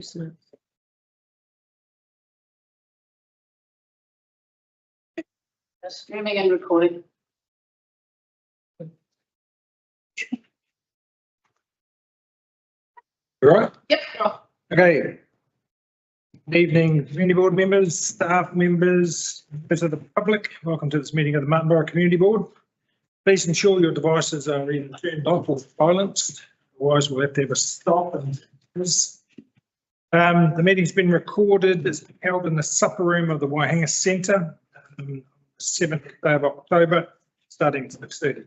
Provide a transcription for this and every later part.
Streaming and recording. Right. Yep. Okay. Good evening, community board members, staff members, members of the public. Welcome to this meeting of the Martinborough Community Board. Please ensure your devices are either turned off or silenced. Otherwise, we'll have to have a stop. And this. The meeting's been recorded. It's held in the supper room of the Waihanga Centre, 7th day of October, starting at 6:30.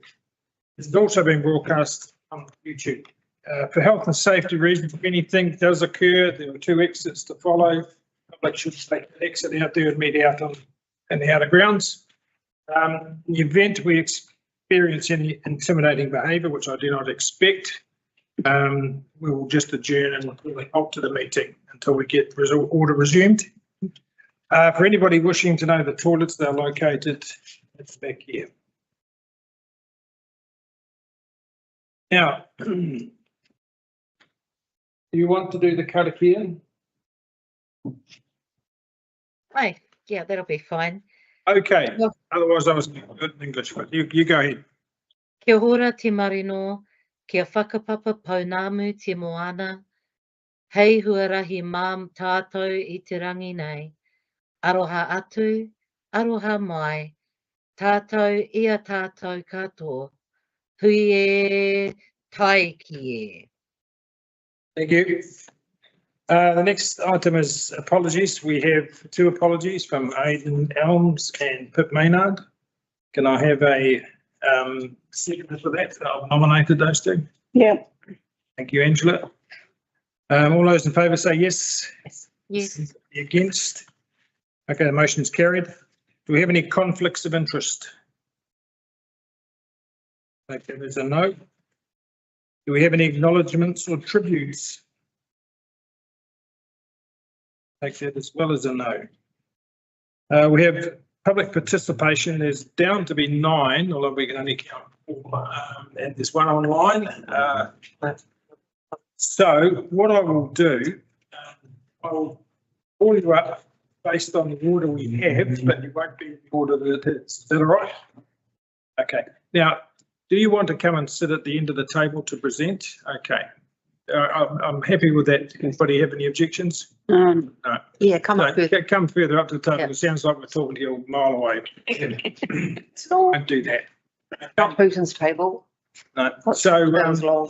It's also been broadcast on YouTube. For health and safety reasons, if anything does occur, there are 2 exits to follow. Public should take the exit out there and meet out in the outer grounds. In the event we experience any intimidating behaviour, which I do not expect, we will just adjourn and really halt to the meeting until we get order resumed. For anybody wishing to know the toilets, they're located at the back here. Now, do you want to do the karakia? Hi, yeah, that'll be fine. Okay, Well, otherwise I was good in English, but you go ahead. Kia ora te marino, kia whakapapa paunamu te moana, hei huarahi mam tātou I te rangi nei, aroha atu, aroha mai, tātou ia tātou katoa, hui e tai ki e. Thank you. The next item is apologies. We have 2 apologies from Aidan Elms and Pip Maynard. Can I have a second for that? I've nominated those 2. Yeah. Thank you, Angela. All those in favour say yes. Yes. Against? Okay, the motion is carried. Do we have any conflicts of interest? Okay, there's a no. Do we have any acknowledgements or tributes? Take that as well as a no. We have public participation. There's down to be 9, although we can only count 4. And there's 1 online. So what I will do, I'll call you up based on the order we have, but you won't be in the order that it is. Is that all right? Okay. Now, do you want to come and sit at the end of the table to present? Okay. I'm happy with that. Anybody have any objections? No. Yeah, come up with. Come further up to the table. Yeah. It sounds like we're talking to you a mile away. It's all Don't do that. not Putin's table. No. So Sounds long.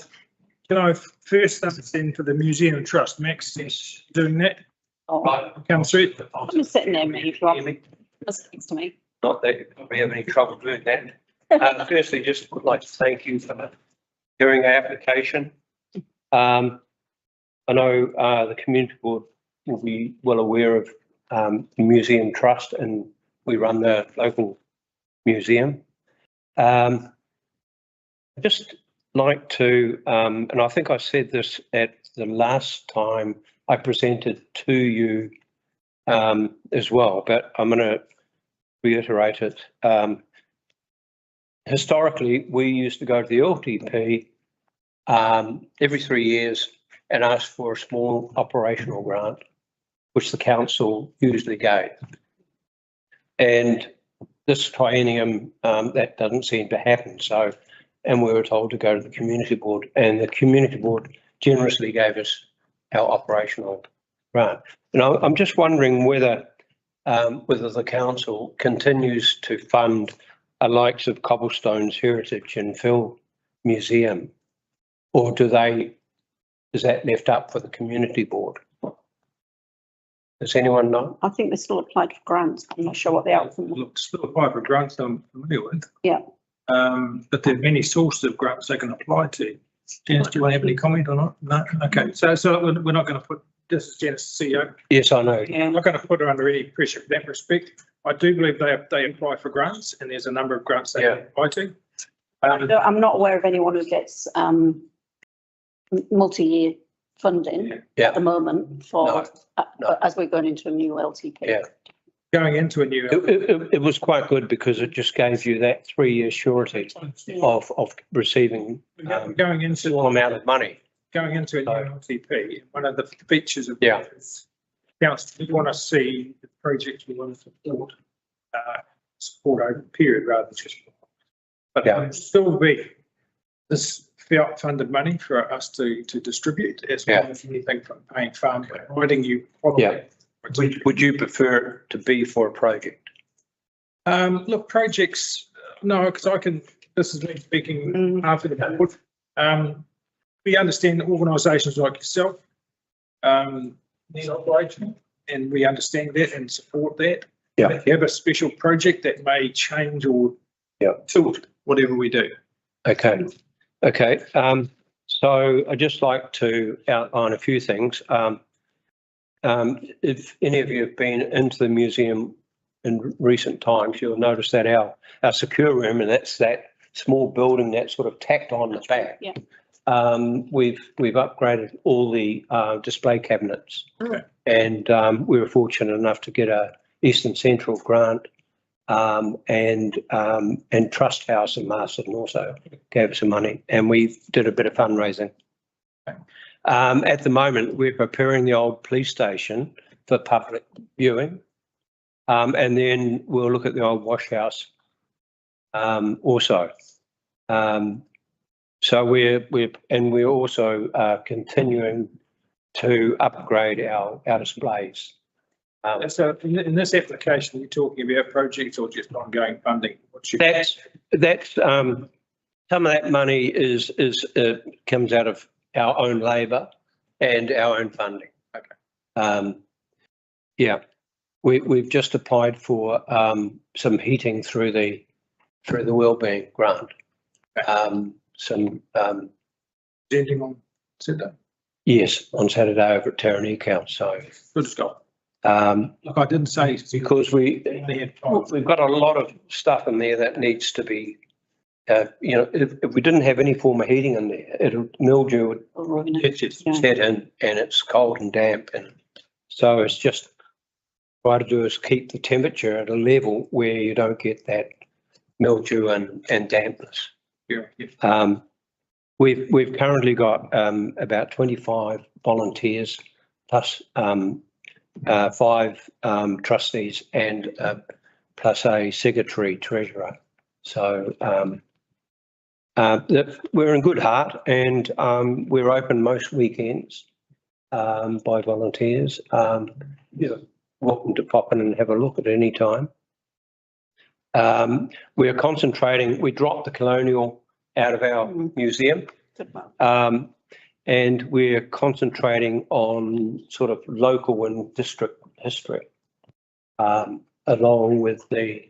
can I first understand for the Museum Trust, Max is doing that? Oh, Come through. I'm just sitting there, mate. That's next to me. Not that you probably have any trouble doing that. Firstly, just would like to thank you for hearing our application. I know the community board will be well aware of the Museum Trust, and we run the local museum. I'd just like to, and I think I said this at the last time I presented to you as well, but I'm going to reiterate it. Historically, we used to go to the LTP every 3 years and ask for a small operational grant, which the council usually gave. And this triennium, that doesn't seem to happen. So, and we were told to go to the community board, and the community board generously gave us our operational grant. And I'm just wondering whether the council continues to fund the likes of Cobblestone's Heritage and Phil Museum, or is that left up for the community board? Does anyone know? I think they still applied for grants. I'm not sure what the outcome was. Look, still apply for grants that I'm familiar with. Yeah. But there are many sources of grants they can apply to. Janice, do you want to have any comment or not? No? Okay, so we're not going to put, this is Janice, CEO. Yes, I know. Yeah. I'm not going to put her under any pressure in that respect. I do believe they apply for grants, and there's a number of grants they can apply to. I'm not aware of anyone who gets multi-year funding at the moment for as we're going into a new LTP. Yeah. Going into a new. It was quite good because it just gave you that 3-year surety of receiving going into small amount of money. going into a new LTP, one of the features of Yeah. this council, we want to see the projects we want to support over a period rather than just. But Yeah. it will still be this fiat funded money for us to distribute as well as anything from paying farm, providing you. Yeah. Would you prefer it to be for a project? Look, projects, no, because this is me speaking after the board. We understand that organisations like yourself need operational, and we understand that and support that. Yeah. If you have a special project that may change or tilt whatever we do. Okay. Okay. So I'd just like to outline a few things. If any of you have been into the museum in recent times, you'll notice that our secure room, and that's that small building that's sort of tacked on the back. Yeah. We've upgraded all the display cabinets, and we were fortunate enough to get a Eastern Central grant, and Trust House in Marsden also gave us some money, and we did a bit of fundraising. At the moment, we're preparing the old police station for public viewing, and then we'll look at the old wash house also. So we're also continuing to upgrade our displays. So in this application, you're talking about projects or just ongoing funding? That's some of that money is comes out of our own labour and our own funding. Okay. Yeah, we've just applied for some heating through the wellbeing grant. Presenting on Saturday. Yes, on Saturday over at Taranaki. So Good stuff. Look, I didn't say because we've got a lot of stuff in there that needs to be. If we didn't have any form of heating in there, mildew would set in, and it's cold and damp, and so it's just try to do is keep the temperature at a level where you don't get that mildew and dampness. Yeah. We've currently got about 25 volunteers plus 5 trustees and plus a secretary treasurer. So we're in good heart, and we're open most weekends by volunteers. You're welcome to pop in and have a look at any time. We're concentrating, we dropped the colonial out of our museum, and we're concentrating on sort of local and district history, along with the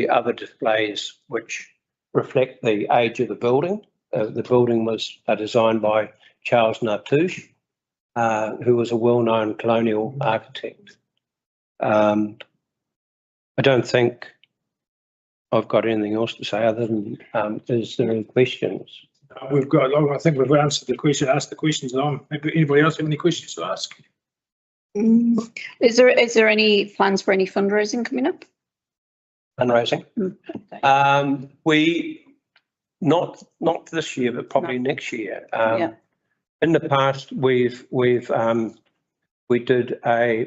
other displays which reflect the age of the building. The building was designed by Charles Nartouche, who was a well-known colonial architect. I don't think I've got anything else to say other than, is there any questions? We've got, I think we've answered the question, asked the questions, and anybody else have any questions to ask? Is there any plans for any fundraising coming up? Fundraising? Okay. We not this year, but probably next year. In the past, we did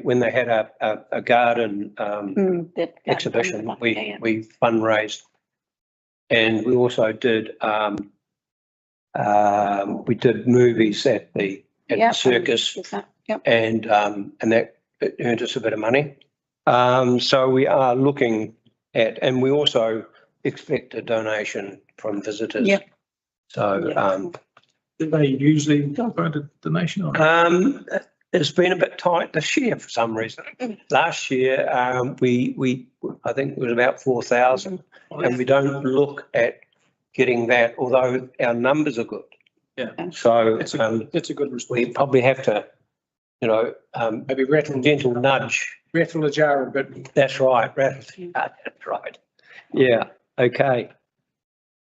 when they had a garden exhibition, we fundraised, and we also did movies at the circus, and that earned us a bit of money. So we are looking at, and we also expect a donation from visitors. Yeah. So do they usually go to donation? Or? It's been a bit tight this year for some reason. Last year, we I think it was about 4,000, and we don't look at getting that, although our numbers are good. Yeah. So it's a good response. We probably have to, maybe rattle, gentle nudge. Rattle a jar a bit. That's right. Rattle. That's right. Yeah. Okay.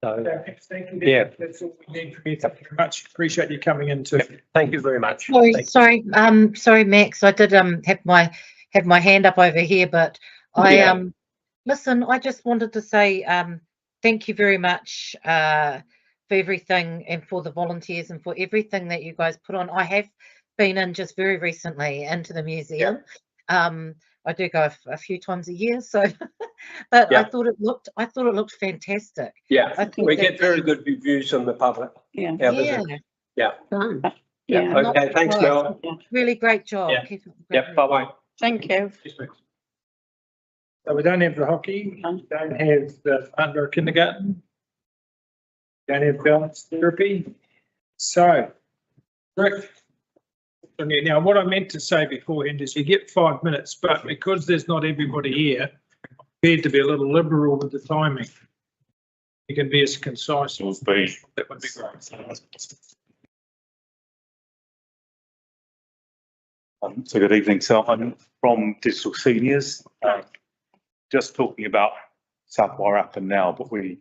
So, thank you. Yeah. That's all we need from you. Thank you very much. Appreciate you coming in too. Thank you very much. Sorry, Max. I did have my hand up over here, but listen. I just wanted to say thank you very much for everything and for the volunteers and for everything that you guys put on. I have been in just very recently into the museum. I do go a few times a year, so but I thought it looked fantastic. Yeah, we get very good reviews from the public. Yeah. Yeah. Yeah. Okay, thanks, Mel. Really great job. Yeah. Keep up the great Yep, bye-bye. Thank you. So we don't have the hockey, don't have the Martinborough kindergarten, don't have balance therapy. So, Rick, now what I meant to say beforehand is you get 5 minutes, but because there's not everybody here, prepared to be a little liberal with the timing. You can be as concise as be. That would be great. So good evening. So I'm from Digital Seniors, just talking about South Wairarapa now, but we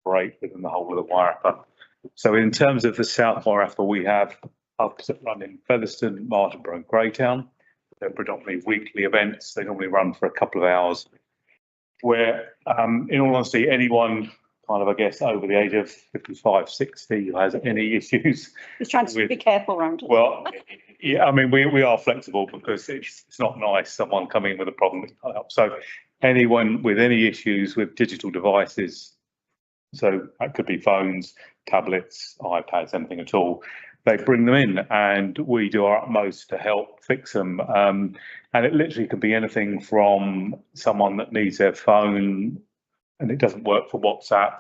operate within the whole of the Wairarapa. So in terms of the South Wairarapa, we have hubs that run in Featherston, Martinborough and Greytown. They're predominantly weekly events. They normally run for a couple of hours, where in all honesty, anyone kind of, I guess, over the age of 55, 60 who has any issues. Just trying to be careful around it. Well, yeah, I mean, we are flexible because it's not nice someone coming in with a problem that can't help. So anyone with any issues with digital devices, so that could be phones, tablets, iPads, anything at all, they bring them in and we do our utmost to help fix them. And it literally could be anything from someone that needs their phone and it doesn't work for WhatsApp,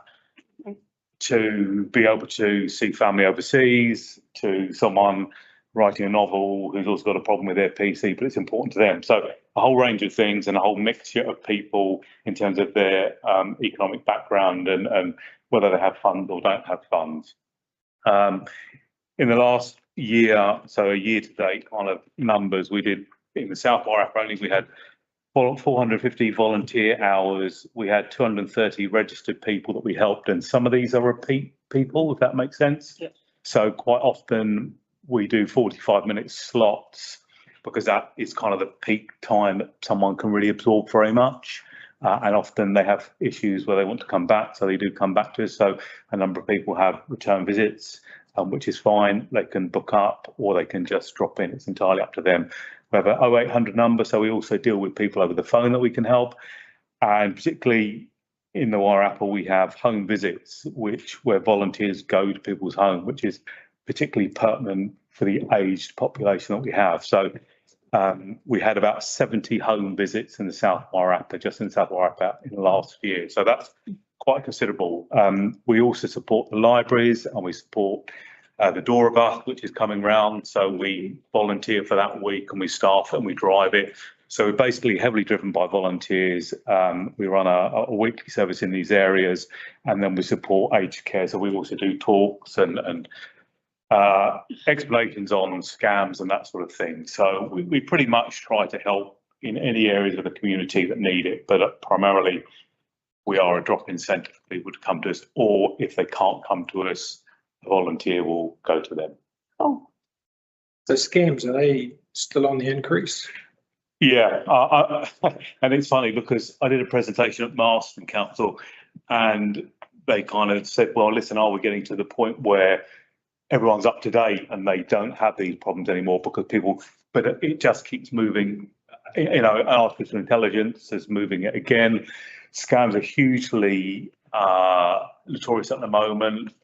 to be able to see family overseas, to someone writing a novel who's also got a problem with their PC, but it's important to them. So a whole range of things and a whole mixture of people in terms of their economic background and whether they have funds or don't have funds. In the last year, so a year to date kind of numbers, we did in the South Wairarapa only, we had 450 volunteer hours. We had 230 registered people that we helped, and some of these are repeat people, if that makes sense. Yep. So quite often we do 45-minute slots because that is kind of the peak time that someone can really absorb very much. And often they have issues where they want to come back, so they do come back to us. So a number of people have return visits, which is fine. They can book up or they can just drop in. It's entirely up to them. We have a 0800 number, so we also deal with people over the phone that we can help. And particularly in the Wairarapa, we have home visits, where volunteers go to people's home, which is particularly pertinent for the aged population that we have. So we had about 70 home visits in the South Wairarapa, just in South Wairarapa in the last year. So that's quite considerable. We also support the libraries and we support the Dora bus, which is coming round. So we volunteer for that week and we staff it and we drive it. So we're basically heavily driven by volunteers. We run a weekly service in these areas and then we support aged care. So we also do talks and explanations on scams and that sort of thing. So we pretty much try to help in any areas of the community that need it, but primarily we are a drop-in centre for people to come to us, or if they can't come to us, a volunteer will go to them. Oh, So scams, are they still on the increase? Yeah, and it's funny because I did a presentation at Marston Council and they kind of said, well, listen, are we getting to the point where everyone's up to date and they don't have these problems anymore because people, but it just keeps moving, you know, artificial intelligence is moving it again. Scams are hugely notorious at the moment.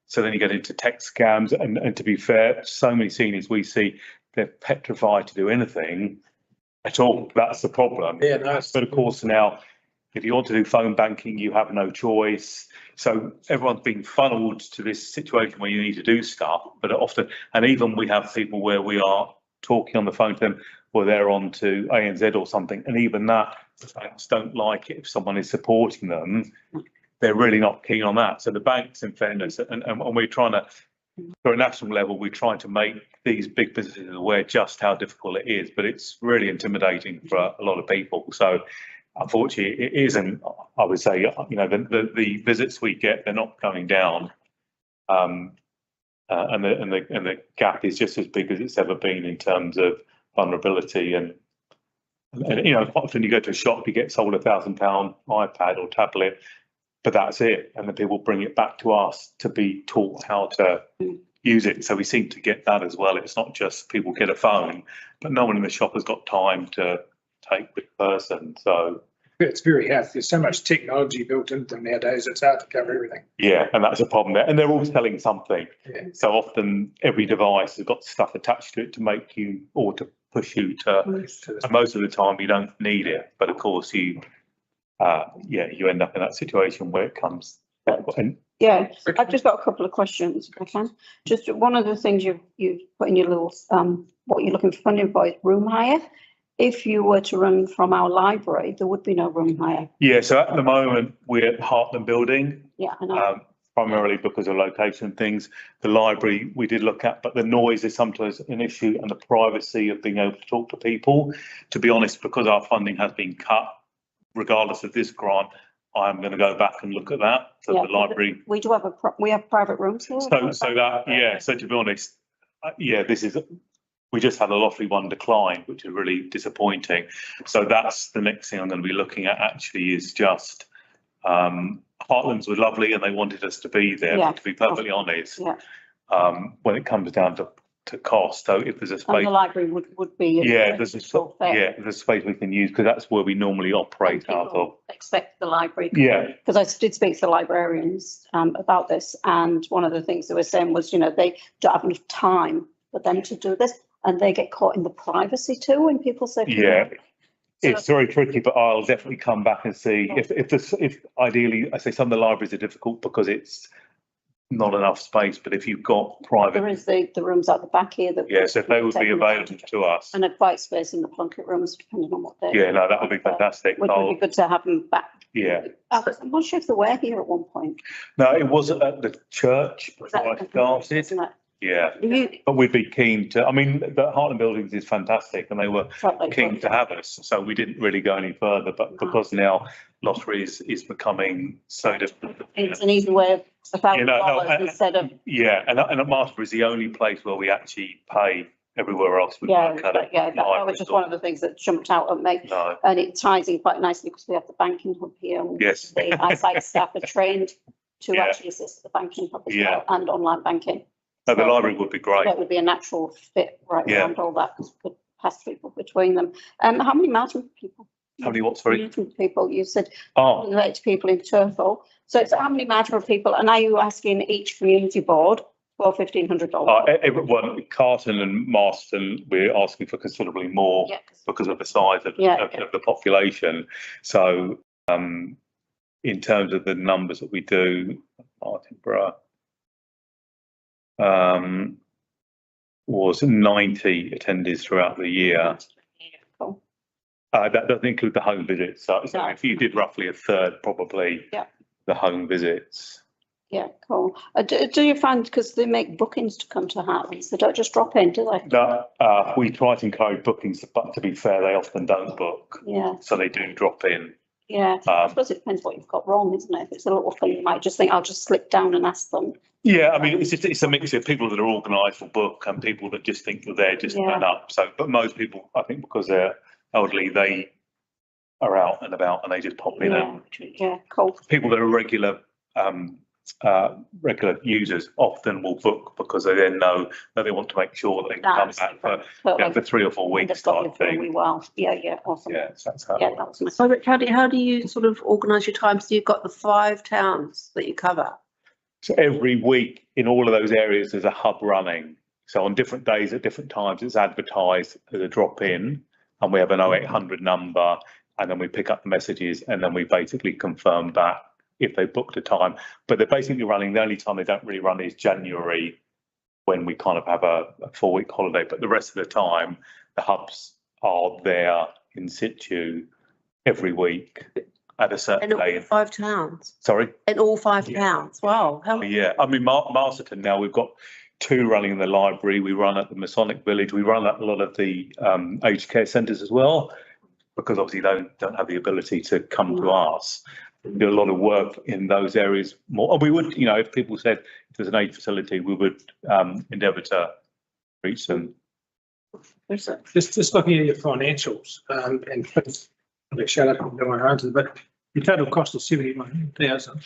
So then you get into tech scams and to be fair, so many seniors we see, they're petrified to do anything at all. That's the problem. Yeah, nice. But of course now, if you want to do phone banking, you have no choice. So everyone's being funneled to this situation where you need to do stuff, but often, and even we have people where we are talking on the phone to them, or they're on to ANZ or something, and even that, the banks don't like it if someone is supporting them. They're really not keen on that. So the banks, in fairness, and we're trying to, for a national level, we're trying to make these big businesses aware just how difficult it is, but it's really intimidating for a lot of people. So unfortunately, it isn't, I would say, you know, the visits we get, they're not going down. And the gap is just as big as it's ever been in terms of vulnerability. And you know, quite often you go to a shop, you get sold £1,000 iPad or tablet, but that's it. And then people bring it back to us to be taught how to use it. So we seem to get that as well. It's not just people get a phone, but no one in the shop has got time to take the person. So it's very hard. There's so much technology built into them nowadays. It's hard to cover everything. yeah, and that's a problem there. And they're all selling something. Yeah. So often every device has got stuff attached to it to make you or to push you to, and most of the time you don't need it. But of course you end up in that situation where it comes. And Yeah, I've just got a couple of questions, if I can. Just one of the things you've put in your little, what you're looking for funding for is room hire. If you were to run from our library, there would be no room hire. yeah, so at the moment we're at Heartland Building. Yeah, I know. Primarily because of location things. The library we did look at, but the noise is sometimes an issue and the privacy of being able to talk to people. To be honest, because our funding has been cut, regardless of this grant, I'm going to go back and look at that. So Yeah, the library. We do have we have private rooms here. So to be honest, we just had a lottery one decline, which is really disappointing. So that's the next thing I'm going to be looking at actually is just, Heartlands were lovely and they wanted us to be there, Yeah. but to be perfectly honest, Yeah. when it comes down to cost, so if there's a And space, the library would be. there's a space we can use because that's where we normally operate out of. Expect the library. Yeah. Because I did speak to the librarians about this, and one of the things they were saying was, they don't have enough time for them to do this, and they get caught in the privacy too when people say. Yeah. It's very tricky, but I'll definitely come back and see if ideally, I say some of the libraries are difficult because it's not enough space, but if you've got private. There is the rooms at the back here that. Yes, if they would be available to us. And a quiet space in the Plunkett rooms, depending on what day. Yeah, no, that would be fantastic. Which would be good to have them back. Yeah. I'm not sure if they were here at one point. No, it wasn't at the church before I started. Isn't it? Yeah, but we'd be keen to, I mean, the Heartland Buildings is fantastic and they were keen to have us. So we didn't really go any further, but because now lottery is becoming so different. It's an easy way of $1,000 instead of. Yeah, and at Martinborough is the only place where we actually pay. Everywhere else we work at it. Yeah, that was just one of the things that jumped out at me. No. And it ties in quite nicely because we have the banking hub here. And yes. The eyesight staff are trained to actually assist the banking hub as well and online banking. No, the library would be great. That would be a natural fit around all that because we could pass people between them. How many Martin people? How many what, sorry? Martin people, you said. Oh. Relate to people in Turtle. So how many Martin people? And are you asking each community board for $1,500? Everyone, Carton and Marston, we're asking for considerably more because of the size of the population. So in terms of the numbers that we do, Martinborough was 90 attendees throughout the year. Cool. That doesn't include the home visits. So if you did roughly a third, probably the home visits. Yeah, cool. Do you find, because they make bookings to come to Heartlands, they don't just drop in, do they? No, we try to encourage bookings, but to be fair, they often don't book. Yeah. So they do drop in. Yeah, I suppose it depends what you've got wrong, isn't it? If it's a little thing, you might just think, I'll just slip down and ask them. Yeah, I mean, it's a mix of people that are organised will book and people that just think you're there just turn up. So, but most people, I think, because they're elderly, they are out and about and they just pop in. Yeah, cool. People that are regular users often will book because they then know that they want to make sure they can come back for 3 or 4 weeks type thing. Well, yeah, awesome. Yeah, so that's how that was nice. So, Rick, how do you sort of organise your time? So you've got the 5 towns that you cover. So every week in all of those areas, there's a hub running. So on different days at different times, it's advertised as a drop in, and we have an 0800 number, and then we pick up the messages, and then we basically confirm back if they booked a time. But they're basically running. The only time they don't really run is January, when we kind of have a 4-week holiday. But the rest of the time, the hubs are there in situ every week at a certain day. In all 5 towns? Sorry? In all 5 towns? Wow. Yeah, I mean, Masterton now, we've got 2 running in the library. We run at the Masonic Village. We run at a lot of the aged care centres as well, because obviously they don't have the ability to come to us. We do a lot of work in those areas more. And we would, if people said if there's an aged facility, we would endeavour to reach them. Just looking at your financials, and shut up and go on answers, but The total cost is 71,000.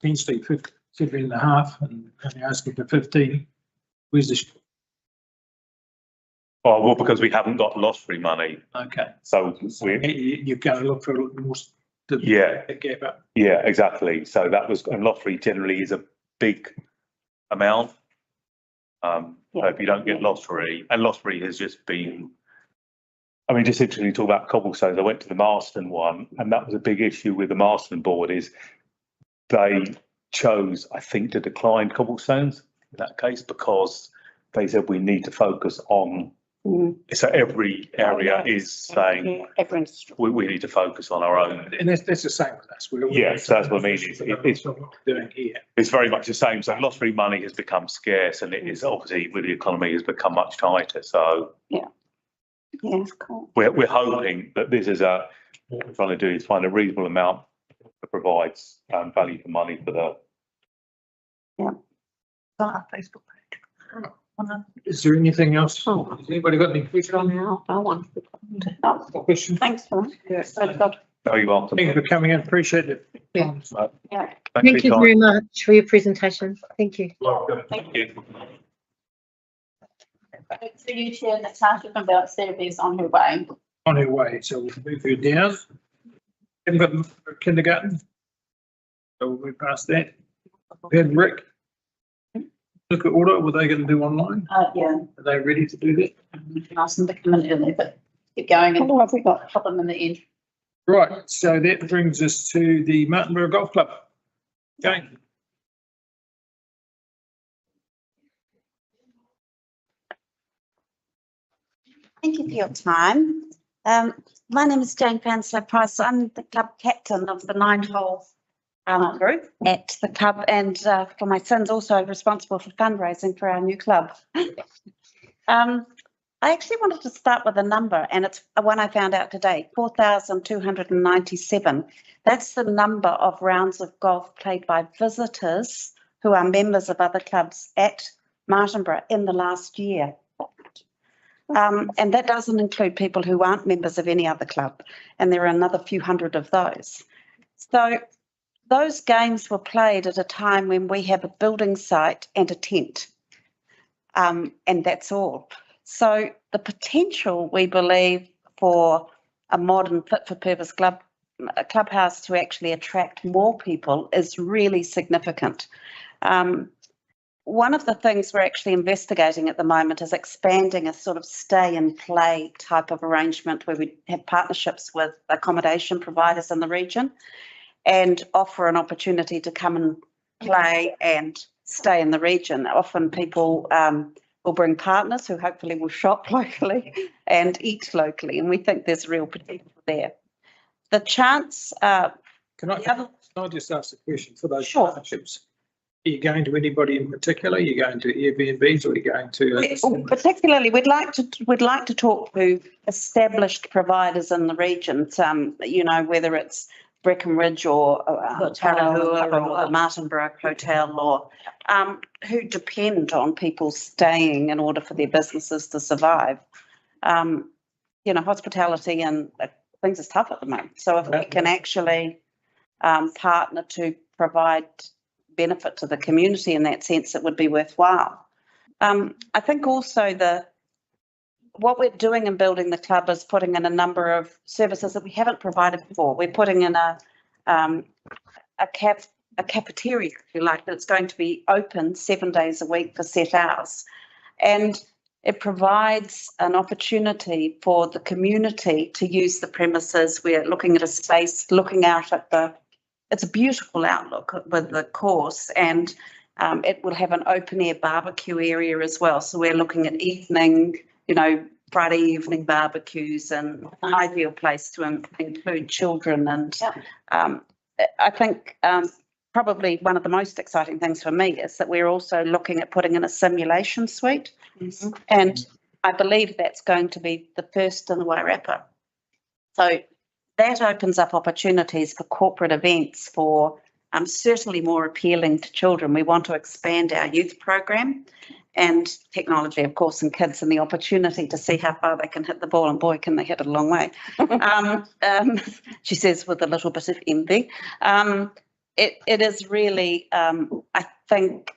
Potentially 17.5, and only asking for 15. Where's the? Well, because we haven't got loss-free money, Okay. so we, You're going to look for a little more. Yeah. The gap up. yeah, exactly. So that was, and loss-free generally is a big amount. So if you don't get loss-free, and loss-free has just been, I mean, just interesting to talk about cobblestones. I went to the Marston one, and that was a big issue with the Marston board is they chose, I think, to decline cobblestones in that case because they said we need to focus on. So every area is saying Everyone's. we need to focus on our own. And that's the same with us. Yeah, so that's what I mean. It's what we're doing here. It's very much the same. So loss-free money has become scarce, and it is obviously with the economy has become much tighter. So Yeah, cool. we're hoping that this is what we're trying to do is find a reasonable amount that provides value for money for the. Our Facebook page. Is there anything else? Oh. Has anybody got any questions on No one. the question? Thanks for that. Very good. Oh, you're welcome. Thank you for coming in. Appreciate it. Yeah. Thank you very much for your presentation. Thank you. Thank you. So you, Chair, Natasha from Belt is on her way. On her way, so we'll move her down. Haven't got kindergarten. So we'll move past that. We had Rick. Look at order, were they going to do online? Yeah. Are they ready to do that? Ask them to come in early, but keep going. And have we got? Pop them in the end. Right, so that brings us to the Martinborough Golf Club. Okay. Thank you for your time. My name is Jane Panslow Price. I'm the club captain of the 9-hole group at the club, and for my sons also responsible for fundraising for our new club. I actually wanted to start with a number, and it's one I found out today, 4,297. That's the number of rounds of golf played by visitors who are members of other clubs at Martinborough in the last year. And that doesn't include people who aren't members of any other club, and there are another few hundred of those. So those games were played at a time when we have a building site and a tent, and that's all. So the potential, we believe, for a modern fit-for-purpose clubhouse to actually attract more people is really significant. One of the things we're actually investigating at the moment is expanding a sort of stay and play type of arrangement where we have partnerships with accommodation providers in the region and offer an opportunity to come and play and stay in the region. Often people will bring partners who hopefully will shop locally and eat locally, and we think there's real potential there. The chance... Can I just ask a question for those Sure. partnerships? Are you going to anybody in particular? Are you going to Airbnbs, or are you going to? Particularly, we'd like to talk to established providers in the region. You know, whether it's Breckenridge or Tarahua or the Martinborough Hotel, or who depend on people staying in order for their businesses to survive. You know, hospitality and things is tough at the moment. So if we can actually partner to provide benefit to the community in that sense, it would be worthwhile. I think also what we're doing in building the club is putting in a number of services that we haven't provided before. We're putting in a cafeteria, if you like, that's going to be open 7 days a week for set hours. And it provides an opportunity for the community to use the premises. We're looking at a space, looking out at it's a beautiful outlook with the course, and it will have an open air barbecue area as well. So we're looking at evening, you know, Friday evening barbecues, and an ideal place to include children. And I think probably one of the most exciting things for me is that we're also looking at putting in a simulation suite. Mm-hmm. And I believe that's going to be the first in the Wairarapa. So that opens up opportunities for corporate events, for certainly more appealing to children. We want to expand our youth program, and technology, of course, and kids and the opportunity to see how far they can hit the ball, and boy, can they hit it a long way. She says with a little bit of envy. It is really, I think,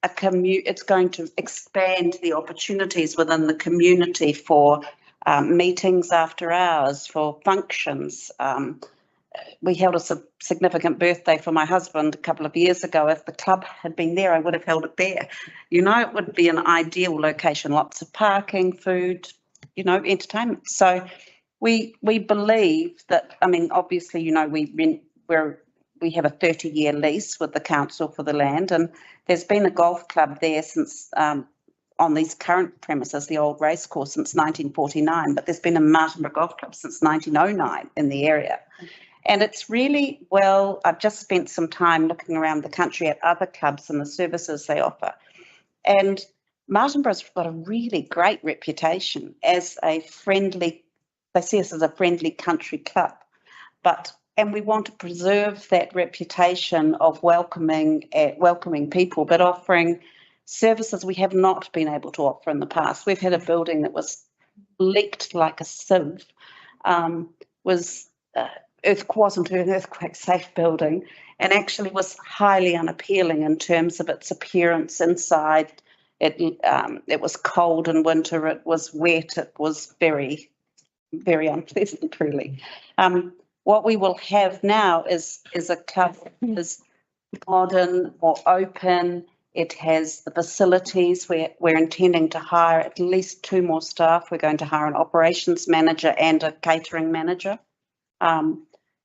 it's going to expand the opportunities within the community for meetings after hours, for functions. We held a significant birthday for my husband a couple of years ago. If the club had been there, I would have held it there. You know, it would be an ideal location, lots of parking, food, you know, entertainment. So we believe that, I mean, obviously, you know, we have a 30-year lease with the council for the land, and there's been a golf club there since on these current premises, the old racecourse, since 1949, but there's been a Martinborough Golf Club since 1909 in the area. And it's really, well, I've just spent some time looking around the country at other clubs and the services they offer. And Martinborough's got a really great reputation as a friendly, they see us as a friendly country club. And we want to preserve that reputation of welcoming people, but offering services we have not been able to offer in the past. We've had a building that was leaked like a sieve, wasn't an earthquake safe building, and actually was highly unappealing in terms of its appearance inside. It was cold in winter, it was wet, it was very, very unpleasant, really. What we will have now is a club that is modern, more open. It has the facilities. We're intending to hire at least 2 more staff. We're going to hire an operations manager and a catering manager.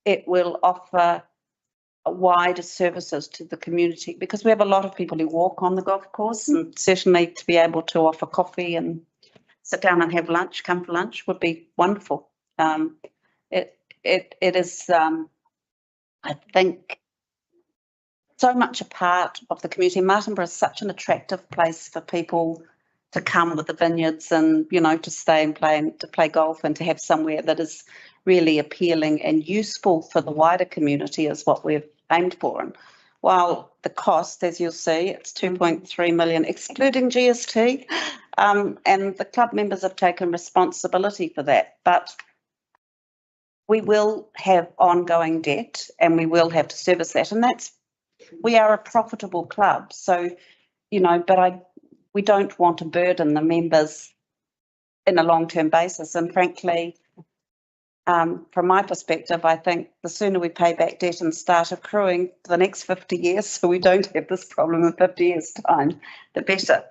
It will offer wider services to the community because we have a lot of people who walk on the golf course, and certainly to be able to offer coffee and sit down and have lunch, come for lunch, would be wonderful. It is, I think, so much a part of the community. Martinborough is such an attractive place for people to come with the vineyards and, you know, to stay and play golf and to have somewhere that is really appealing and useful for the wider community is what we've aimed for. And while the cost, as you'll see, it's 2.3 million, excluding GST, and the club members have taken responsibility for that. But we will have ongoing debt and we will have to service that. And we are a profitable club. So, you know, but we don't want to burden the members in a long-term basis. And frankly, from my perspective, I think the sooner we pay back debt and start accruing for the next 50 years, so we don't have this problem in 50 years' time, the better.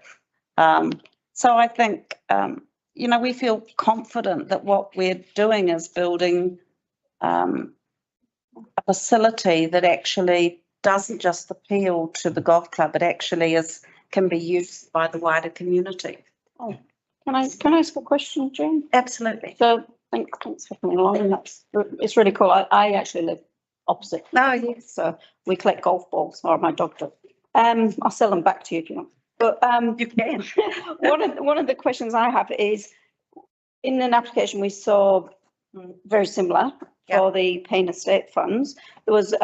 So I think, you know, we feel confident that what we're doing is building a facility that actually doesn't just appeal to the golf club, it actually can be used by the wider community. Oh, can I ask a question, Jane? Absolutely. So thanks for coming along. It's really cool. I actually live opposite. No, yes. So we collect golf balls, or my dog does. I'll sell them back to you if you want. But you can. one of the questions I have is, in an application we saw very similar for the Payne Estate funds. There was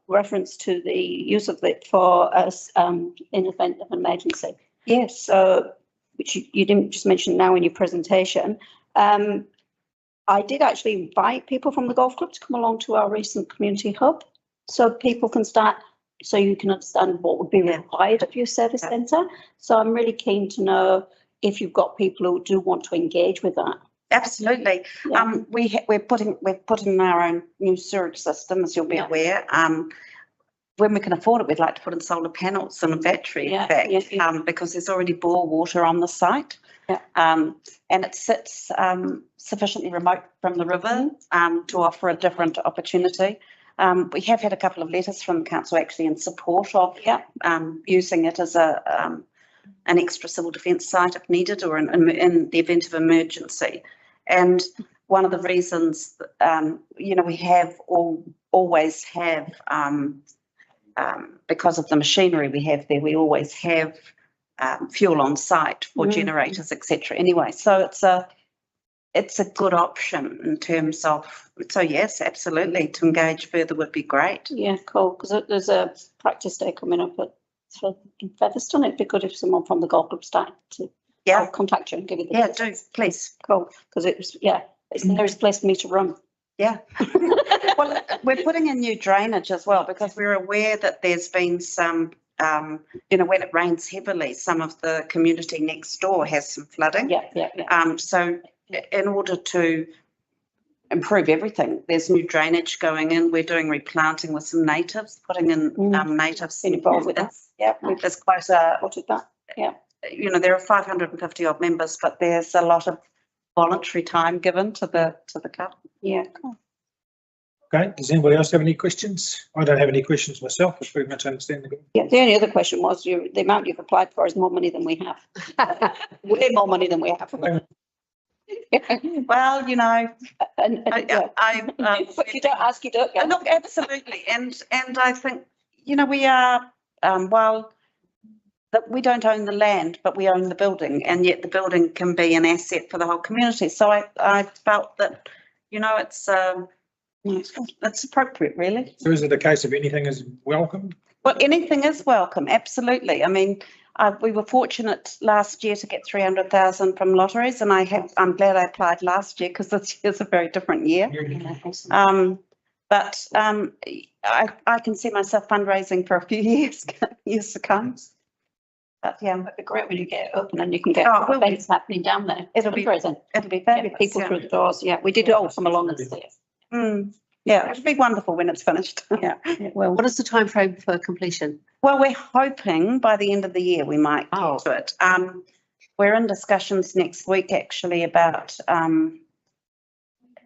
reference to the use of it for us in event of an emergency. Yes. So, which you didn't just mention now in your presentation. I did actually invite people from the golf club to come along to our recent community hub, so people can start, so you can understand what would be required of your service centre. So I'm really keen to know if you've got people who do want to engage with that. Absolutely. Yeah. We've put in our own new sewage system, as you'll be aware. When we can afford it, we'd like to put in solar panels and a battery, in fact, because there's already bore water on the site. Yeah. And it sits sufficiently remote from the river to offer a different opportunity. We have had a couple of letters from the council actually in support of using it as an extra civil defence site if needed, or in the event of emergency. And one of the reasons, you know, we have always have, because of the machinery we have there, we always have fuel on site for generators, etc. Anyway, so it's a good option in terms of, so yes, absolutely, to engage further would be great. Yeah, cool, because there's a practice day coming up at for in Featherstone. It'd be good if someone from the golf club started to Yeah, contact you and give you the yeah, details. do, please. Cool, because it was, yeah, it's the nearest place for me to run. Yeah. Well, we're putting in new drainage as well because we're aware that there's been some, you know, when it rains heavily, some of the community next door has some flooding. Yeah. So in order to improve everything, there's new drainage going in. We're doing replanting with some natives, putting in natives. Been involved with that. Yeah, there's quite a, What is that? Yeah. you know, there are 550 odd members, but there's a lot of voluntary time given to the club. Yeah. Cool. Okay, does anybody else have any questions? I don't have any questions myself, I pretty much understand the. Yeah. The only other question was the amount you've applied for is more money than we have. Way more money than we have. Well, you know, And but you don't ask, you don't get. look, absolutely. And I think, you know, we are, while that we don't own the land, but we own the building, and yet the building can be an asset for the whole community. So I felt that, you know, it's appropriate, really. So is it a case of anything is welcomed? Well, anything is welcome, absolutely. I mean, we were fortunate last year to get 300,000 from lotteries, and I'm glad I applied last year because this year's a very different year. But I can see myself fundraising for a few years to come. But yeah, It'd be great when you get it open and you can get Oh, it will be. events happening down there. It'll be Fundraising. fabulous. People yeah. through the doors. Yeah, we did all come along and see it. Yeah, it'll be wonderful when it's finished. Yeah. Well, What is the time frame for completion? Well, we're hoping by the end of the year we might get to it. We're in discussions next week actually about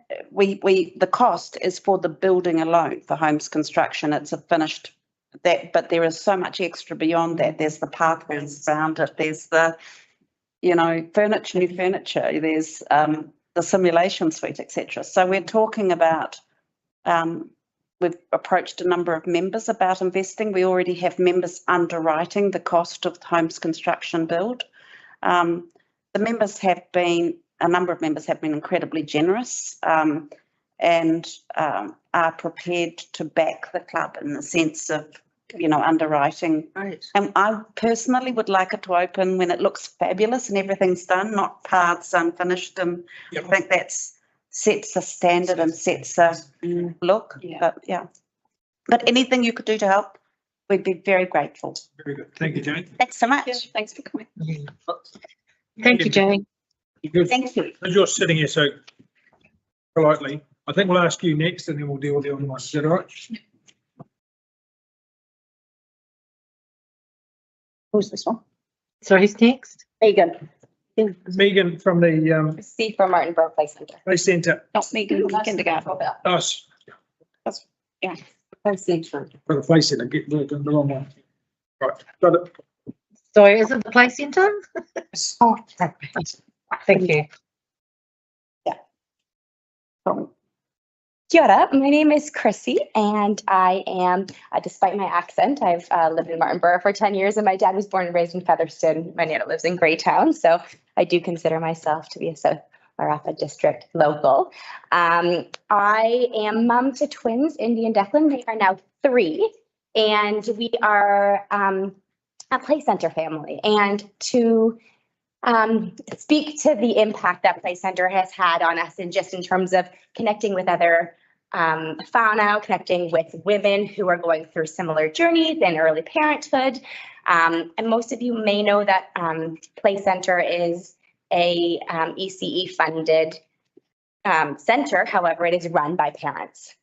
the cost is for the building alone for homes construction. It's a finished that, but there is so much extra beyond that. There's the pathways around it. There's the, you know, furniture, new furniture. There's the simulation suite, etc. So we're talking about. We've approached a number of members about investing. We already have members underwriting the cost of the homes construction build. A number of members have been incredibly generous and are prepared to back the club in the sense of, you know, underwriting. Right. And I personally would like it to open when it looks fabulous and everything's done, not paths unfinished. And Yep. I think sets a standard and sets a look. Yeah. But anything you could do to help, we'd be very grateful. Very good. Thank you, Jane. Thanks so much. yeah, thanks for coming. Thank you, Jane. Good. Thank you. As you're sitting here so politely, I think we'll ask you next and then we'll deal with the other ones. Is that all right? Who's this one? So who's next? Megan. Megan from the C from Martinborough Play Centre. Play Centre. Not Megan from kindergarten. Us, Play Centre. for the Play Centre, get the wrong one. Right, got it. Sorry, is it the play centre? Oh, Thank you. Kia ora, my name is Chrissy and I am, despite my accent, I've lived in Martinborough for 10 years and my dad was born and raised in Featherstone. My nana lives in Greytown, so I do consider myself to be a South Wairarapa district local. I am mum to twins, Indy and Declan. They are now 3 and we are a play centre family. And to speak to the impact that Play Centre has had on us and just in terms of connecting with other whānau, connecting with women who are going through similar journeys in early parenthood. And most of you may know that Play Centre is a ECE funded centre. However, it is run by parents.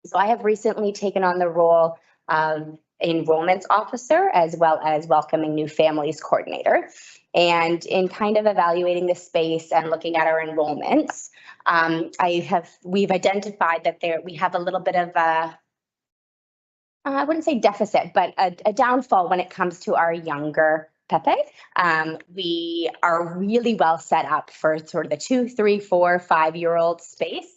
So I have recently taken on the role of enrollments officer as well as welcoming new families coordinator. And in kind of evaluating the space and looking at our enrollments, we've identified that we have a little bit of a, I wouldn't say deficit, but a downfall when it comes to our younger Pepe. We are really well set up for sort of the 2, 3, 4, 5-year-old space.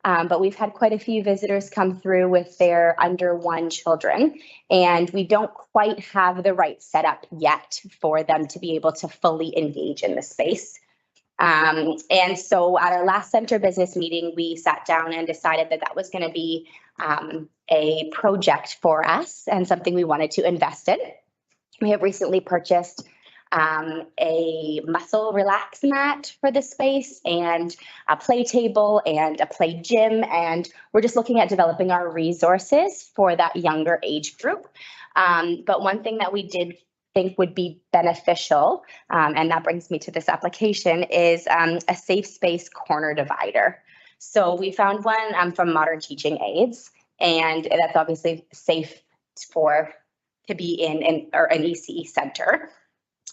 But we've had quite a few visitors come through with their under 1 children, and we don't quite have the right setup yet for them to be able to fully engage in the space. And so at our last center business meeting, we sat down and decided that that was going to be a project for us and something we wanted to invest in. We have recently purchased a muscle relax mat for the space and a play table and a play gym. And we're just looking at developing our resources for that younger age group. But one thing that we did think would be beneficial, and that brings me to this application, is a safe space corner divider. So we found one from Modern Teaching Aids, and that's obviously safe to be in an ECE center.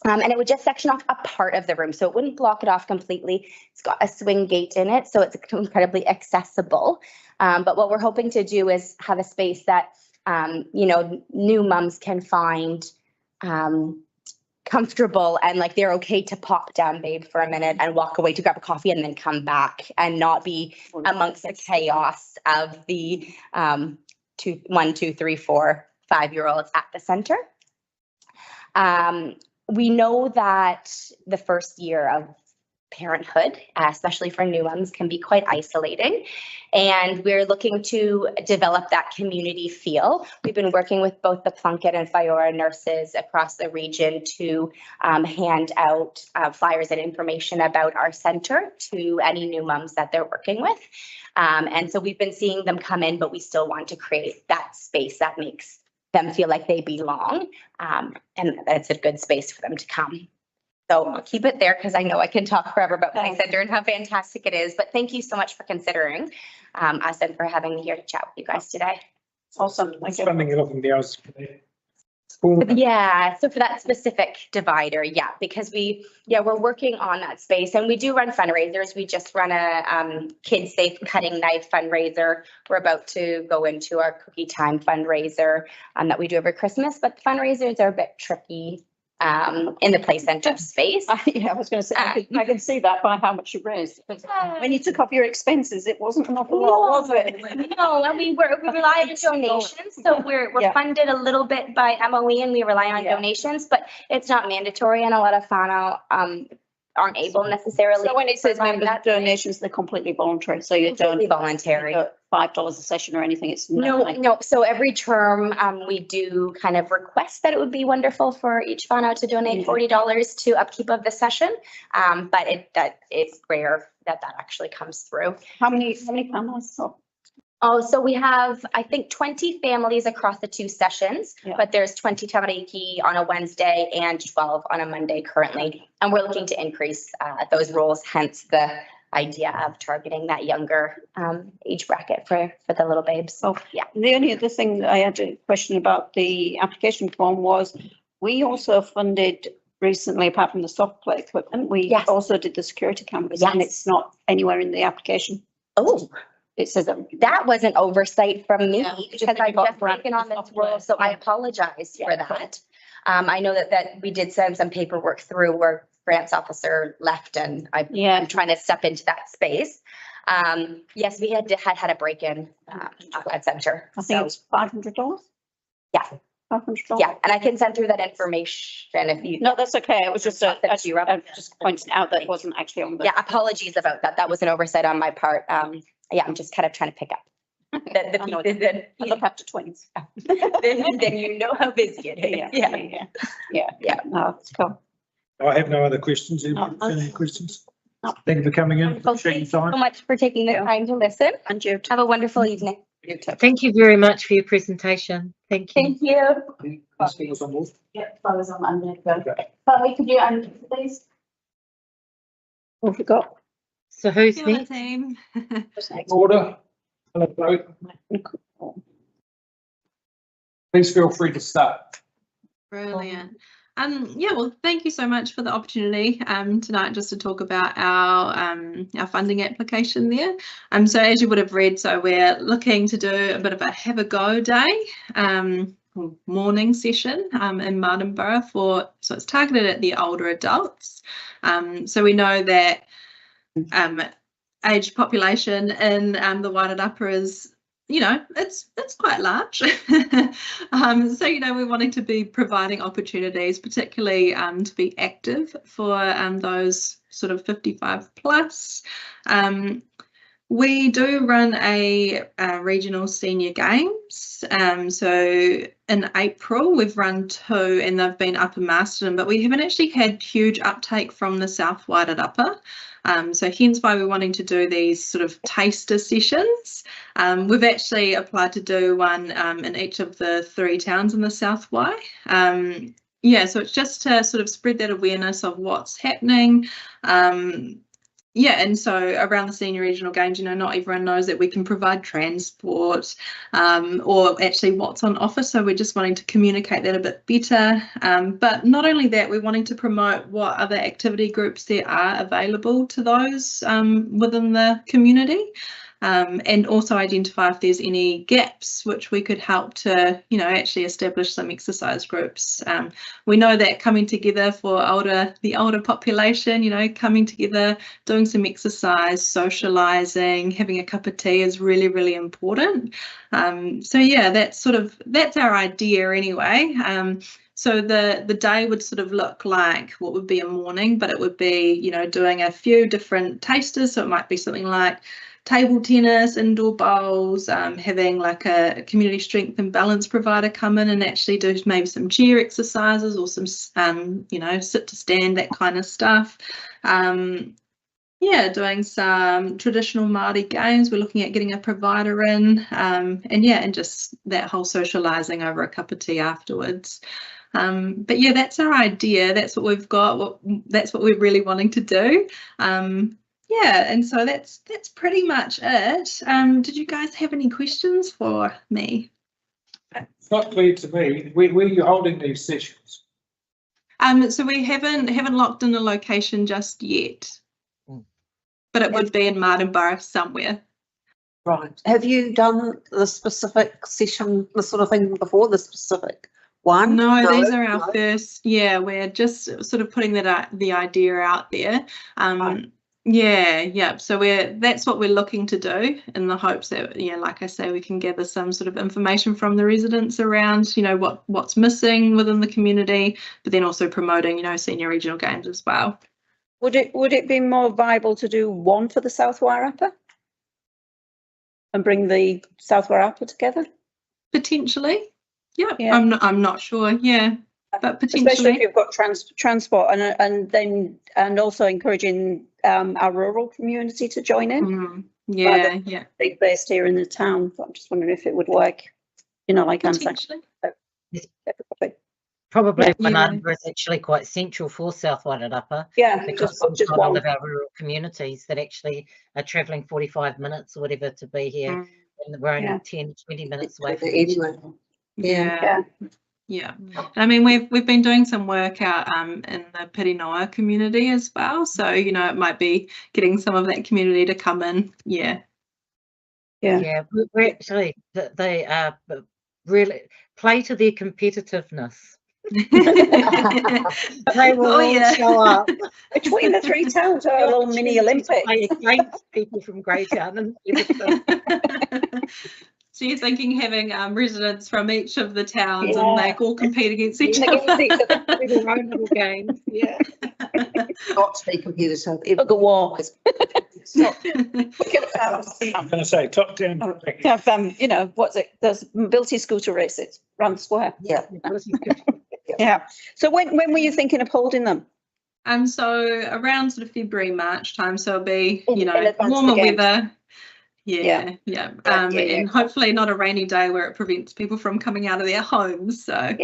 And it would just section off a part of the room, so it wouldn't block it off completely. It's got a swing gate in it, so it's incredibly accessible. But what we're hoping to do is have a space that, new mums can find comfortable and like they're okay to pop down, babe, for a minute and walk away to grab a coffee and then come back and not be amongst the chaos of the 1, 2, 3, 4, 5-year-olds at the center. We know that the first year of parenthood, especially for new moms, can be quite isolating. And we're looking to develop that community feel. We've been working with both the Plunkett and Fiora nurses across the region to hand out flyers and information about our center to any new moms that they're working with. And so we've been seeing them come in, but we still want to create that space that makes them feel like they belong, and it's a good space for them to come. So I'll keep it there because I know I can talk forever about my center and how fantastic it is. But thank you so much for considering us and for having me here to chat with you guys today. Awesome. What's funding you're looking at? Yeah, so for that specific divider, yeah, because we're working on that space and we do run fundraisers. We just run a Kids Safe Cutting Knife fundraiser. We're about to go into our Cookie Time fundraiser that we do every Christmas, but fundraisers are a bit tricky in the play center space. Yeah, I was going to say, I can see that by how much you raised. When you took off your expenses, it wasn't an awful lot, was it? No, and we rely on donations. So we're funded a little bit by MOE and we rely on donations, but it's not mandatory and a lot of whānau aren't able necessarily. So when it says members donations, they're completely voluntary. So you don't voluntary. $5 a session or anything. It's no. So every term we do kind of request that it would be wonderful for each whānau to donate $40 to upkeep of the session. But it's rare that actually comes through. How many families? Oh, so we have, I think, 20 families across the 2 sessions, but there's 20 tamariki on a Wednesday and 12 on a Monday currently. And we're looking to increase those roles, hence the idea of targeting that younger age bracket for the little babes. Oh, yeah. The only other thing that I had a question about the application form was we also funded recently, apart from the soft play equipment, we also did the security cameras and it's not anywhere in the application. Oh. It says that was an oversight from me because I just taken on this role, so I apologize for that. I know that we did send some paperwork through where grants officer left, and I'm trying to step into that space. Yes, we had a break-in at center. I think it's $500. Yeah. $500. Yeah, and I can send through that information if you. No, that's okay. It was just just pointing out that it wasn't actually on the. Yeah, apologies about that. That was an oversight on my part. I'm just kind of trying to pick up the pieces. I look after twins. then you know how busy it is. Yeah. No, it's cool. I have no other questions. Any questions? No. Thank you for coming in. Well, thank you so much for taking the time to listen. And you have a wonderful evening. Thank you very much for your presentation. Thank you. Thank you. Yeah, I was on Monday. Chloe, could you unmute, please? What have we got? So who's next? Order. Hello. Please feel free to start. Brilliant. Well, thank you so much for the opportunity tonight just to talk about our funding application there. So as you would have read, so we're looking to do a bit of a have a go day morning session in Martinborough so it's targeted at the older adults. So we know that aged population in the Wairarapa is, it's quite large. So, we're wanting to be providing opportunities, particularly to be active for those sort of 55 plus. We do run a regional senior games. So in April, we've run 2 and they've been up in Masterton, but we haven't actually had huge uptake from the South Wairarapa. So hence why we're wanting to do these sort of taster sessions. We've actually applied to do one in each of the 3 towns in the South Wai. Yeah, so it's just to sort of spread that awareness of what's happening. Yeah, and so around the senior regional games, you know, not everyone knows that we can provide transport or actually what's on offer. So we're just wanting to communicate that a bit better. But not only that, we're wanting to promote what other activity groups there are available to those within the community. And also identify if there's any gaps which we could help to, you know, actually establish some exercise groups. We know that coming together for the older population, you know, coming together, doing some exercise, socialising, having a cup of tea is really, really important. So yeah, that's our idea anyway. So the day would sort of look like what would be a morning, but it would be, you know, doing a few different tasters. So it might be something like table tennis, indoor bowls, having like a community strength and balance provider come in and actually do maybe some chair exercises or some, you know, sit to stand, that kind of stuff. Yeah, doing some traditional Māori games. We're looking at getting a provider in, and yeah, and just that whole socialising over a cup of tea afterwards. But yeah, that's our idea. That's what we've got. That's what we're really wanting to do. Yeah, and so that's pretty much it. Did you guys have any questions for me? It's not clear to me. Where are you holding these sessions? So we haven't locked in a location just yet, but it would be in Martinborough somewhere. Right. Have you done the specific session, the sort of thing before, the specific one? No, these are our first. Yeah, we're just sort of putting the idea out there. Right. Yeah. So that's what we're looking to do in the hopes that, yeah, like I say, we can gather some sort of information from the residents around, you know, what's missing within the community, but then also promoting, you know, senior regional games as well. Would it be more viable to do one for the South Wairarapa and bring the South Wairarapa together? Potentially. Yeah. Yeah. I'm not sure. Yeah. But potentially, especially if you've got transport and also encouraging our rural community to join in. Yeah. Big based here in the town. I'm just wondering if it would work, you know, like potentially. Probably Martinborough is actually quite central for South Wairarapa. Yeah, because just a lot one of our rural communities that actually are travelling 45 minutes or whatever to be here, and we're only 10, 20 minutes away from each other. Yeah. I mean, we've been doing some work out in the Pirinoa community as well. So, you know, it might be getting some of that community to come in. Yeah. We're actually, they are really play to their competitiveness. They will all show up. Between the 3 towns are a little mini Olympics. Play against people from Greytown and everything. So you're thinking having residents from each of the towns and they all compete against each other. With their own little games. Yeah. Got to be competitive. Look at war. I'm going to say top 10. You know, what's it? There's mobility scooter races around the square. Yeah. So when were you thinking of holding them? So around sort of February, March time. So it'll be, you know, in advance warmer of the games. weather. Yeah. And hopefully not a rainy day where it prevents people from coming out of their homes. So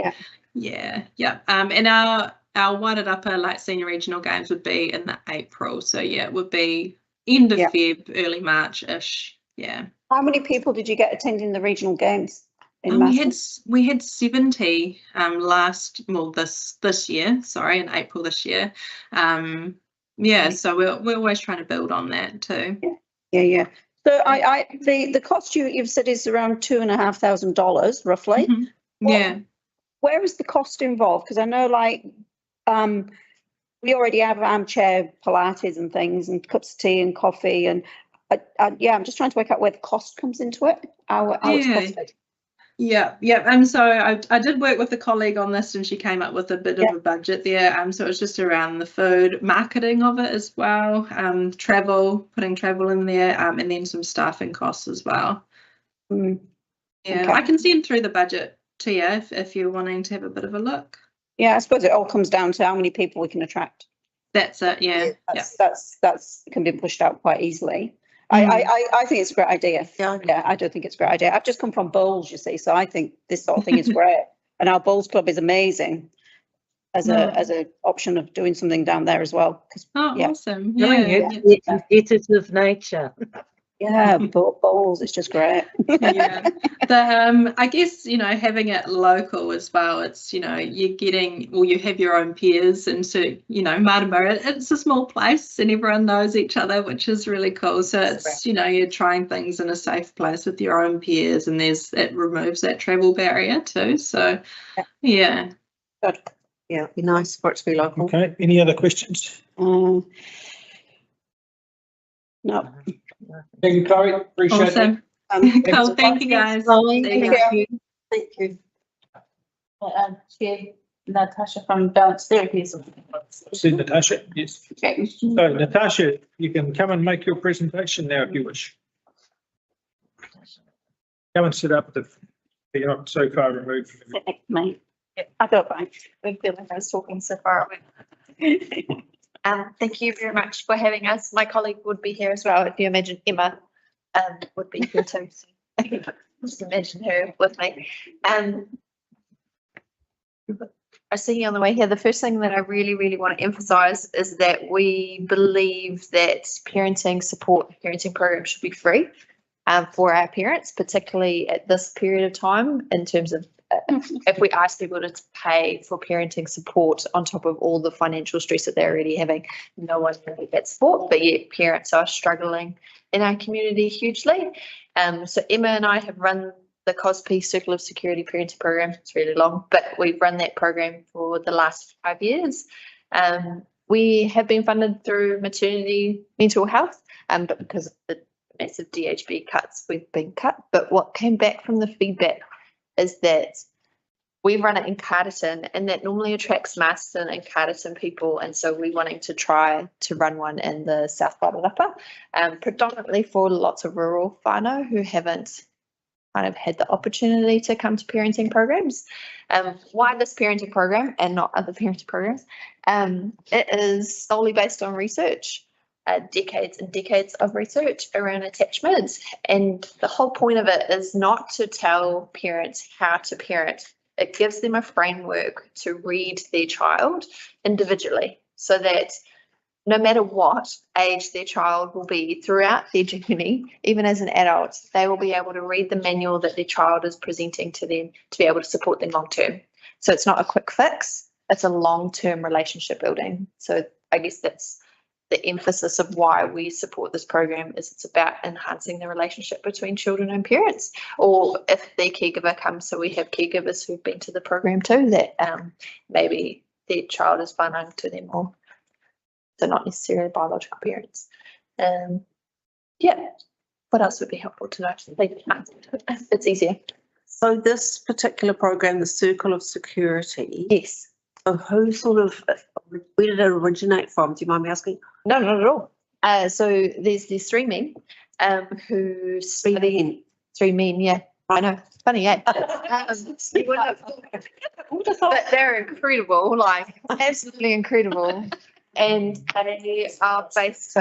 yeah. And our Wairarapa like senior regional games would be in the April. So yeah, it would be end of Feb, early March-ish. Yeah. How many people did you get attending the regional games? We had 70 this year. Sorry, in April this year. So we're always trying to build on that too. Yeah. So the cost you've said is around $2,500 roughly. Yeah. Where is the cost involved? Because I know like we already have armchair Pilates and things and cups of tea and coffee and I'm just trying to work out where the cost comes into it. How it's costed. Yeah, yeah. So I did work with a colleague on this, and she came up with a bit of a budget there. So it was just around the food, marketing of it as well, travel, putting travel in there, and then some staffing costs as well. Mm. Yeah, Okay. I can send through the budget to you if you're wanting to have a bit of a look. Yeah, I suppose it all comes down to how many people we can attract. That's it. Yeah, yeah. That's can be pushed out quite easily. I think it's a great idea. Yeah, I do think it's a great idea. I've just come from bowls, you see, so I think this sort of thing is great. And our bowls club is amazing as a option of doing something down there as well. Oh, yeah. awesome. Knowing Yeah. it's competitive nature. Yeah, bowls, it's just great. Yeah. I guess, having it local as well, it's, you're getting, well, you have your own peers, and so, Martinborough, it's a small place and everyone knows each other, which is really cool. So it's, you're trying things in a safe place with your own peers, and it removes that travel barrier too. So, yeah. Good. Yeah, it'd be nice for it to be local. Okay, any other questions? No. Thank you, Chloe. Appreciate it. Awesome. Cool. Thank you, guys. Thank See you. Thank you. Chair Natasha from Balance Therapies. See Natasha, yes. So Natasha, you can come and make your presentation now if you wish. Come and sit up you're not so far removed from Sit next to me. I don't mind. I feel like I was talking so far away. Thank you very much for having us. My colleague would be here as well. If you imagine Emma would be here too. So just imagine her with me. I was thinking on the way here, the first thing that I really, really want to emphasise is that we believe that parenting programs should be free for our parents, particularly at this period of time, in terms of if we ask people to pay for parenting support on top of all the financial stress that they're already having, no one's going to get that support, but yet parents are struggling in our community hugely. So Emma and I have run the COSP Circle of Security Parenting Program. It's really long, but we've run that program for the last 5 years. We have been funded through maternity mental health, but because of the massive DHB cuts, we've been cut. But what came back from the feedback is that we run it in Carterton, and that normally attracts Marston and Carterton people, and so we're wanting to try to run one in the South Wairarapa, predominantly for lots of rural whānau who haven't kind of had the opportunity to come to parenting programs. Why this parenting program and not other parenting programs? It is solely based on research. Decades and decades of research around attachment, and the whole point of it is not to tell parents how to parent. It gives them a framework to read their child individually, so that no matter what age their child will be throughout their journey, even as an adult, they will be able to read the manual that their child is presenting to them to be able to support them long term. So it's not a quick fix, it's a long-term relationship building. So I guess that's the emphasis of why we support this program, is it's about enhancing the relationship between children and parents, or if their caregiver comes. So we have caregivers who've been to the program too, that maybe their child is whānau to them, or they're not necessarily biological parents. Yeah, what else would be helpful to know? It's easier. So this particular program, the Circle of Security. Yes. So who where did it originate from? Do you mind me asking? No, not at all. So there's 3 men who study. 3 men, yeah. I know. Funny, yeah. But they're incredible, like absolutely incredible. And they are based,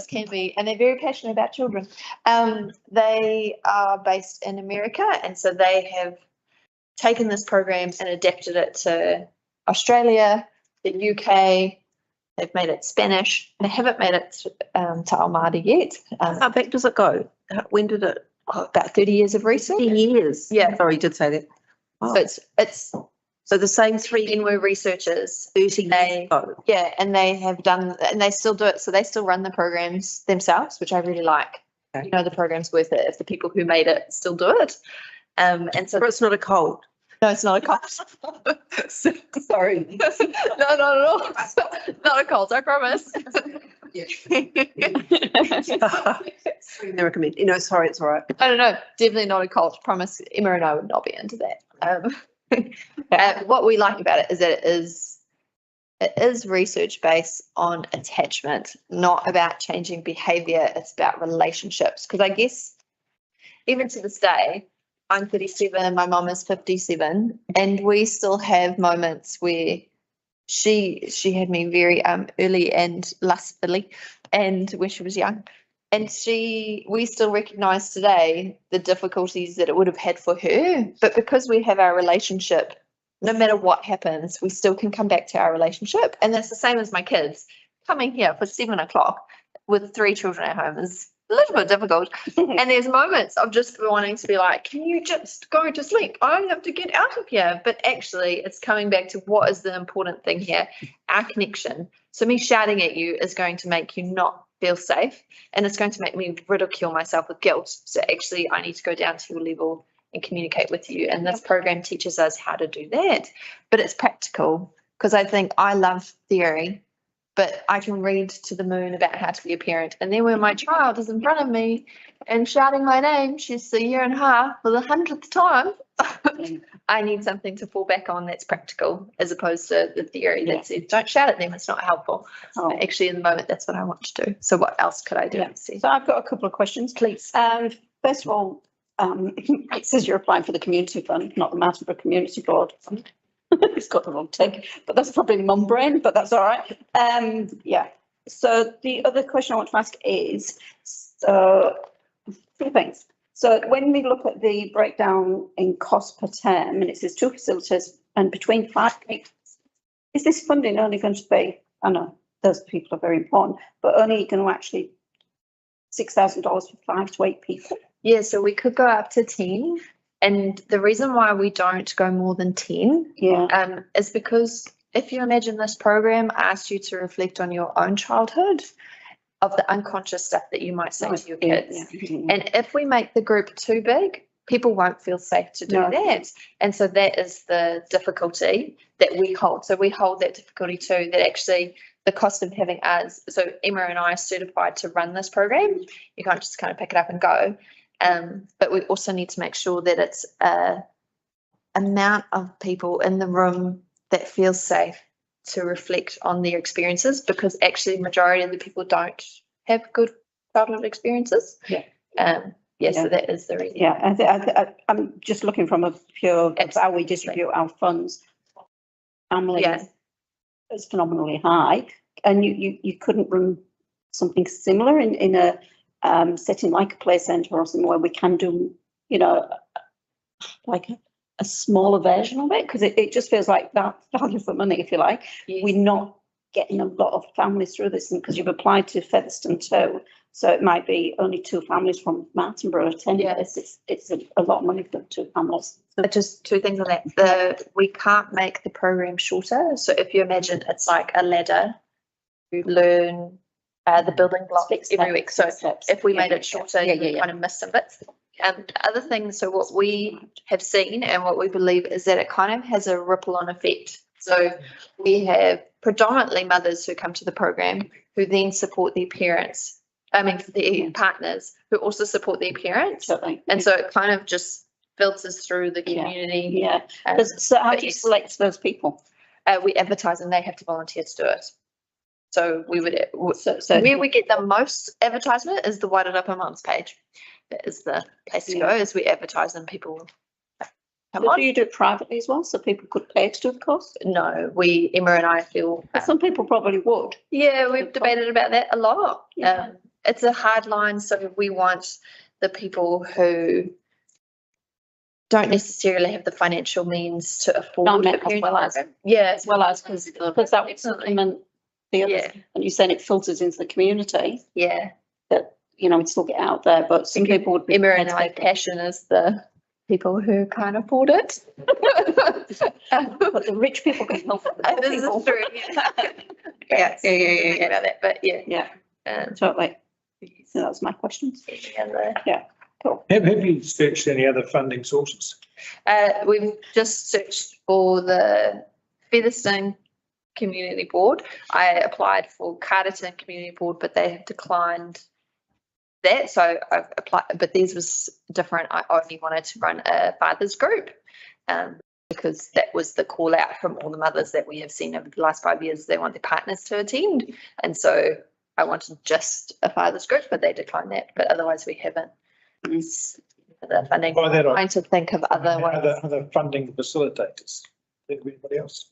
can be, and they're very passionate about children. They are based in America, and so they have taken this program and adapted it to Australia, the UK. They've made it Spanish. They haven't made it to Almada yet. How back does it go? When did it? About 30 years of research. 10 years. Yeah. Sorry, you did say that. Wow. So it's so the same 3 men were researchers. 30 years ago. Yeah, and they have done, and they still do it. So they still run the programs themselves, which I really like. Okay. You know, the program's worth it if the people who made it still do it. And so But it's not a cold. no, it's not a cult. Sorry. No, not at all. Not a cult, I promise. They recommend, you know, sorry, it's all right. I don't know, definitely not a cult. Promise Emma and I would not be into that. What we like about it is that it is research based on attachment, not about changing behavior. It's about relationships. Because I guess even to this day, I'm 37, my mom is 57, and we still have moments where she had me very early and lustfully, and when she was young. And we still recognise today the difficulties that it would have had for her. But because we have our relationship, no matter what happens, we still can come back to our relationship. And that's the same as my kids. Coming here for 7 o'clock with 3 children at home is a little bit difficult. And there's moments of just wanting to be like, can you just go to sleep? I have to get out of here. But actually, it's coming back to what is the important thing here, our connection. So me shouting at you is going to make you not feel safe, and it's going to make me ridicule myself with guilt. So actually, I need to go down to your level and communicate with you. And this program teaches us how to do that. But it's practical, because I think I love theory, but I can read to the moon about how to be a parent. And then when my child is in front of me and shouting my name, she's a year and a half for the 100th time, I need something to fall back on that's practical, as opposed to the theory that says, don't shout at them, it's not helpful. But actually, in the moment, that's what I want to do. So what else could I do? So I've got a couple of questions. Please. First of all, it says you're applying for the community fund, not the Martinborough Community Board. It's got the wrong tick, but that's probably mum brain, but that's all right. Yeah. So the other question I want to ask is, two things. So when we look at the breakdown in cost per term, and it says 2 facilities and between 5 people, is this funding only going to be, I know those people are very important, but only going to actually $6,000 for 5 to 8 people? Yeah, so we could go up to 10. And the reason why we don't go more than 10 is because if you imagine this program asked you to reflect on your own childhood, of the unconscious stuff that you might say to your kids. And if we make the group too big, people won't feel safe to do that. And so that is the difficulty that we hold. So we hold that difficulty too, that actually the cost of having us, so Emma and I are certified to run this program. You can't just kind of pick it up and go. But we also need to make sure that it's a amount of people in the room that feel safe to reflect on their experiences, because actually the majority of the people don't have good childhood experiences. So that is the reason. I'm just looking from a pure, how we distribute our funds. Family is phenomenally high, and you couldn't run something similar in a setting like a play centre or something where we can do, you know, like a smaller version of it, because it just feels like that value for money, if you like. We're not getting a lot of families through this, because you've applied to Featherstone too, so it might be only 2 families from Martinborough attending this. It's a lot of money for 2 families. So just 2 things on that. We can't make the program shorter. So if you imagine it's like a ladder, you learn the building blocks every week. So if we made it shorter, you kind of miss some bits. Other things, so what we have seen and what we believe is that it kind of has a ripple on effect. So we have predominantly mothers who come to the program who then support their parents, their partners who also support their parents. And so it kind of just filters through the community. So how do you select those people? We advertise and they have to volunteer to do it. So we would, where we get the most advertisement is the Wairarapa Mums page. That is the place to go, as we advertise and people come on. Do you do it privately as well, so people could pay to do the course? No, Emma and I feel. Some people probably would. Yeah, we've debated about that a lot. It's a hard line, so we want the people who don't necessarily have the financial means to afford as well as because that would supplement the others. And you're saying it filters into the community. That, you know, we'd still get out there, but some people would be. Emma and I passion is the people who can't afford it. But the rich people can help. This is true. About that, but totally. So that's my questions. Cool. Have you searched any other funding sources? We've just searched for the Featherstone Community Board. I applied for Carterton Community Board, but they have declined that, so I've applied, but theirs was different. I only wanted to run a fathers group, because that was the call out from all the mothers that we have seen over the last 5 years. They want their partners to attend, and so I wanted just a fathers group, but they declined that. But otherwise, we haven't. The funding. By that, Trying to think of other ways. other funding facilitators. Anybody else?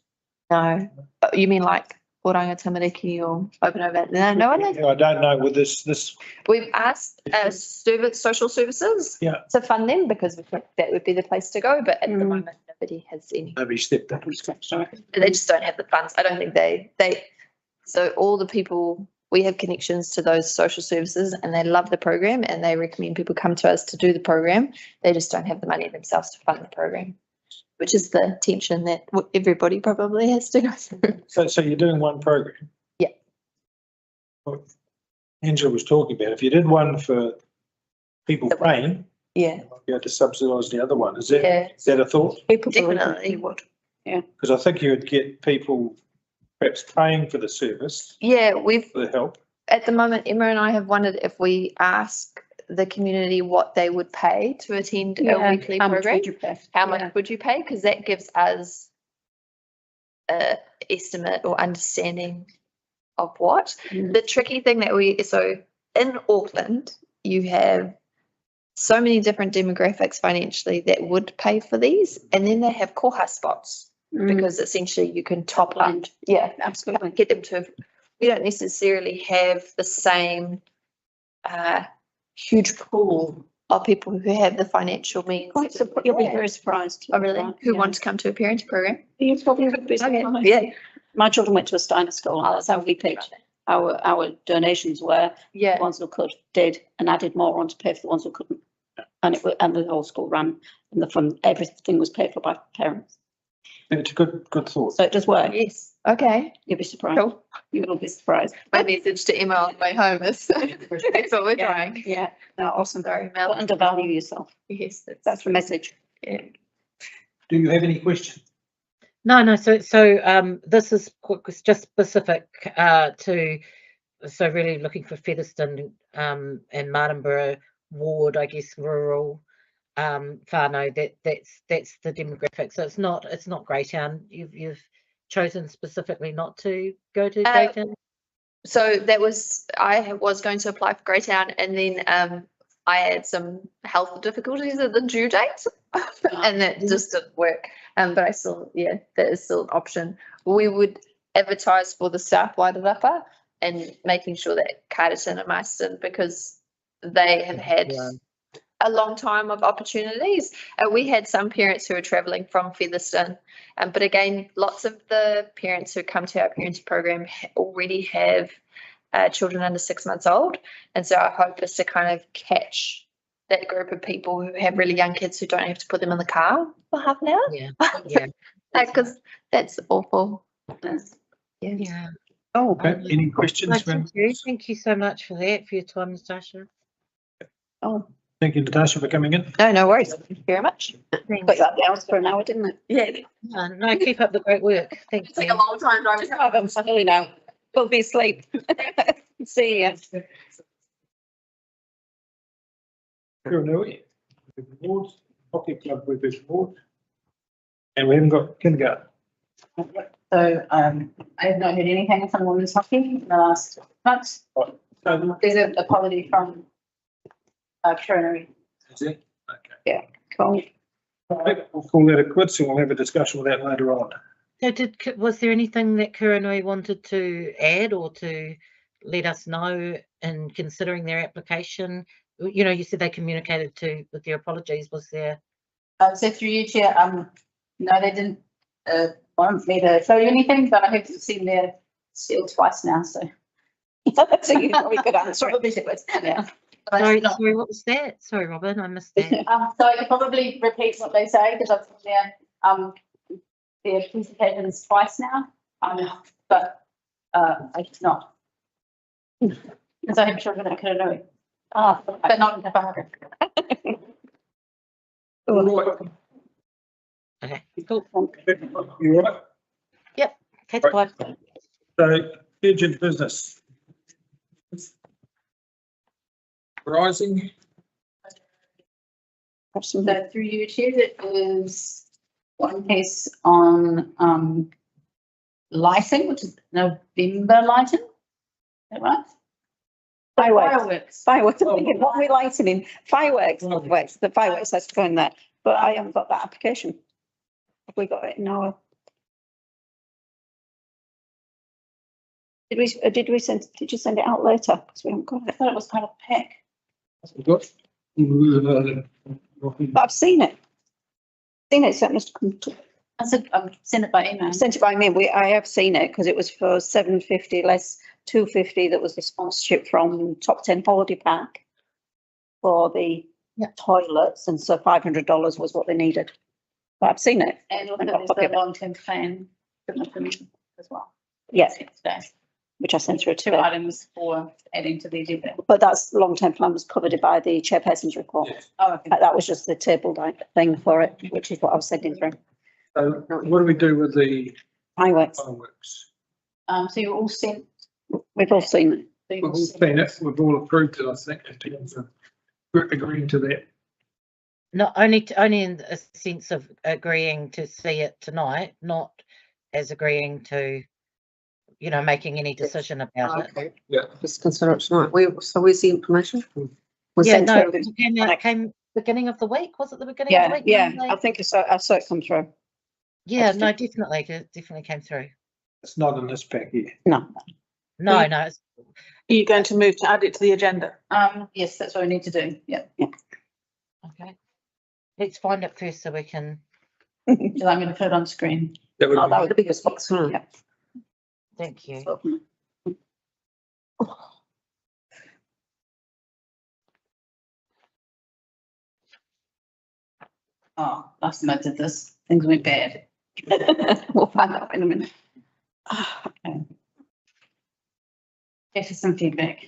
No, you mean like Oranga Tamariki or Open Over? No one has. I don't know with this. We've asked social services to fund them because we think that would be the place to go, but at the moment nobody has any. Nobody stepped up. They just don't have the funds. I don't think they. So all the people, we have connections to those social services and they love the program and they recommend people come to us to do the program. They just don't have the money themselves to fund the program, which is the tension that everybody probably has to go through. So you're doing one program? Yeah. What Angela was talking about, if you did one for people paying, Yeah, you might be able to subsidise the other one. Is that a thought? People definitely. would. Because I think you would get people perhaps paying for the service, Yeah, for the help. at the moment, Emma and I have wondered if we ask the community what they would pay to attend a weekly How much program. would you pay? How much would you pay? Because that gives us a estimate or understanding of what. The tricky thing that so in Auckland, you have so many different demographics financially that would pay for these, and then they have koha spots because essentially you can top up. Yeah, Absolutely. get them to. We don't necessarily have the same huge pool of people who have the financial means. You'll be very surprised. Oh, really? Who want to come to a parenting program? You probably would be surprised. Yeah. My children went to a Steiner school and that's how we picked our donations were. Yeah. The ones who could did and added more on to pay for the ones who couldn't. And the whole school ran and the fund, everything was paid for by parents. It's a good thought. So it does work. Yes. Okay. You'll be surprised. Cool. You will be surprised. My message to Emma on the way home is that's what we're trying. Yeah. No, awesome. Sorry, Mel. Don't undervalue yourself. Yes, That's the message. Yeah. Do you have any questions? No. So this is just specific to, so really looking for Featherston and Martinborough ward, I guess, rural whānau, that's the demographic. So it's not Greytown. You've chosen specifically not to go to Greytown. So that was, I was going to apply for Greytown and then I had some health difficulties at the due date and that just didn't work. But I still, that is still an option. We would advertise for the South Wairarapa and making sure that Carterton and Marston, because they have had a long time of opportunities. We had some parents who are travelling from Featherston, but again, lots of the parents who come to our parenting program already have children under 6 months old. And so our hope is to kind of catch that group of people who have really young kids who don't have to put them in the car for half an hour. Yeah. Because that's awful. Yeah. Oh, okay. Any questions? Thank you so much for your time, Natasha. Thank you, Natasha, for coming in. No worries. Thank you very much. Thanks. Got that down for an hour, didn't it? Yeah. No, keep up the great work. Thank you. A long time driving. I'm sorry now. We'll be asleep. See ya. Kuranui, board, hockey club with this board. And we haven't got kindergarten. So I have not heard anything from women's hockey in the last month. So, There's an apology from Kuranui. is it? Okay. Yeah, cool. Right, we'll call that a quits and we'll have a discussion with that later on. So was there anything that Kuranui wanted to add or to let us know in considering their application? You know, you said they communicated with their apologies. Was there? So through you, Chair, no, they didn't want me to show you anything, but I have seen their seal twice now, so. So you probably could answer it. Yeah. Sorry, what was that? Sorry, Robin, I missed that. So I could probably repeat what they say because I've seen their presentations twice now, but I did not. Because I have children at Kuranui. But not in Te Okay, cool. You all right? Yep. Okay, Right. bye. So, urgent business. Rising. Question. So through you, Chair, there is one case on lighting, which is November lighting. Is that right? Fireworks. Fireworks. I'm thinking, what are we lighting in? Fireworks. The fireworks has to go in there, but I haven't got that application. Have we got it? No. Did we send? Did you send it out later? Because we haven't got I it. thought it was part of PAC. Good. But I've seen it. Seen it. So it must come to. I said, send it by email. Sent it by me. I have seen it because it was for £750 less £250. That was the sponsorship from Top 10 Holiday Park for the toilets, and so $500 was what they needed. But I've seen it. And look And at I'll look the at it. long-term plan as well. Yes, Today. which I sent through Two today. items for adding to the agenda. But that's long-term plan was covered by the chairperson's report. Oh, okay. That was just the table thing for it, which is what I was sending through. So what do we do with the Fireworks. fireworks? So you all sent. We've all seen it. so you We've all all sent- seen it, we've all approved it, I think, in terms of we're agreeing to that. Not only in a sense of agreeing to see it tonight, not as agreeing to, making any decision about it. Okay, Yeah. just consider it tonight. So where's the information? Was Yeah, sent no, through? it came beginning of the week. Was it the beginning of the Yeah, week? yeah, Monday? I think I saw it come through. Yeah, no, definitely, it definitely came through. It's not in this pack here. No, No, no, it's, Are you going to move to add it to the agenda? Yes, that's what we need to do. Yeah. okay. Let's find it first so we can, So I'm going to put it on screen. That would Oh, be that would be useful, isn't it? thank you. Oh, last time I did this, things went bad. we'll find out in a minute. Okay. Get us some feedback.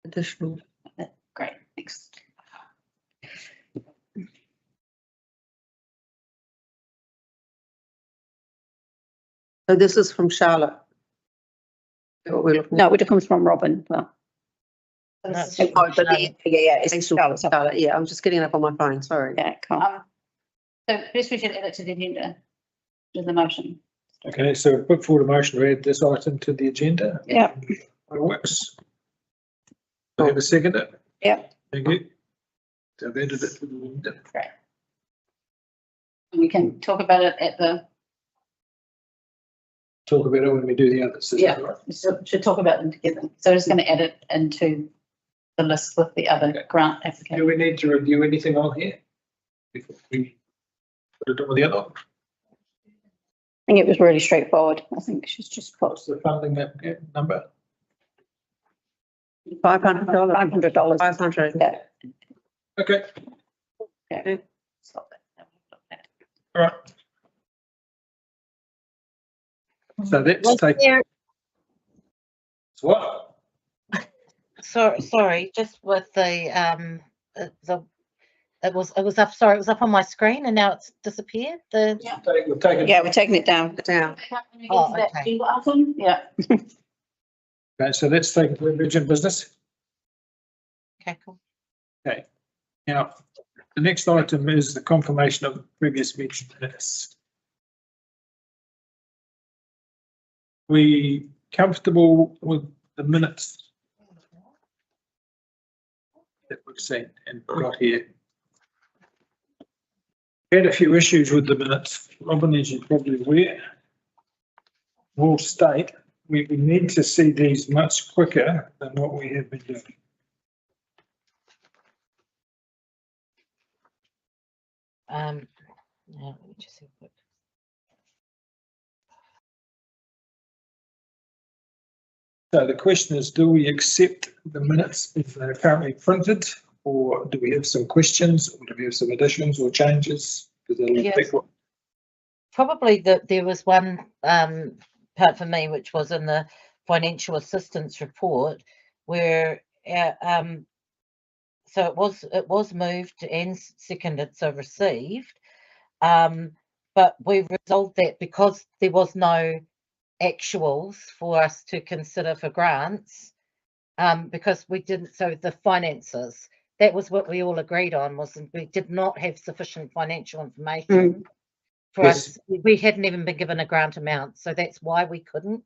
Additional. Great, thanks. So this is from Charlotte. What we're looking No, it would have come from Robin. Well, That's- oh, but yeah, it's Charlotte's. Charlotte, yeah, I'm just getting it up on my phone, sorry. Yeah, can't. So first we should add it to the agenda, to the motion. Okay, so put forward a motion to add this item to the agenda. Yeah. Fireworks. Do I have a second it? Yeah. Thank you. So I've added it to the agenda. And we can talk about it at the, Talk about it when we do the others. is that Yeah. right? we should talk about them together. So we're just going to add it into the list with the other grant Do application. we need to review anything on here? Before we put it on with the other one? I think it was really straightforward. I think she's just put What's the funding number? $500. $500. 500. Yeah. Okay, Stop that. all right. So let's Was take, there, what? sorry, just with the, it was up, sorry, it was up on my screen and now it's disappeared. We'll take it. Yeah, we're taking it down. Down. Oh, okay. Yeah. Okay, so let's take the urgent business. Okay, cool. Now, the next item is the confirmation of previous meeting minutes. We comfortable with the minutes that we've seen and got here? We had a few issues with the minutes. Robin, as you're probably aware, will state we need to see these much quicker than what we have been doing. Yeah, let me just have a look. So the question is, do we accept the minutes if they're currently printed, or do we have some questions, or do we have some additions or changes? Because it'll Yes. affect what- Probably that there was one part for me, which was in the financial assistance report where so it was moved and seconded, so received. but we resolved that because there was no actuals for us to consider for grants, because we didn't, so the finances, that was what we all agreed on, was we did not have sufficient financial information for us. We hadn't even been given a grant amount, so that's why we couldn't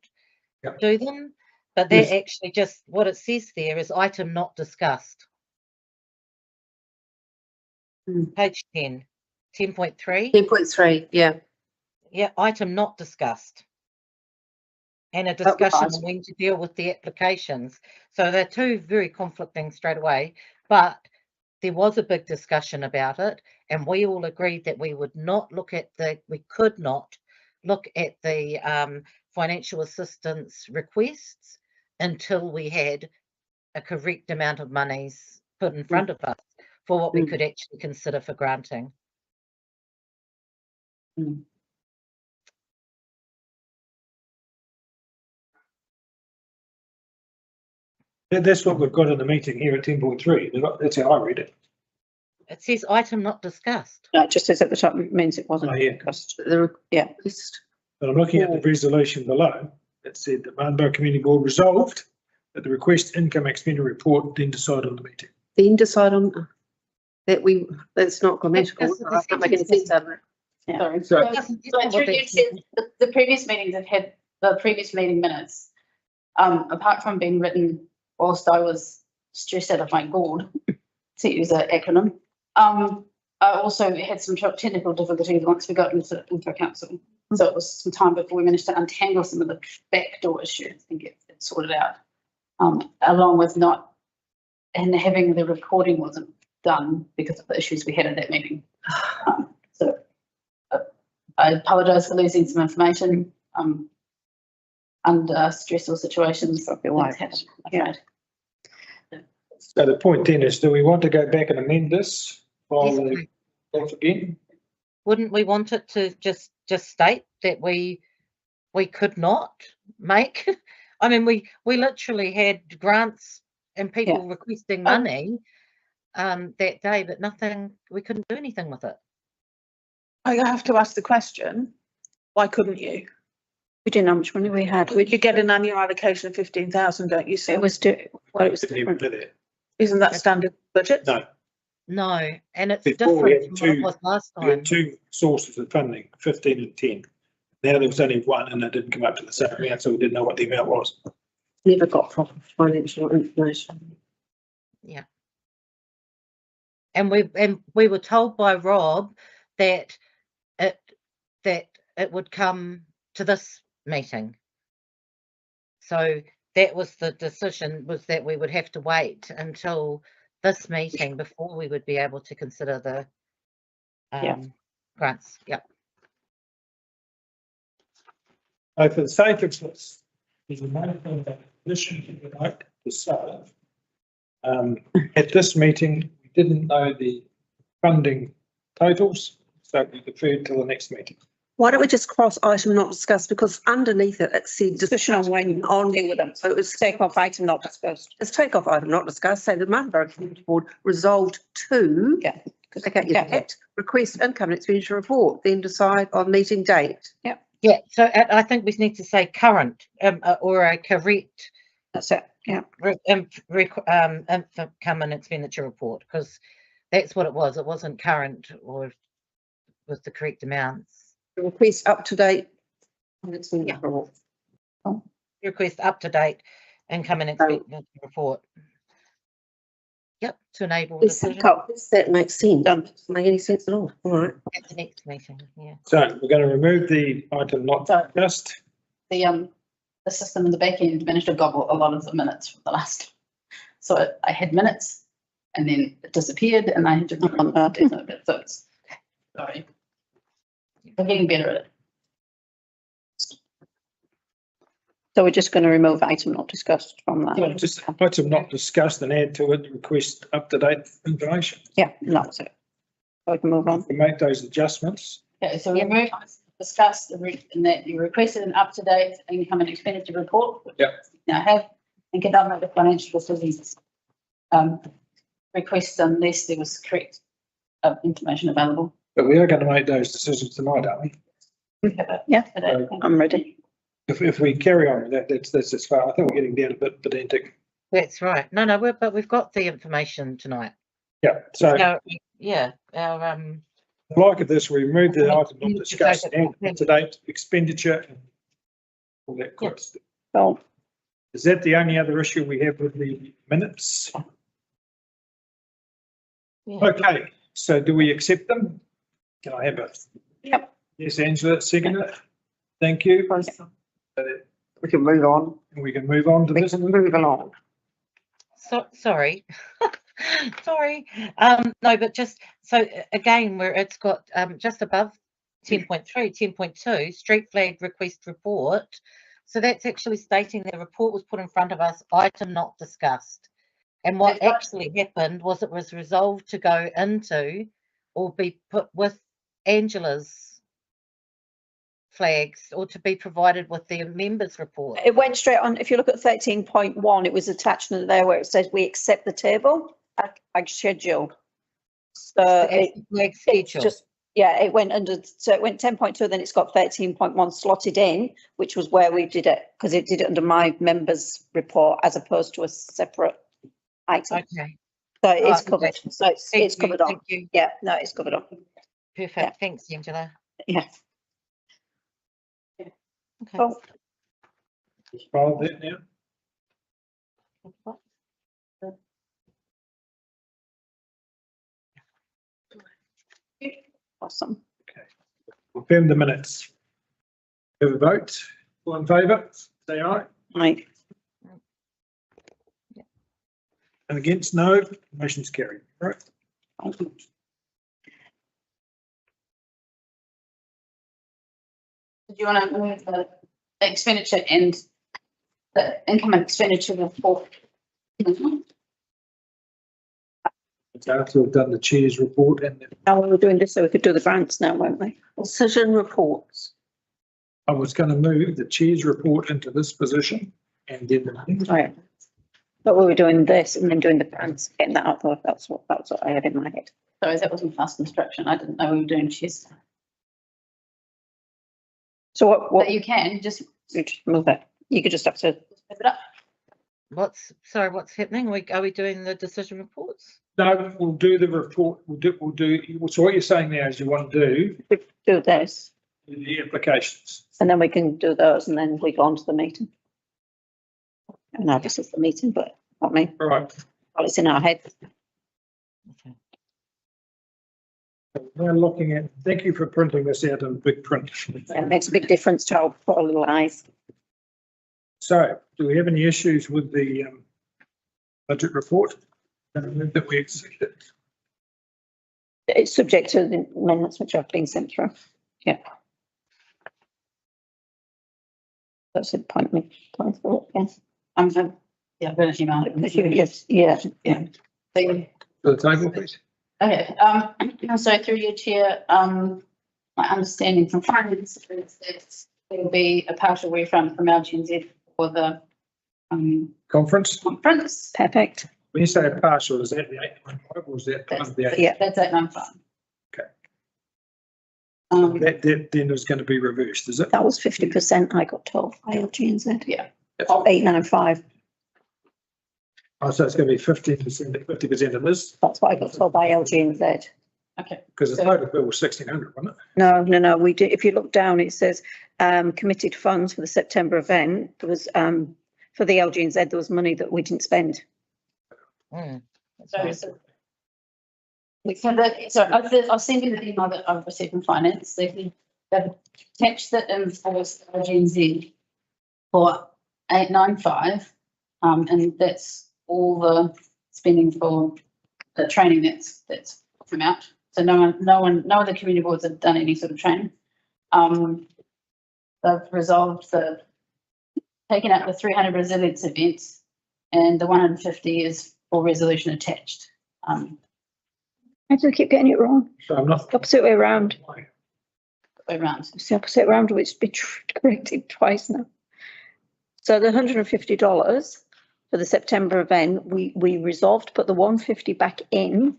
do them. But that actually just, what it says there is item not discussed. Page 10, 10.3. 10.3, yeah. Yeah, item not discussed. And a discussion on when to deal with the applications. So they're two very conflicting straight away, but there was a big discussion about it, and we all agreed that we would not look at we could not look at the financial assistance requests until we had a correct amount of monies put in front of us for what we could actually consider for granting. That's what we've got in the meeting here at 10.3. That's how I read it. It says item not discussed. No, it just says at the top, it means it wasn't discussed. Yeah. But I'm looking at the resolution below. It said the Martinborough Community Board resolved that the request income expenditure report then decide on the meeting. Then decide on that that's not grammatical. I can't make any sense out of it. Yeah. Sorry. So- So through you said the previous meetings have had the previous meeting minutes. Apart from being written whilst I was stressed out of my gourd, to use an acronym, I also had some technical difficulties once we got into council. So it was some time before we managed to untangle some of the backdoor issues and get it sorted out. Along with and having the recording wasn't done because of the issues we had at that meeting. So I apologise for losing some information. Under stressful situations, things happen. Yeah. So the point then is, do we want to go back and amend this? Again? Wouldn't we want it to just state that we could not make? I mean, we literally had grants and people requesting money that day, but nothing, we couldn't do anything with it. I have to ask the question, why couldn't you? We didn't know how much money we had. You get an annual allocation of 15,000, don't you? So It was Didn't even do that. isn't that standard budget? No. No, and it's Before we different had from what it was last We had time. two sources of funding, 15 and 10. Now there was only one and it didn't come up to the same amount, so we didn't know what the amount was. Never got proper financial information. Yeah. And we were told by Rob that it would come to this meeting. So that was the decision, was that we would have to wait until this meeting before we would be able to consider the grants. Yeah. So for the sake of this, there's a motion that addition to the note to serve. At this meeting, we didn't know the funding totals, so we deferred till the next meeting. Why don't we just cross item not discussed, because underneath it, it said discussion on when on deal with them. So it was Take off item not discussed. let's take off item not discussed, say the Martinborough Community Board resolved to take out your hat, request income and expenditure report, then decide on meeting date. Yeah, so I think we need to say current or a correct. That's it. Yeah. Income and expenditure report, because that's what it was. It wasn't current or with the correct amounts. Request up to date. Expenditure report. Request up to date income and expenditure report. Yep, to enable decision That makes sense. Doesn't make any sense at all. All right. at the next meeting. Yeah. So we're going to remove the item not discussed. The system in the back end managed to gobble a lot of the minutes from the last. So I had minutes and then it disappeared and I had to so it's sorry. I'm getting better at it. So we're just going to remove item not discussed from that. Just item not discussed and add to it request up-to-date information. Yeah, that's it. So we can move on. We make those adjustments. Okay, so remove, discuss and that you requested an up-to-date income and expenditure report. Which Yep. you now have, and conduct make the financial decisions. Request unless there was correct information available. But we are going to make those decisions tonight, aren't we? Yeah, I'm ready. If we carry on with that, that's as far. I think we're getting down a bit pedantic. That's right. No, but we've got the information tonight. Yeah, so So, yeah, our, like of this, we remove the item of discussion and to date expenditure and all that kind of stuff. So, Is that the only other issue we have with the minutes? yeah. Okay, so do we accept them? Can I have a? Yep. Yes, Angela, second it. Thank you. We can move on. And we can move on to We this. can move along. So, sorry. Sorry. No, but just, so again, where it's got, just above 10.3, 10.2, street flag request report. So that's actually stating the report was put in front of us, item not discussed. And what actually happened was it was resolved to go into or be put with Angela's flags or to be provided with their members report. it went straight on. If you look at 13.1, it was attached to there where it says we accept the table ag schedule. So Flag it's schedule. just, yeah, it went under, so it went 10.2, then it's got 13.1 slotted in, which was where we did it, because it did it under my members report as opposed to a separate item. Okay. So it's Right, covered. okay. So it's Thank you, covered on. thank you. Yeah, no, it's covered on. Perfect. Yeah. Thanks, Angela. Yeah. Okay. Cool. Follow that now. Awesome. Confirm the minutes. Have a vote. All in favour, say aye. Right. And against, no. Motion's carried. Right. Thank you. Do you want to move the expenditure and the income and expenditure report? It's after we've done the chair's report and Now we're doing this so we could do the grants now, won't we? Decision reports. I was going to move the chair's report into this position and then the Right. But we were doing this and then doing the grants, getting that out. That's what I had in my head. Sorry, that wasn't fast instruction. I didn't know we were doing chess. So what But you can just you just move it. You could just have to, move it up. What's happening? Are we doing the decision reports? No, we'll do the report. We'll do, so what you're saying now is you want to do this do the applications. and then we can do those and then we go on to the meeting. And now this is the meeting, but not me. Right. Well, it's in our head. Okay. We're looking at, thank you for printing this out in big print. It makes a big difference to our poor little eyes. So do we have any issues with the budget report? That we accept it. It's subject to the amendments which have been sent through. Yeah. That's the point me. Point for it, yes. I'm going to email it. Yes, yeah. So you- For the table, please. Okay, so through your chair, my understanding from finance is that there will be a partial refund from LGNZ for the Conference. conference. Perfect. When you say partial, is that the 8.5 or is that part of the 8? Yeah. That's 895. Okay. That then is going to be reversed, is it? That was 50%, I got told by LGNZ. Yeah. Of 895. Oh, so it's going to be 50% of this, That's what I got told by LGNZ. Okay. because the total bill was 1,600, wasn't it? No, we did. If you look down, it says committed funds for the September event. There was for the LGNZ, there was money that we didn't spend. Mm. So I'll send you the email that I've received from finance. They've attached the invoice to LGNZ for 895. And that's all the spending for the training that's come out. So no other community boards have done any sort of training. They've resolved taken out the 300 resilience events and the 150 is for resolution attached. I do keep getting it wrong. So I'm not. The opposite way around. Around. It's the opposite way around, which has been corrected twice now. So the $150 for the September event, we resolved to put the 150 back in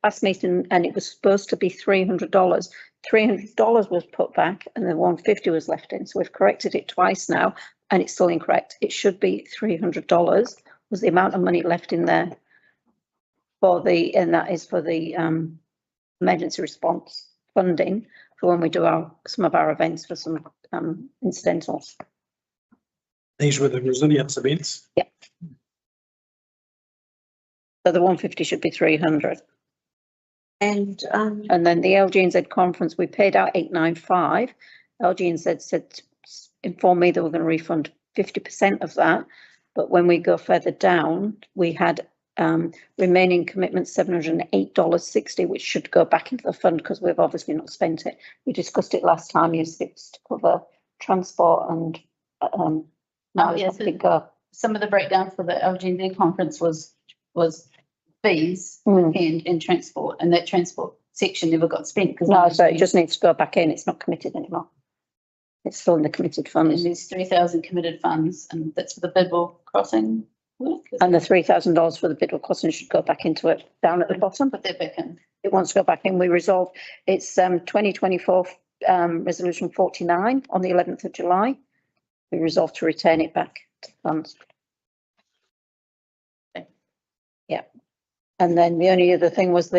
last meeting and it was supposed to be $300. $300 was put back and then 150 was left in. So we've corrected it twice now and it's still incorrect. It should be $300 was the amount of money left in there for the, and that is for the emergency response funding for when we do some of our events for some incidentals. These were the resilience events. Yeah. So the 150 should be 300. And then the LG&Z conference, we paid out 895. LG&Z said, informed me that we're going to refund 50% of that. But when we go further down, we had remaining commitments $708.60, which should go back into the fund because we've obviously not spent it. We discussed it last time. You said it's to cover transport and now yes, it's go. Some of the breakdown for the LGB conference was fees and transport, and that transport section never got spent because No, so it just needs to go back in. It's not committed anymore. It's still in the committed funds. there's 3,000 committed funds, and that's for the Bidwell crossing work. And the $3,000 for the Bidwell crossing should go back into it down at the bottom. Put that back in. It wants to go back in. We resolved, it's 2024 resolution 49 on the 11th of July. We resolved to return it back to funds. Yeah. And then the only other thing was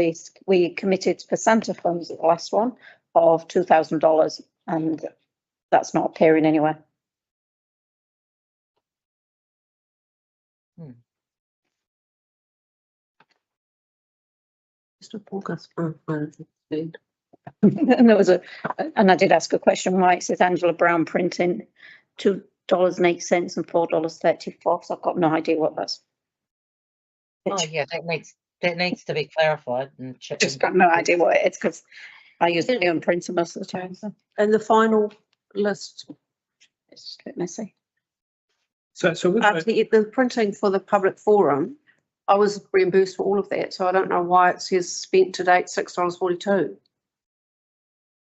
we committed for Santa funds, the last one, of $2,000, and that's not appearing anywhere. And there was and I did ask a question why it says Angela Brown printing $2.08 and $4.34. So I've got no idea what that's. Oh, yeah, that needs to be clarified and checked. Just got no idea what it is because I use my own printer most of the time. So and the final list, it's just a bit messy. So with the printing for the public forum, I was reimbursed for all of that. So I don't know why it says spent to date $6.42.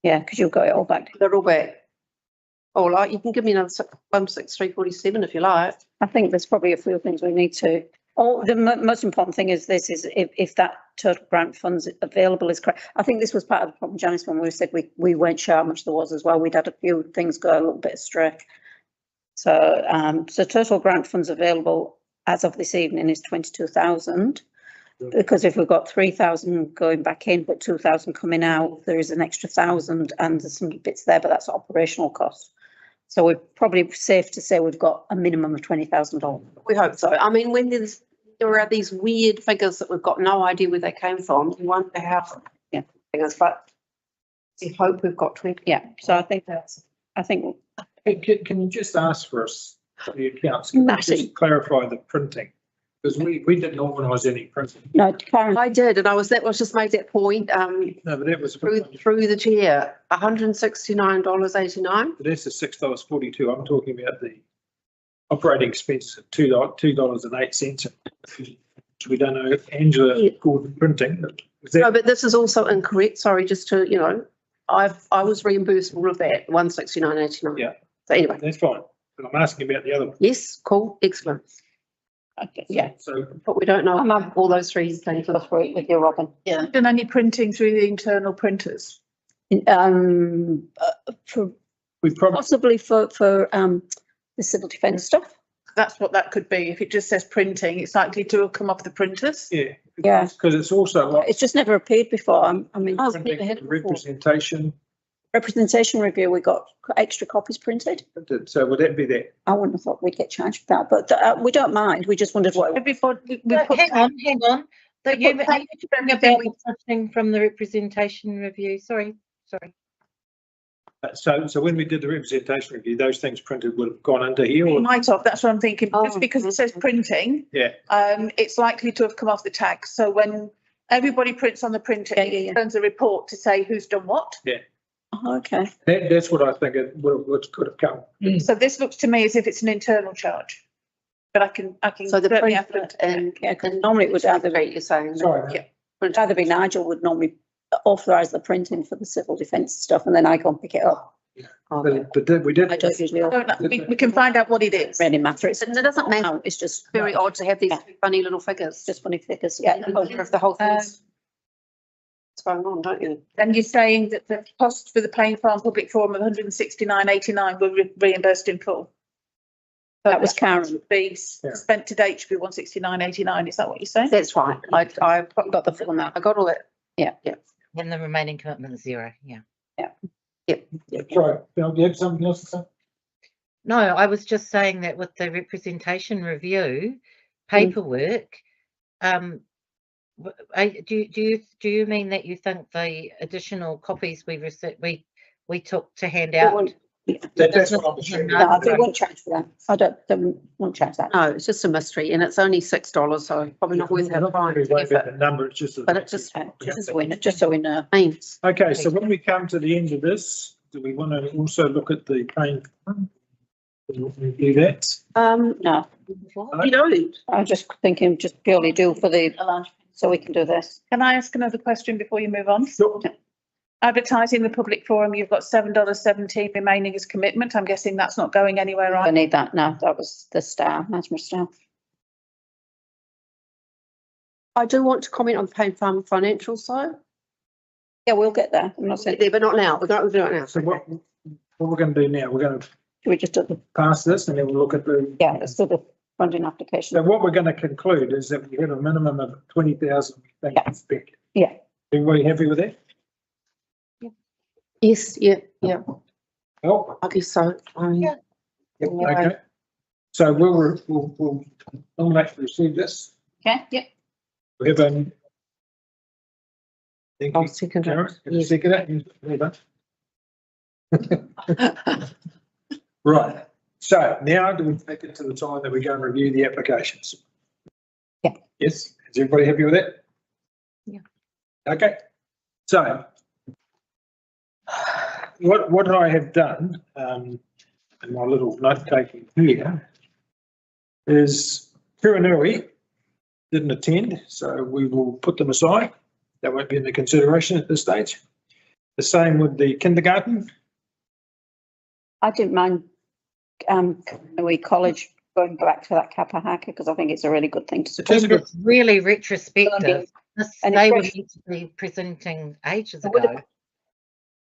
Yeah, because you've got it all back. Got it all back. Oh, like you can give me another 163.47 if you like. I think there's probably a few things we need to. Oh, the most important thing is this: is if that total grant funds available is correct. I think this was part of the problem, Janice, when we said we weren't sure how much there was as well. We'd had a few things go a little bit astray. So so total grant funds available as of this evening is 22,000. Because if we've got 3,000 going back in, but 2,000 coming out, there is an extra 1,000 and there's some bits there, but that's operational cost. So we're probably safe to say we've got a minimum of $20,000. We hope so. I mean, when there are these weird figures that we've got no idea where they came from, we wonder how. Yeah. Figures, but we hope we've got 20. Yeah. So I think can you just ask for us, the accounts, just clarify the printing? Because we didn't organise any printing. No, Karen. I did, and that was just made that point. No, but that was through the chair, $169.89. That's the $6.42. I'm talking about the operating expenses of $2.08. We don't know if Angela called printing. No, but this is also incorrect. Sorry, just to I was reimbursed all of that, $169.89. Yeah. So anyway, that's fine. But I'm asking about the other one. Yes, cool, excellent. Okay, yeah. So, but we don't know all those three things with you, Robin. Yeah. Done any printing through the internal printers? For possibly for the civil defence stuff. That's what that could be. If it just says printing, it's likely to have come off the printers. Yeah. Yeah. Because it's also like it's just never appeared before. I mean, representation review. We got extra copies printed. So would that be that? I wouldn't have thought we'd get charged for that, but we don't mind. We just wondered what. Hang on. But you bring about something from the representation review. Sorry. So when we did the representation review, those things printed would have gone under here. It might have. That's what I'm thinking. Just because it says printing, yeah, it's likely to have come off the tag. So when everybody prints on the printer, it sends a report to say who's done what. Yeah. Oh, okay. That's what I think it could have come. So this looks to me as if it's an internal charge. But I can. So the printer and because normally it would either be you're saying. Sorry. Yeah. Would either be Nigel would normally authorise the printing for the civil defence stuff, and then I go and pick it up. Yeah. But we did. I don't usually. We can find out what it is. Really matter. It doesn't matter. It's just very odd to have these funny little figures. Just funny figures. Yeah. Of the whole thing. going on, don't you? And you're saying that the cost for the Plain Farm Public Forum of 169.89 were reimbursed in full? That was Karen. Be spent to date should be 169.89. Is that what you're saying? That's right. I Got the full amount. I got all that. Yeah. Yeah. And the remaining commitment is 0, yeah. Sorry, Bill, you have something else to say? No, I was just saying that with the representation review paperwork, do you mean that you think the additional copies we took to hand out? That's what I'm assuming. No, they won't charge for that. They won't charge that. No, it's just a mystery and it's only $6, so probably not worth We're our not time. really to worried effort. about the number, it's just. But it just Just so we know. means. Okay, so when we come to the end of this, do we want to also look at the plain? We do that? No, You don't. I'm just thinking just purely do for the, so we can do this. Can I ask another question before you move on? Sure. Advertising the public forum, you've got $7.17 remaining as commitment. I'm guessing that's not going anywhere, I right? need that now. That was the star, that's my star. I do want to comment on the Plain Farm financial side. Yeah, we'll get there. I'm not saying, There, but not now. We're not doing it now. So what we're going to do now, we're going to we just do the, pass this and then we'll look at the. yeah, let's do the funding So application. what we're going to conclude is that we have a minimum of 20,000. Yeah. Everybody happy with that? Yes, yeah. Oh, I guess so. yep, okay. So we'll nominate to receive this. Okay, yeah. We have a. Thank I'll you, second Karen. it. Yes. Second it. Well done. Right, so now do we take it to the time that we go and review the applications? Yeah. Yes, is everybody happy with that? Yeah. Okay, so what I have done, in my little note taking here, is Kiranui didn't attend, so we will put them aside. That won't be in the consideration at this stage. The same with the kindergarten. I didn't mind, college going back to that kappa haka because I think it's a really good thing to support. And it's really retrospective. And They it's were fresh. meant to be presenting ages I would ago. have-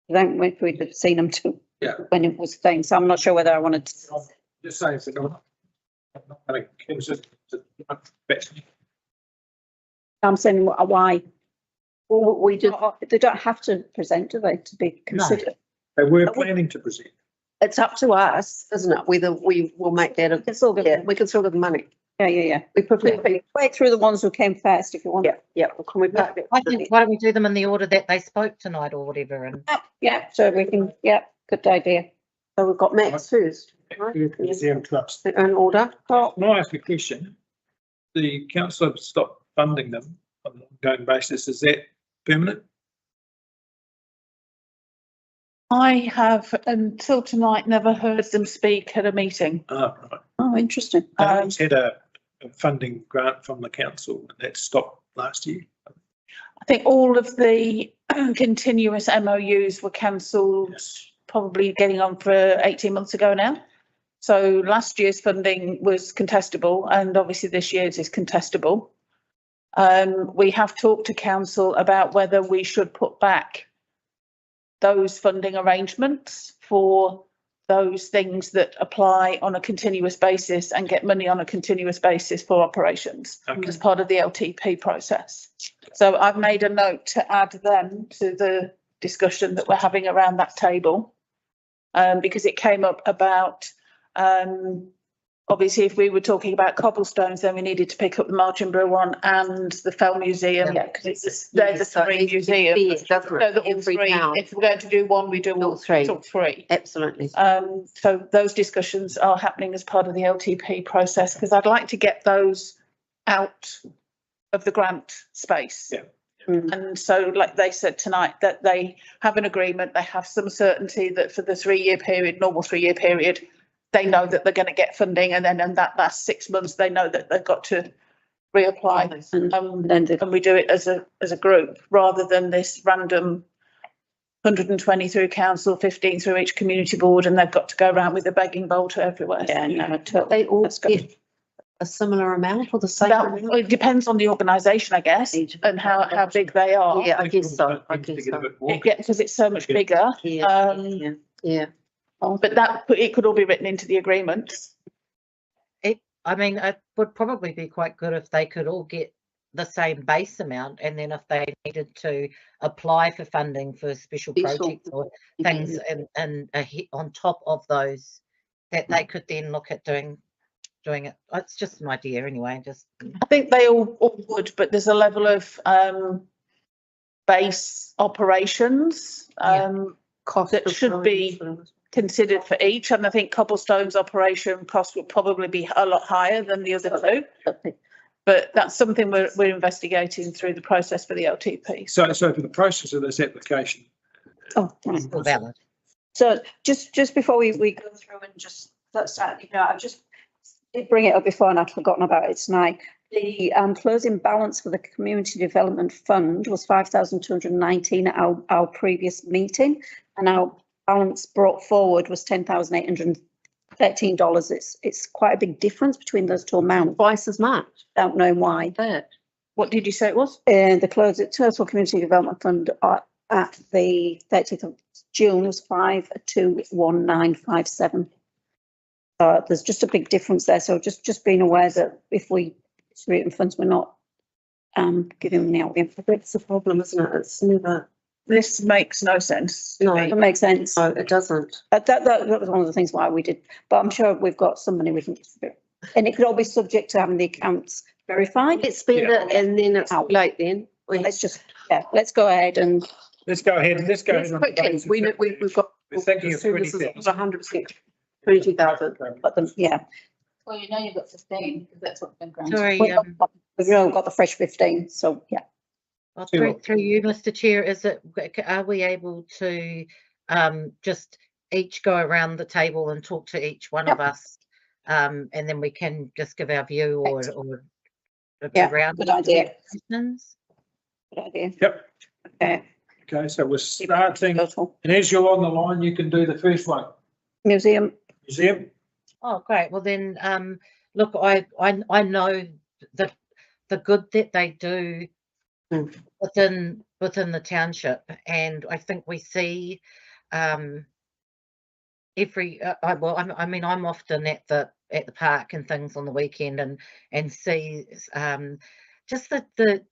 I don't know if we'd have seen them too. Yeah. When it was thing, so I'm not sure whether I wanted to. Just saying, so I'm not going to. I'm saying why. Well, we do, they don't have to present, do they, to be considered? They were planning to present. It's up to us, isn't it, whether we will make that, It's all good. yeah, we can still get the money. Yeah. We prefer, Wait through the ones who came first if you want. yeah, well, can we back that? I think, why don't we do them in the order that they spoke tonight or whatever, and Yeah, so we can, yeah, good idea. So we've got Max first, right? Museum Trust. In order. Can I ask a question? The council have stopped funding them on an ongoing basis. Is that permanent? I have until tonight never heard them speak at a meeting. Oh, right. Oh, interesting. They always had a funding grant from the council and that stopped last year. I think all of the continuous MOUs were cancelled probably getting on for 18 months ago now. So last year's funding was contestable and obviously this year's is contestable. We have talked to council about whether we should put back those funding arrangements for those things that apply on a continuous basis and get money on a continuous basis for operations as part of the LTP process. So I've made a note to add them to the discussion that we're having around that table, because it came up about, obviously if we were talking about cobblestones, then we needed to pick up the Martinborough one and the Fell Museum. Yeah, because they're the three museums. So that all three, if we're going to do one, we do all three. Absolutely. So those discussions are happening as part of the LTP process, because I'd like to get those out of the grant space. Yeah. And so, like they said tonight, that they have an agreement, they have some certainty that for the 3-year period, normal 3-year period, they know that they're going to get funding, and then in that last 6 months, they know that they've got to reapply. And we do it as a group rather than this random 120 through council, 15 through each community board, and they've got to go around with a begging bowl to everywhere. Yeah, no, They all that's good. get a similar amount or the same That, amount? it depends on the organisation, I guess, and how big they are. Yeah, I guess so. I guess so. Because it's so much bigger. Yeah, yeah. But it could all be written into the agreement. I mean, it would probably be quite good if they could all get the same base amount, and then if they needed to apply for funding for special projects or things and on top of those, that they could then look at doing it. It's just an idea anyway, just. I think they all would, but there's a level of base operations Cost that should be considered for each, and I think Cobblestone's operation cost would probably be a lot higher than the other two. But that's something we're investigating through the process for the LTP. So for the process of this application, Still valid. So just before we go through and just start, I just did bring it up before and I'd forgotten about it tonight. The closing balance for the Community Development Fund was 5,219 at our previous meeting, and our balance brought forward was $10,813. It's quite a big difference between those two amounts. Twice as much. Don't know why. What did you say it was? The total Community Development Fund at the 30th of June was 521957. There's just a big difference there. So just being aware that if we distribute funds, we're not giving them the outcome. That's the problem, isn't it? It's never. This makes no sense. No, It makes sense. no, it doesn't. That was one of the things why we did, but I'm sure we've got some money we can distribute. And it could all be subject to having the accounts verified. Let's spend it and then it's Out. late then. Let's go ahead and. let's go ahead. Quickly, we've got. We're thinking of 20,000. 100%, 22,000. But then, yeah, Well, you know you've got 15, because that's what's been granted. Sorry, we've all got the fresh 15, so yeah. well, through you, Mr. Chair, are we able to just each go around the table and talk to each one of us, and then we can just give our view or around. Good idea. Questions? Good idea. Yep. Okay. So we're starting, Total. and as you're on the line, you can do the first one. Museum. Oh, great. Well then, look, I know that the good that they do within the township, and I think we see every. I mean, I'm often at the park and things on the weekend, and see just the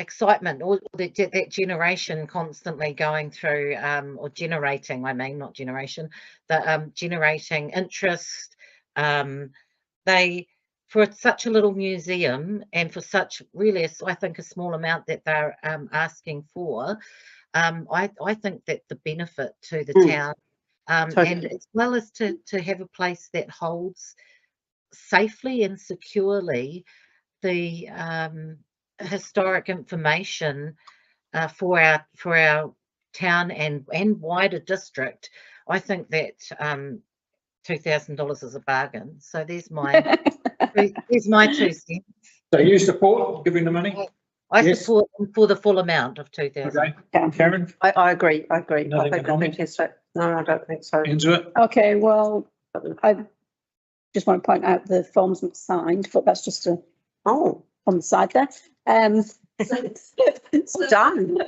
excitement or that generation constantly going through or generating, I mean not generation, the generating interest. They, for such a little museum and for such really I think a small amount that they're asking for, I think that the benefit to the town and as well as to have a place that holds safely and securely the historic information for our town and wider district. I think that $2,000 is a bargain. So there's my 2 cents. So you support giving the money? I Yes. support them for the full amount of 2,000. Okay, Karen, I agree. Nothing I think comment? fantastic. No, I don't think so. into it. Okay, well, I just want to point out the form's not signed, but that's just on the side there. It's done.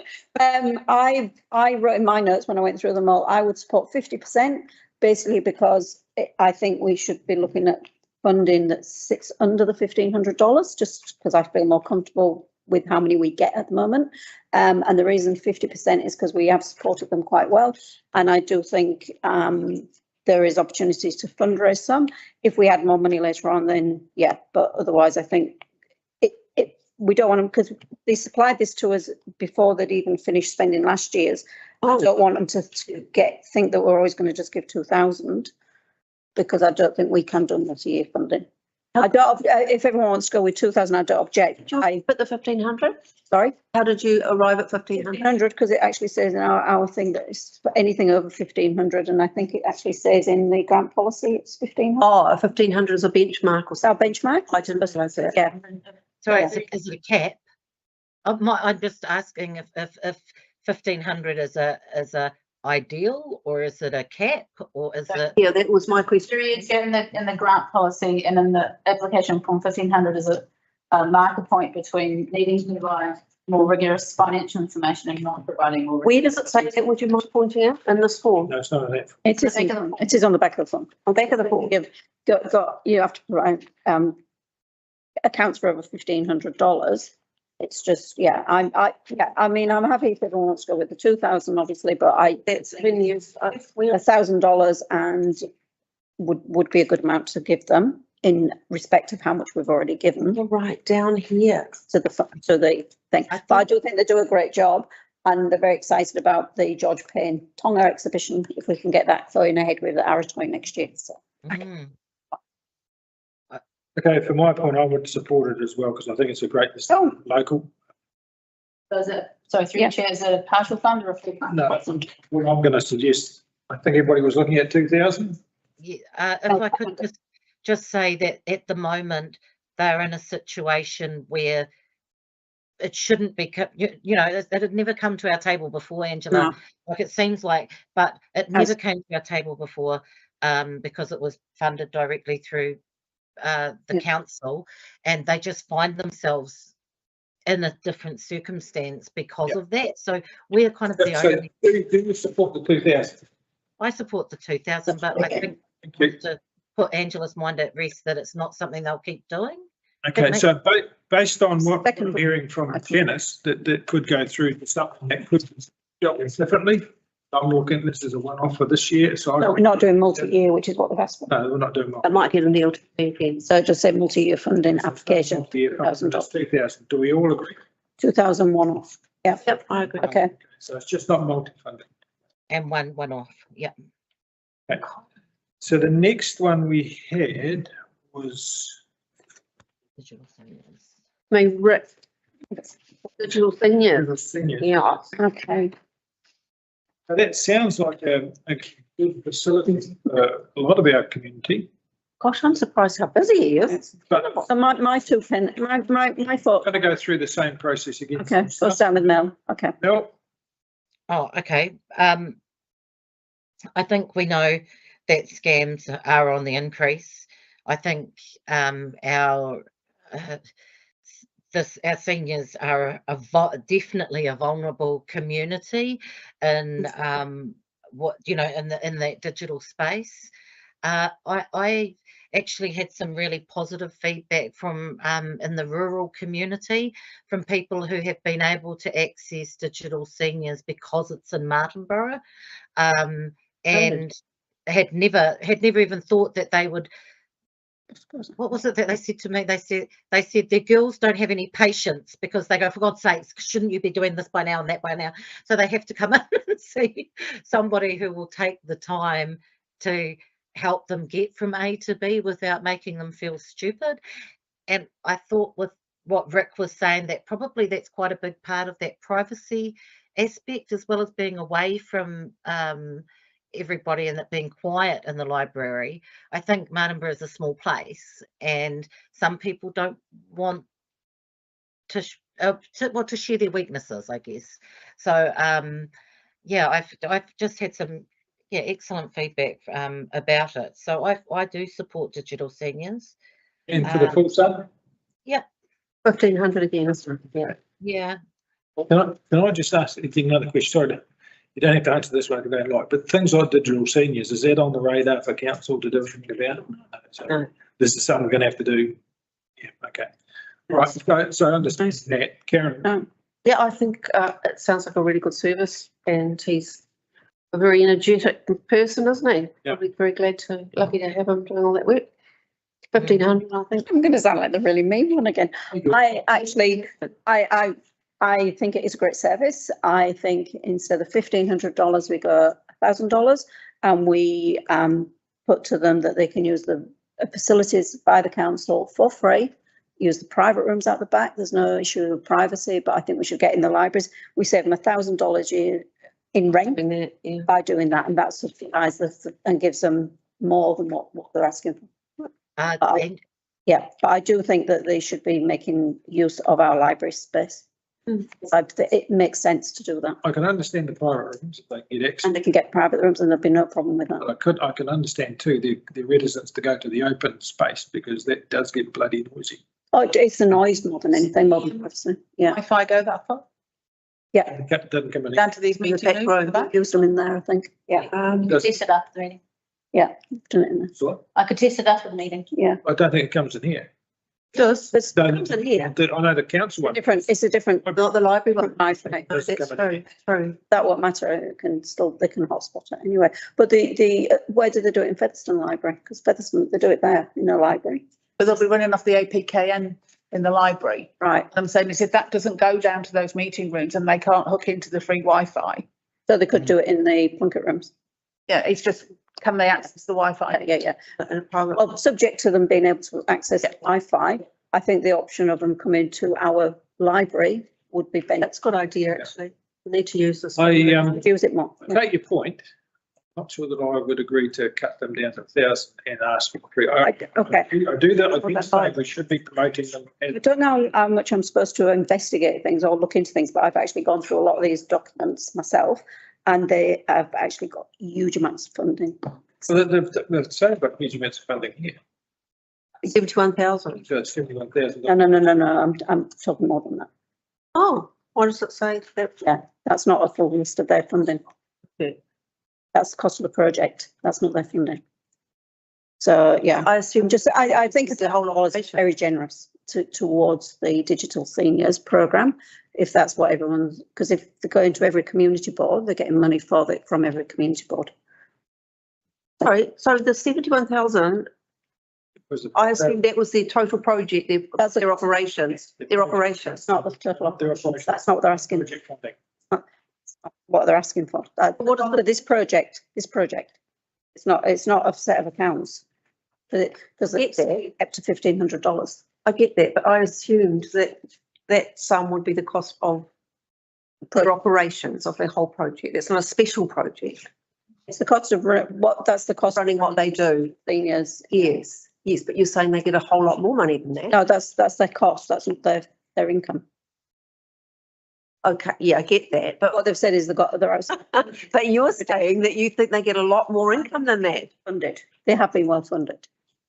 I wrote in my notes when I went through them all, I would support 50%, basically because I think we should be looking at funding that sits under the $1,500, just because I feel more comfortable with how many we get at the moment. And the reason 50% is because we have supported them quite well. And I do think there is opportunities to fundraise some. If we had more money later on, then yeah, but otherwise I think we don't want them, because they supplied this to us before they'd even finished spending last year's. I don't want them to think that we're always going to just give 2,000, because I don't think we can do multi-year funding. I don't. If everyone wants to go with 2,000, I don't object. I put the 1,500. Sorry, How did you arrive at 1,500? 1,500, because it actually says in our thing that it's for anything over 1,500, and I think it actually says in the grant policy it's 1,500. Oh, 1,500 is a benchmark or It's our something. benchmark. I didn't realise that. Yeah. So is it a cap? I'm just asking if 1,500 is a ideal, or is it a cap, or is it? Yeah, that was my question. There is, in the grant policy and in the application form, 1500 is a marker point between needing to provide more rigorous financial information and not providing more. Where does it say that? Would you mind pointing out in this form? No, it's not that. It is on the back of the form. On the back of the form. You have to provide, accounts for over $1,500. It's just, yeah, I mean, I'm happy if everyone wants to go with the 2,000, obviously, but That's when you've, $1,000 and would be a good amount to give them in respect of how much we've already given you're right down here. to the thing. But I do think they do a great job, and they're very excited about the George Payne Tonga exhibition, if we can get that going ahead with Aratoy next year. So Mm. Okay, from my point, I would support it as well, because I think it's a great local. So is it, so through Yeah. the chair, is it a partial fund or a full fund? No, what I'm going to suggest, I think everybody was looking at 2,000. Yeah, if I could just say that at the moment, they're in a situation where it shouldn't be, it had never come to our table before, Angela. No. Like it seems like, but it never came to our table before because it was funded directly through the council, and they just find themselves in a different circumstance because of that. So we're kind of the only. Do you support the 2,000? I support the 2,000, but I think to put Angela's mind at rest that it's not something they'll keep doing. Okay, so based on what I'm hearing from Janice, that could go through to something that could be dealt with differently. I'm looking, this is a one-off for this year, so. no, we're not doing multi-year, which is what they've asked for. No, we're not doing. I might get a deal again. So just say multi-year funding application, $2,000. 2,000. Do we all agree? 2,000 one-off. Yeah. Yep, I agree. Okay. So it's just not multi-funding. And one off, yeah. Okay. So the next one we had was. Digital seniors. I mean, Rick, digital seniors. Seniors. Yeah. Okay. Now that sounds like a good facility for a lot of our community. Gosh, I'm surprised how busy he is. But So my two pen, my thought. going to go through the same process again. Okay, so start with Mel. Okay. Mel? Oh, okay. I think we know that scams are on the increase. I think our seniors are definitely a vulnerable community, and in that digital space. I actually had some really positive feedback from in the rural community from people who have been able to access digital seniors because it's in Martinborough, and had never even thought that they would. What was it that they said to me? They said their girls don't have any patience because they go, for God's sakes, shouldn't you be doing this by now and that by now? So they have to come in and see somebody who will take the time to help them get from A to B without making them feel stupid. And I thought with what Rick was saying, that probably that's quite a big part of that privacy aspect, as well as being away from everybody and it being quiet in the library. I think Martinborough is a small place, and some people don't want to share their weaknesses, I guess. So I've just had some excellent feedback about it. So I do support digital seniors. And for the full sum? Yep. 1,500 again, isn't it? Yeah. Can I just ask another question? Sorry, you don't have to answer this one if you don't like, but things like digital seniors, is that on the radar for council to do anything about it? So this is something we're going to have to do. Yeah, okay. Right, so I understand that. Karen? Yeah, I think it sounds like a really good service, and he's a very energetic person, isn't he? Yeah. I'll be very lucky to have him doing all that work. 1,500, I think. I'm going to sound like the really mean one again. I think it is a great service. I think instead of $1,500, we go $1,000, and we put to them that they can use the facilities by the council for free, use the private rooms out the back. There's no issue of privacy, but I think we should get in the libraries. We save them $1,000 a year in rent by doing that, and that subsidises and gives them more than what they're asking for. But I do think that they should be making use of our library space. It makes sense to do that. I can understand the private rooms if they can get access. And they can get private rooms and there'd be no problem with that. But I can understand too, the reticence to go to the open space because that does get bloody noisy. Oh, it's the noise more than anything, more than privacy. Yeah, If I go that far, yeah. It doesn't come in. down to these meeting rooms at the back. Use them in there, I think. Yeah, Does- Test it after the meeting. done it in there. So I could test it after the meeting. Yeah. I don't think it comes in here. Does. It's Don't- comes in here. I know the council one. Different, it's a different, Not the library one. different Wi-Fi. does That's come in. true. That won't matter. It can still, they can hotspot it anyway. But where do they do it in Featherstone Library? Because Featherstone, they do it there in the library. But they'll be running off the APKN in the library. Right. I'm saying is if that doesn't go down to those meeting rooms and they can't hook into the free Wi-Fi, So they could do it in the Plunkett rooms. yeah, it's just, can they access the Wi-Fi? Yeah. Well, subject to them being able to access Wi-Fi, I think the option of them coming to our library would be better. That's a good idea, actually. We need to use this. Use it more. I take your point. Not sure that I would agree to cut them down to 1,000 and ask for free. I Okay. do that. I think so. We should be promoting them. I don't know how much I'm supposed to investigate things or look into things, but I've actually gone through a lot of these documents myself and they have actually got huge amounts of funding. So they've said about huge amounts of funding here. 71,000. So it's 51,000. No, I'm talking more than that. Oh, what does it say? Yeah, that's not a full list of their funding. Okay. That's the cost of the project. That's not their funding. So, yeah, I assume I think it's a whole lot is very generous towards the digital seniors programme. If that's what everyone's, because if they go into every community board, they're getting money from every community board. sorry, so the 71,000, I assume that was their total project, their operations, It's not the total. Their operations. That's not what they're asking. Project funding. What they're asking for. What is this project? It's not a set of accounts. Because it's up to $1,500. I get that, but I assumed that sum would be the cost of their operations of their whole project. It's not a special project. It's the cost of that's the cost Running what they do. seniors. Yes, but you're saying they get a whole lot more money than that. No, that's their cost. That's not their income. Okay, yeah, I get that, but What they've said is they're but you're saying that you think they get a lot more income than that. funded. They have been well funded.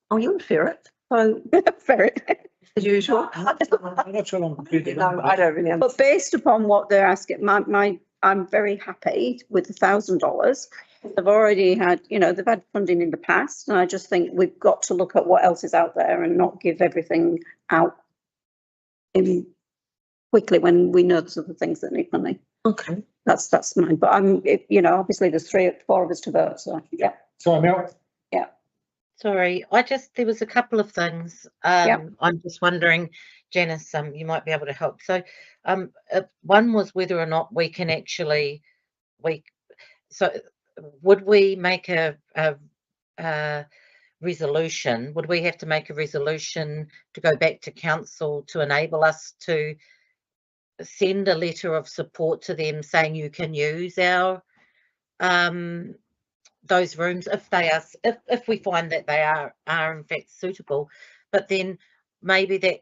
Oh, you infer it. So Very. as usual. I'm not sure I'm completely. No, I don't really understand. But based upon what they're asking, I'm very happy with $1,000. They've already had, they've had funding in the past, and I just think we've got to look at what else is out there and not give everything out quickly when we know there's other things that need money. Okay. That's mine. But obviously there's 4 of us to vote, so yeah. So Mel, Sorry, there was a couple of things. I'm just wondering, Janice, you might be able to help. So, one was whether or not we can actually, would we make a resolution? Would we have to make a resolution to go back to council to enable us to send a letter of support to them saying you can use our those rooms if we find that they are in fact suitable, but then maybe that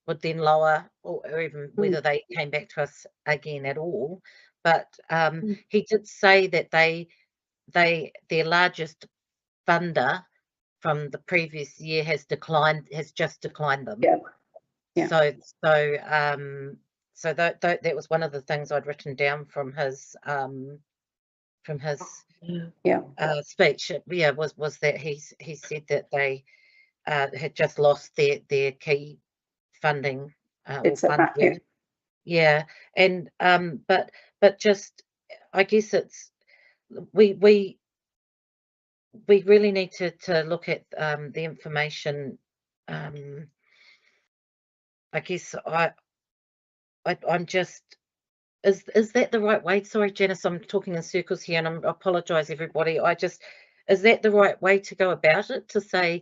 would then lower or even whether they came back to us again at all. But he did say that their largest funder from the previous year has just declined them. Yeah. So that was one of the things I'd written down from his speech. Was that he said that they had just lost their key funding. It's about here. Yeah, and but just I guess it's we really need to look at the information. I guess I'm just. Is that the right way? Sorry, Janice, I'm talking in circles here, and I apologise, everybody. Is that the right way to go about it? To say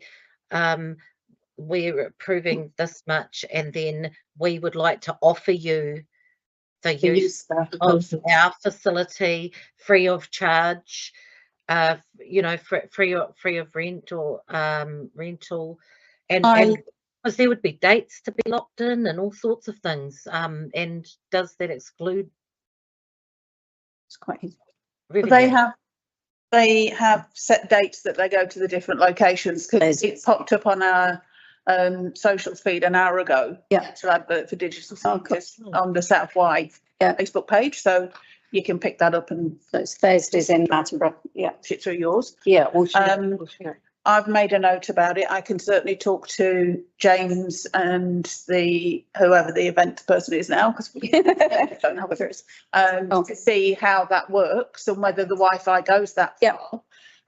we're approving this much, and then we would like to offer you the use of our facility free of charge, free of rent or rental, and Because there would be dates to be locked in and all sorts of things. And does that exclude It's quite easy. revenue? They have set dates that they go to the different locations, because it popped up on our social feed an hour ago. Yeah. To advert for digital Oh, cool. scientists on the South Wide Facebook page, so you can pick that up and So it's Thursdays in Martinborough. Yeah. push it through yours. Yeah, we'll share. I've made a note about it. I can certainly talk to James and whoever the event person is now, because we don't know whether it's to see how that works and whether the Wi-Fi goes that far.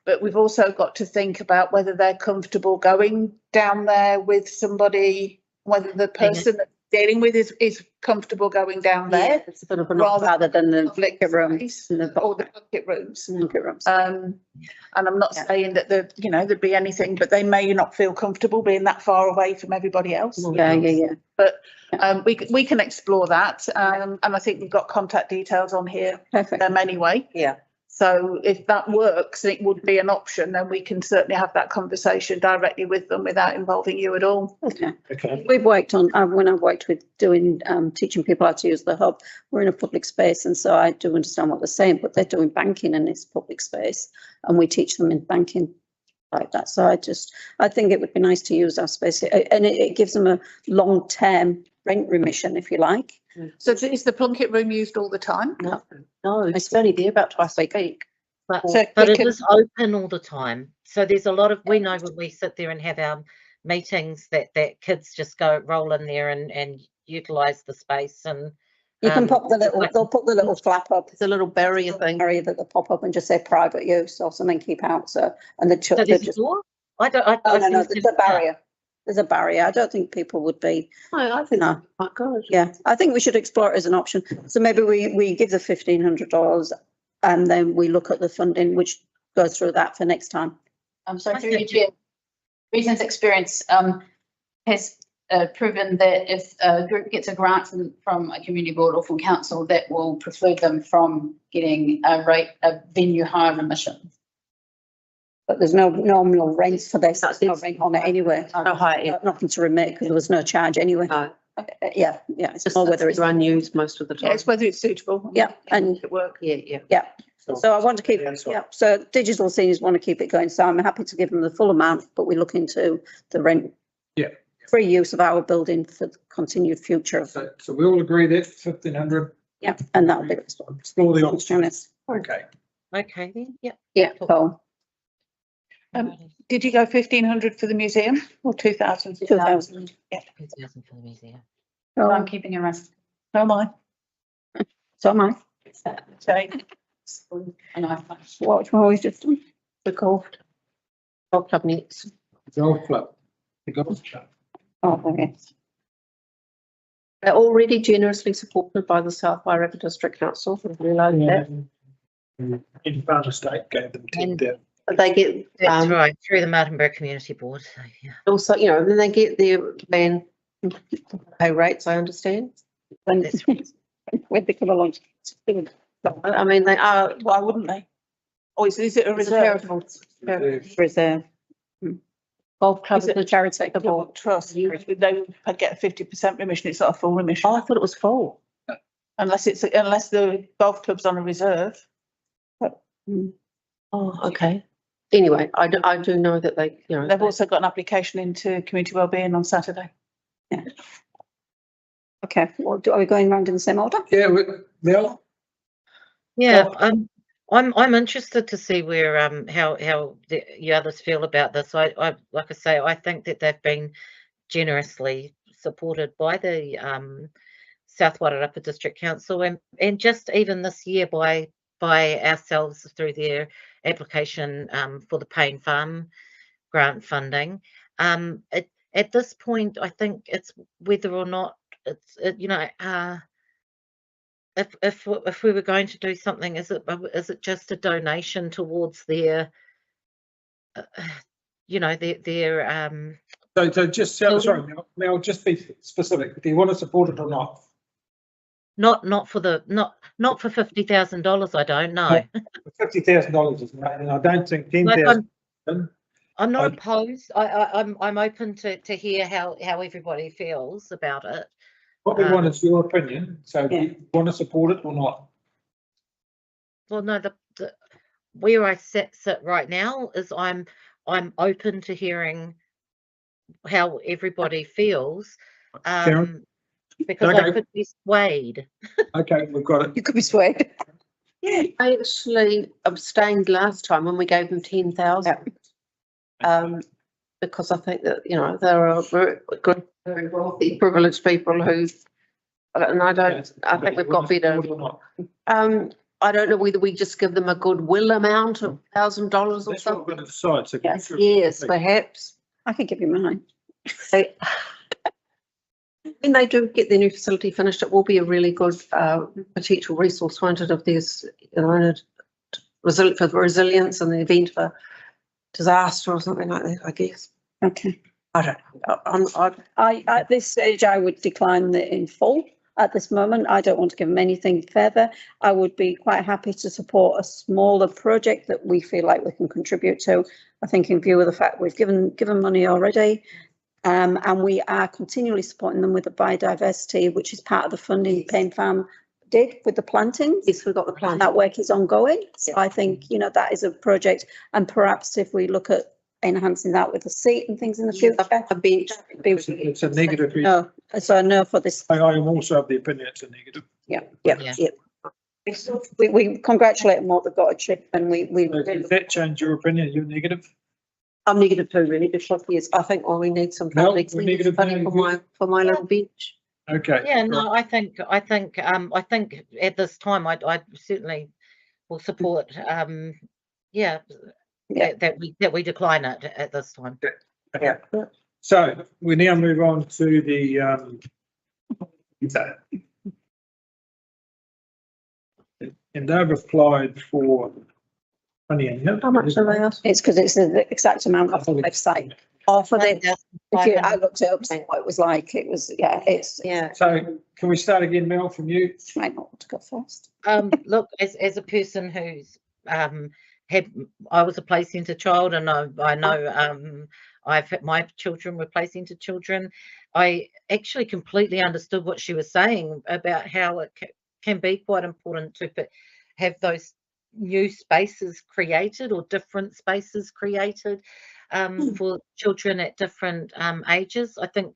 But we've also got to think about whether they're comfortable going down there with somebody, whether the person that's dealing with is comfortable going down there. It's a bit of an rather than the flicker rooms. Or the bucket rooms. Bucket rooms. And I'm not saying that there'd be anything, but they may not feel comfortable being that far away from everybody else. Yeah. But we can explore that. And I think we've got contact details on here. Perfect. Them anyway. Yeah. So if that works, it would be an option, then we can certainly have that conversation directly with them without involving you at all. Okay. We've worked on, when I worked with doing, teaching people how to use the hub, we're in a public space, and so I do understand what they're saying, but they're doing banking in this public space, and we teach them in banking like that. So I think it would be nice to use our space, and it gives them a long-term rent remission, if you like. So is the Plunkett room used all the time? No, it's only there about twice a week. But So it is open all the time. So there's a lot of, we know when we sit there and have our meetings that kids just roll in there and utilise the space. And you can pop they'll put the little flap up. It's a little barrier thing. Barrier that they pop up and just say private use or something, keep out. So, and the so there's a door? No, there's a barrier. There's a barrier. I don't think people would be. I think that's quite good. Yeah, I think we should explore it as an option. So maybe we give the $1,500 and then we look at the funding, which goes through that for next time. So through your chair, recent experience has proven that if a group gets a grant from a community board or from council, that will preclude them from getting a venue hire remission. But there's no nominal rent for this. That's no rent on it anyway. No higher. Nothing to remit because there was no charge anyway. No. Yeah. It's Just more whether it's unused most of the time. Yeah, it's whether it's suitable. Yeah, and it work. Yeah. So I want to keep it. Yeah. So digital seniors want to keep it going. So I'm happy to give them the full amount, but we look into the rent. Yeah. Free use of our building for the continued future. So we all agree that 1,500. Yeah, and that'll be Explore the options. Okay. Okay then. Yep. Yeah. Cool. Did you go 1,500 for the museum or 2,000? 2,000. Yeah. 2,000 for the museum. So I'm keeping a rest. So am I. So am I. Okay. What we've just done? The golf club needs. Golf club. The golf club. Oh, okay. They're already generously supported by the South Wairarapa District Council. We realise that. Independent Estate gave them 10,000. They get That's right, through the Martinborough Community Board. So, yeah. also, then they get their van pay rates, I understand. When That's right. when they come along. I mean, they are. Why wouldn't they? Or is it a It's a reserve? charitable Reserve. golf club. Is it a charity? The board trust, they would get a 50% remission. It's not a full remission. Oh, I thought it was full. Unless the golf club's on a reserve. Oh, okay. Anyway, I do know that they, They've also got an application into community wellbeing on Saturday. Yeah. Okay. Well, are we going round in the same order? Yeah, Mel? Yeah, I'm interested to see where how the others feel about this. I like I say, I think that they've been generously supported by the South Wairarapa District Council and just even this year by ourselves through their application for the Payne Farm grant funding. At this point, I think it's whether or not it's if we were going to do something, is it just a donation towards their their So just sorry, Mel, just be specific. Do you want to support it or not? not for $50,000. I don't know. $50,000 is right, and I don't think 10,000. I'm not I- opposed. I'm open to hear how everybody feels about it. What we want is your opinion, so do you want to support it or not? Well, no, the where I sit right now is I'm open to hearing how everybody feels, Karen? because Okay. I could be swayed. Okay, we've got it. You could be swayed. Yeah, I actually abstained last time when we gave them 10,000. Because I think that, you know, there are very good, very wealthy, privileged people who, and I think we've got better. I don't know whether we just give them a goodwill amount of $1,000 or That's what we're something. going to decide. So Yes, perhaps. I can give you mine. When they do get their new facility finished, it will be a really good potential resource, won't it, if there's, you know, for resilience in the event of a disaster or something like that, I guess. Okay. I don't know. At this stage, I would decline it in full. At this moment, I don't want to give them anything further. I would be quite happy to support a smaller project that we feel like we can contribute to. I think in view of the fact we've given money already, and we are continually supporting them with the biodiversity, which is part of the funding Payne Farm did with the plantings. Yes, we've got the plan. That work is ongoing. So I think, you know, that is a project, and perhaps if we look at enhancing that with a seat and things in the future. A bench. it's a negative. No, so a no for this. I am also of the opinion it's a negative. Yeah. Yeah. We congratulate them what they've got achieved, and we. Does that change your opinion? You're negative? I'm negative too, really, because yes, I think, well, we need some No, funding we're negative funding now. for my little bench. Okay. Yeah, no, I think at this time I certainly will support that we decline it at this time. Okay. So we now move on to the and they've applied for money. How much are they asking? It's because it's the exact amount of the website. Oh, for that, I looked it up, saying what it was like. It was, yeah. So can we start again, Mel, from you? Might not want to go first. Look, as a person who's I was a play centre child, and I know I've had my children were play centre children. I actually completely understood what she was saying about how it can be quite important to have those new spaces created, or different spaces created for children at different ages. I think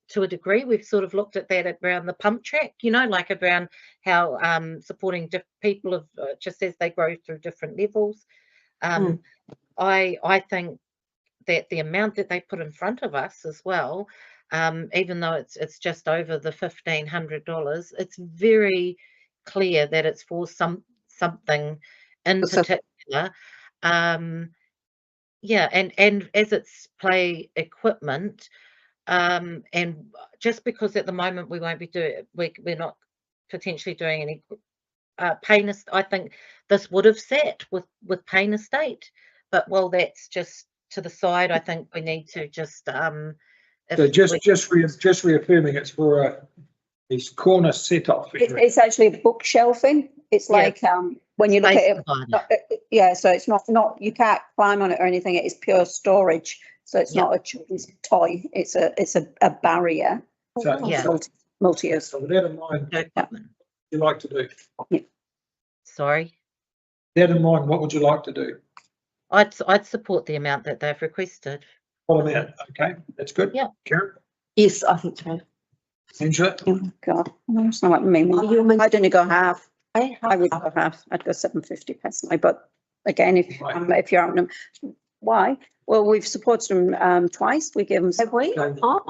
to a degree we've sort of looked at that around the pump track, you know, like around how supporting people of just as they grow through different levels. I think that the amount that they put in front of us as well, even though it's just over the $1,500, it's very clear that it's for something in particular. Yeah, and as it's play equipment, and just because at the moment we won't be we're not potentially doing any Payne. I think this would have sat with Payne Estate, but well, that's just to the side. I think we need to just So just reaffirming it's for these corner set off. It's actually a bookshelving. It's like when you look at it, yeah. So it's not you can't climb on it or anything. It is pure storage. So it's not a children's toy. It's a barrier. So multi-use. So with that in mind, what would you like to do? Yeah. Sorry. That in mind, what would you like to do? I'd support the amount that they've requested. What amount? Okay, that's good. Yeah. Karen? Yes, I think so. Angela? Oh God, no, it's not like me. I didn't go half. I would go half. I'd go 750 personally. But again, if you're on them, why? Well, we've supported them twice. We gave them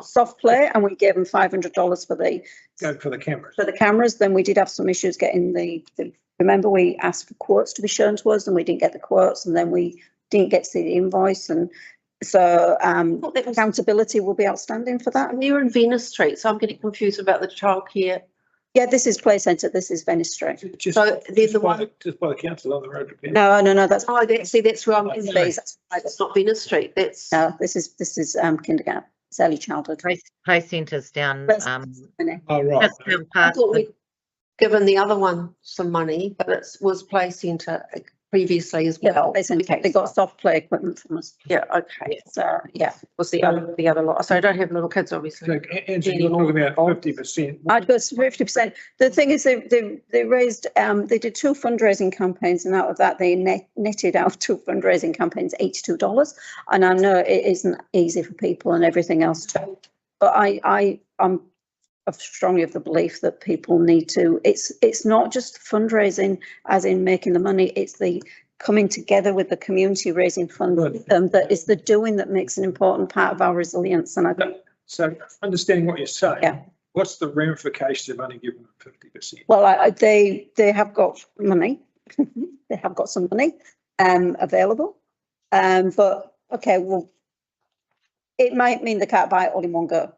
soft play, and we gave them $500 for the cameras. For the cameras, then we did have some issues getting the. Remember, we asked for quotes to be shown to us, and we didn't get the quotes, and then we didn't get to see the invoice, and so accountability will be outstanding for that. And you're in Venice Street, so I'm getting confused about the childcare. Yeah, this is Play Centre. This is Venice Street. So there's the one just by the council on the road. No. That's that's where I'm. That's not Venice Street. That's this is kindergarten. It's early childhood. Play Centre's down. Oh right. I thought we'd given the other one some money, but it was Play Centre previously as Yeah, well. they got soft play equipment from us. Yeah, okay. So, yeah. Was the other lot. So I don't have little kids, obviously. So Angie, you're talking about 50%. I'd go 50%. The thing is, they raised, they did 2 fundraising campaigns, and out of that, they netted out 2 fundraising campaigns, $82. And I know it isn't easy for people and everything else too. But I'm strongly of the belief that people need to, it's not just fundraising as in making the money, it's the coming together with the community, raising funds, that is the doing that makes an important part of our resilience. And I think, So understanding what you're saying, Yeah. what's the ramifications of only giving them 50%? well, they have got money, they have got some money available, but okay, well, it might mean they can't buy it all in one go.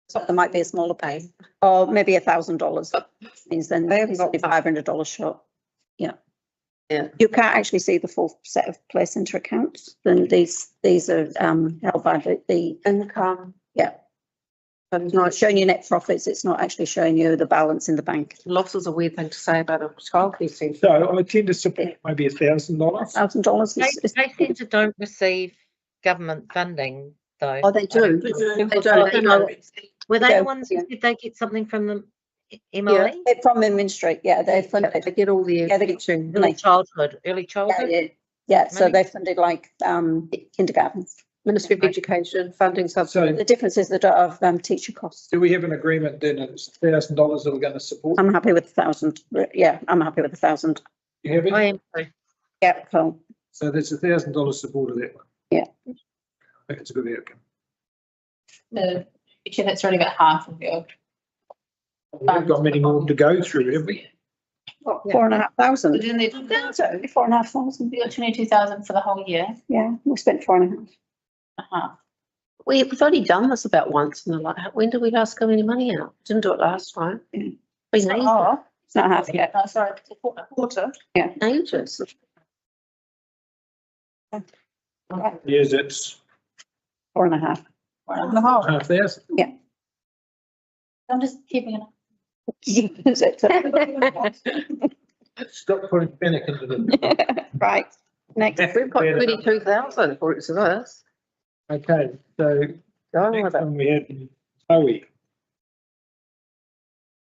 So there might be a smaller pay, or maybe $1,000 means then they haven't got $500 short. Yeah. Yeah. You can't actually see the full set of play centre accounts. Then these are held by the Income. Yeah. But it's not not showing you net profits. It's not actually showing you the balance in the bank. loss is a weird thing to say about a childcare centre. So I tend to support maybe $1,000. $1,000 is. Play centre don't receive government funding though. Oh, they do. They don't. They don't. Were they Yeah, the ones yeah. who did they get something from the MLE? They're from Ministry, yeah, they funded. They get all the Yeah, they get teaching. Early childhood, Yeah, yeah, so Money? they funded like kindergartens. Ministry of Education, funding subsidy. The difference is they don't have teacher costs. Do we have an agreement then that it's $1,000 that we're going to support? I'm happy with 1,000. Yeah, I'm happy with 1,000. You have I it? am too. Yeah, cool. So there's $1,000 support of that one. Yeah. I think it's a good outcome. That's only about half of your. We haven't got many more to go through, have we? What, 4,500? Didn't they, It's only 4,500. we got 22,000 for the whole year. Yeah, we spent 4,500. We've only done this about once in the life. When did we last give any money out? Didn't do it last time. Mm. Been Oh, It's not half yet. sorry, a quarter. ages. Yes, it's 4,500. 1.5. 5,000. I'm just keeping it. Is it? Stop putting panic into them. Right, next. We've got 22,000 for it to this. Okay, so Go next with it. one we had Chloe.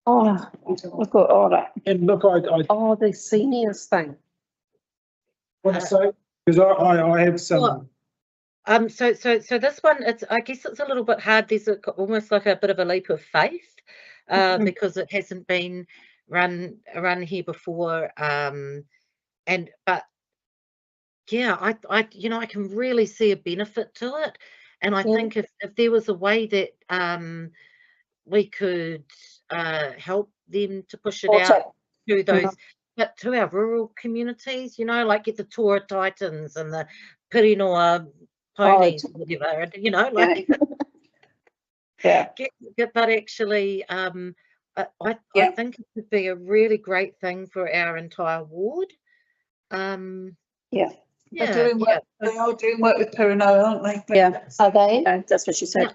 Oh, we've got all that. And look, I Oh, the seniors thing. want to say, because I have some, Well, so this one, I guess it's a little bit hard. There's almost like a bit of a leap of faith, because it hasn't been run here before. But yeah, I can really see a benefit to it. And I think if there was a way that we could help them to push it out to those, but to our rural communities, like get the Tora Titans and the Pirinoa ponies, whatever, and, like Yeah. but actually, I think it would be a really great thing for our entire ward. Yeah. They're doing work, they are doing work with Pirino, aren't they? Yeah. Are they? Yeah, that's what she said.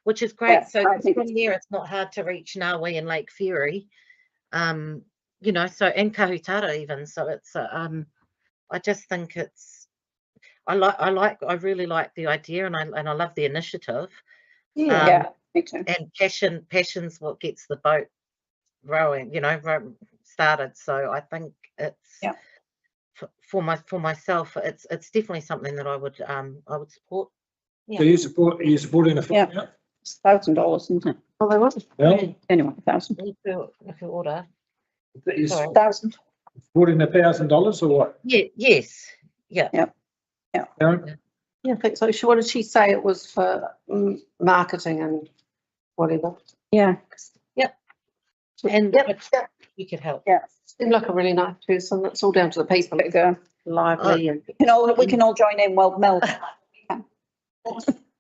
Which is great. Yeah, So I think from there, it's not hard to reach Ngawi and Lake Fury, so and Kahutara even. So it's I just think it's I really like the idea, and I love the initiative. Yeah, me too. And passion's what gets the boat rowing, started. So I think it's for myself, it's definitely something that I would support. so you supporting the. Yeah. It's $1,000, isn't it? Oh, they was. Well, Anyway, 1,000. If you order. you're Sorry. 1,000. supporting $1,000 or what? Yeah. Yes. Yeah. No? Yeah, I think so. What did she say it was for marketing and whatever? Yeah. And you could help. Yeah. Seemed like a really nice person. It's all down to the people. There you go. Lively and. We can all join in. Well, Mel.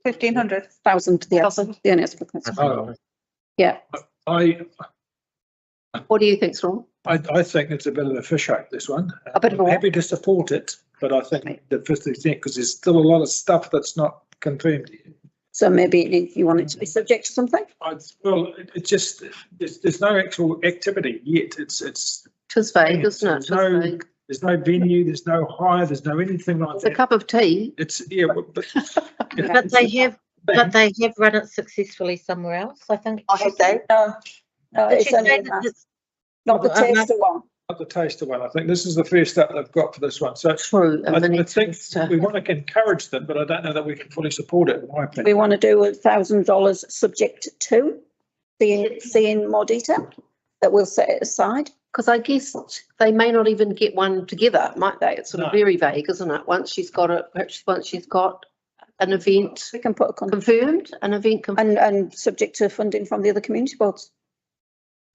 1,500. 1,000. Yeah. Yeah, that's Oh, yeah. I What do you think, Storm? think it's a bit of a fish hook, this one. A bit of a I'm what? happy to support it, but I think the 50%, because there's still a lot of stuff that's not confirmed yet. So maybe you want it to be subject to something? It's just, there's no actual activity yet. It's Tis vague, isn't it? there's There's no venue, there's no hire, there's no anything like It's a that. cup of tea. It's, yeah, but. But they have run it successfully somewhere else, I think. Oh, have they? No, Did it's you only say a that math, it's- not the Well, taster one. Not the taster one. I think this is the first up they've got for this one. So True. I think we want to encourage them, but I don't know that we can fully support it, in my We opinion. want to do $1,000 subject to seeing more detail, that we'll set it aside. Because I guess they may not even get one together, might they? It's sort of No. very vague, isn't it? Once she's got it, perhaps once she's got an event We can put a confirmed, an event confirmed. and subject to funding from the other community boards.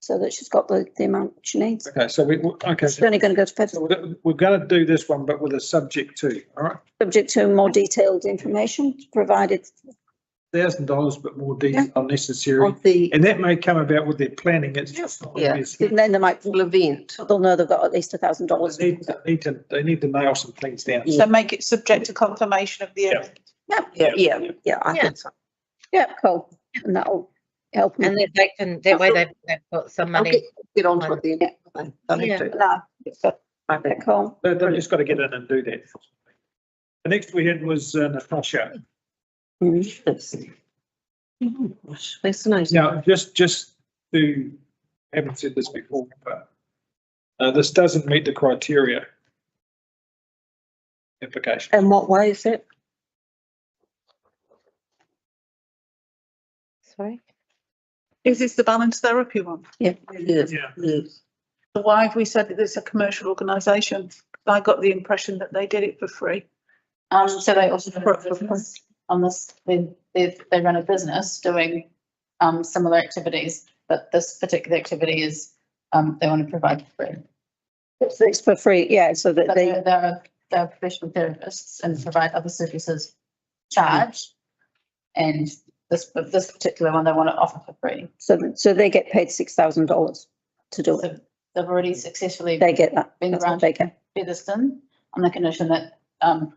So that she's got the amount she needs. Okay, so okay. It's only going to go to Fed, So we're going to do this one, but with a subject to, all right? subject to more detailed information provided. $1,000, but more detail necessary. Of the And that may come about with their planning. It's just not Yeah. always- And then they might, full event. they'll know they've got at least $1,000. They need to nail some things down. So make it subject to confirmation of the Yeah. event. Yeah, I Yeah. think so. Yeah, cool. And that'll help. And that they can, that way they've got some I'll money. get onto it then. They'll have Yeah. to. No, okay, cool. They've just got to get in and do that. The next we had was Natasha. Yes. Fascinating. Now, just to, haven't said this before, but this doesn't meet the criteria application. In what way is it? Sorry? Is this the balance therapy one? Yes. Yeah. Yes. So why have we said that it's a commercial organisation? I got the impression that they did it for free. So they also focus on this, they run a business doing similar activities, but this particular activity is they want to provide for free. It's for free, yeah, so that But they, they're professional therapists and provide other services charged. And this particular one, they want to offer for free. so they get paid $6,000 to do it. So they've already successfully They get that. been That's what around they get. Featherston on the condition that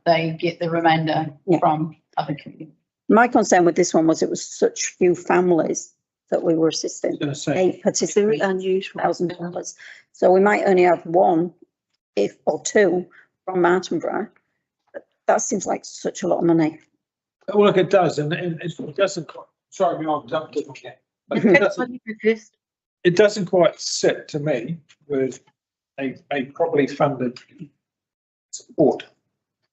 they get the remainder Yeah. from other communities. My concern with this one was it was such few families that we were assisting. Going to say, 8 Very participants, unusual. $1,000. So we might only have one, if or two, from Martinborough. That seems like such a lot of money. well, look, it does, and it doesn't, sorry, I'll jump to that. But it That's doesn't- what you first. it doesn't quite sit to me with a properly funded support.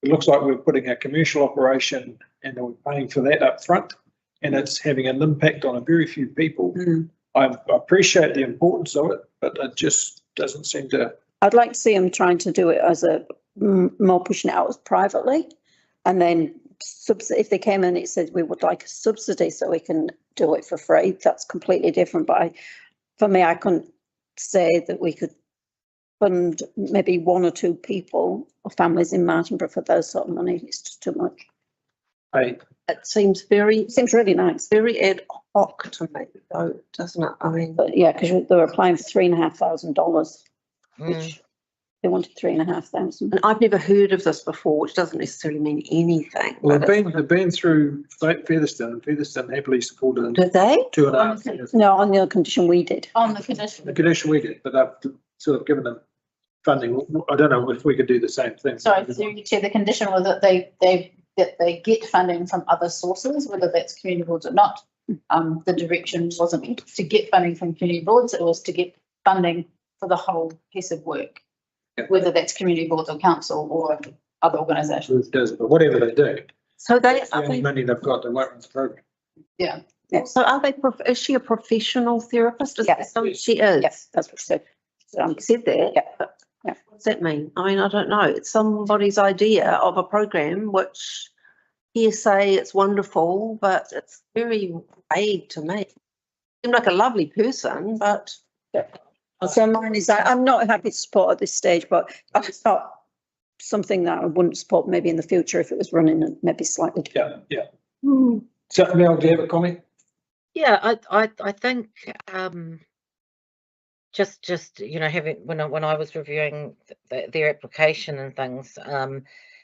It looks like we're putting a commercial operation and we're paying for that up front, and it's having an impact on a very few people. I appreciate the importance of it, but it just doesn't seem to. I'd like to see them trying to do it as more pushing it out as privately. And then if they came in, it said we would like a subsidy so we can do it for free. That's completely different. But for me, I couldn't say that we could fund maybe 1 or 2 people or families in Martinborough for those sort of money. It's just too much. Hey, It seems very, It seems really nice. very ad hoc to me, though, doesn't it? I mean, But yeah, because they were applying for $3,500, Mm. which they wanted 3,500. and I've never heard of this before, which doesn't necessarily mean anything. well, but they've been through Featherston, and Featherston happily supported them do they? 2.5 years. No, on the condition we did. On the condition. The condition we did, but I've sort of given them funding. I don't know if we could do the same thing. Sorry, through you, Chair, the condition was that they get funding from other sources, whether that's community boards or not. The direction wasn't to get funding from community boards, it was to get funding for the whole piece of work. Whether that's community boards or council or other organisations. It does, but whatever they do, So they, it's the only money they've got, they won't run the program. Yes, so are they, is she a professional therapist? Is that Yes. something she is? yes, that's what she said. It said that. Yeah. but Yeah. What does that mean? I mean, I don't know. It's somebody's idea of a program, which hearsay, it's wonderful, but it's very vague to me. Seemed like a lovely person, but So mine is, I'm not happy to support at this stage, but it's not something that I wouldn't support maybe in the future if it was running and maybe slightly different. Yeah. So, Mel, do you have a comment? Yeah, I think just you know, having when I was reviewing their application and things,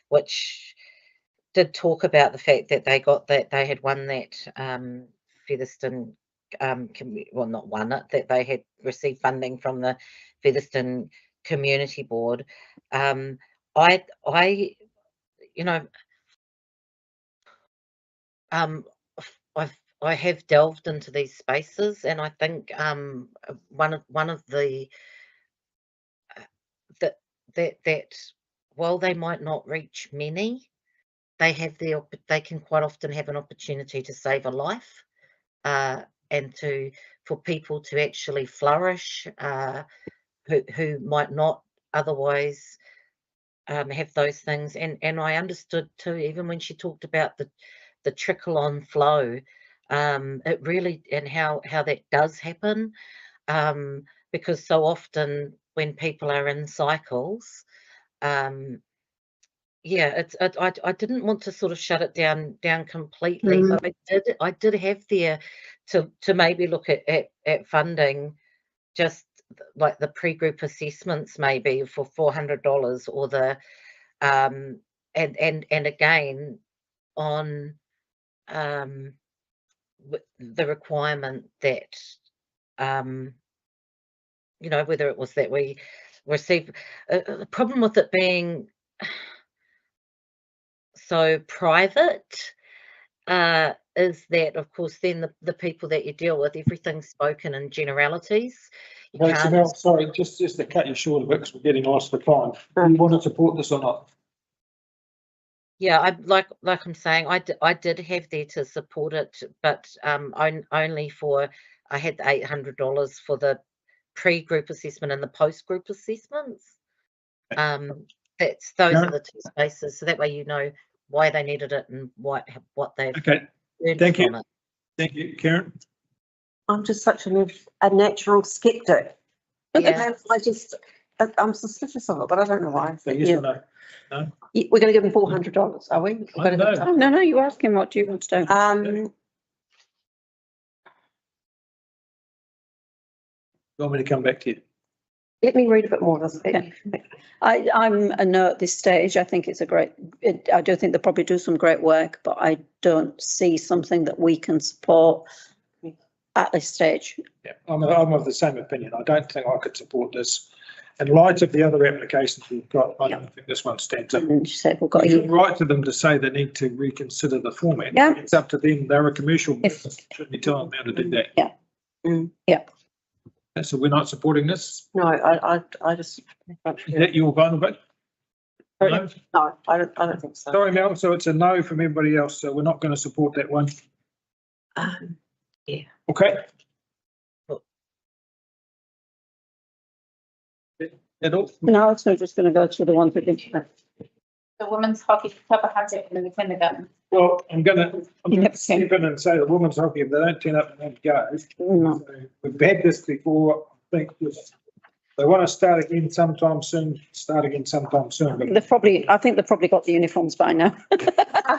which did talk about the fact that they had won that Featherston well, not won it, that they had received funding from the Featherston Community Board. I you know, I have delved into these spaces, and I think one of the that while they might not reach many, they can quite often have an opportunity to save a life, and for people to actually flourish, who might not otherwise have those things. And I understood too, even when she talked about the trickle on flow, it really, and how that does happen, because so often when people are in cycles, yeah, I didn't want to sort of shut it down completely, but I did have there to maybe look at funding just like the pre-group assessments maybe for $400, or the and again on the requirement that you know, whether it was that we receive the problem with it being so private, is that of course then the people that you deal with, everything's spoken in generalities. You Okay, can't. Janelle, sorry, just to cut you short a bit, because we're getting lost for time. Do you want to support this or not? Yeah, I like I'm saying, I did have there to support it, but only for, I had the $800 for the pre-group assessment and the post-group assessments. Those are the two spaces, so that way you know why they needed it and what they've earned Thank you. from it. Thank you, Karen. I'm just such a natural skeptic. Yeah. I'm suspicious of it, but I don't know why. So yes or no? No? We're going to give them $400, are we? I don't know. Oh, no, you're asking what do you want to do? You want me to come back to you? Let me read a bit more of this. I'm a no at this stage. I think it's I do think they probably do some great work, but I don't see something that we can support at this stage. Yeah, I'm of the same opinion. I don't think I could support this. In light of the other applications we've got, I don't think this one stands up. And she said we've got You can write to them to say they need to reconsider the format. Yeah. It's up to them. They're a commercial business. Shouldn't be telling them how to do that. Yeah. Yeah. So we're not supporting this. No, I just. Is that your vote? No? No, I don't think so. Sorry, Mel. So it's a no from everybody else. So we're not going to support that one. Yeah. Okay. That all? No, so we're just going to go to the ones that didn't. The women's hockey Tapahatep in the kindergarten. Well, I'm going to Yep. step in and say the women's hockey, if they don't turn up and don't go. No. So we've had this before. I think they want to start again sometime soon. But I think they've probably got the uniforms by now.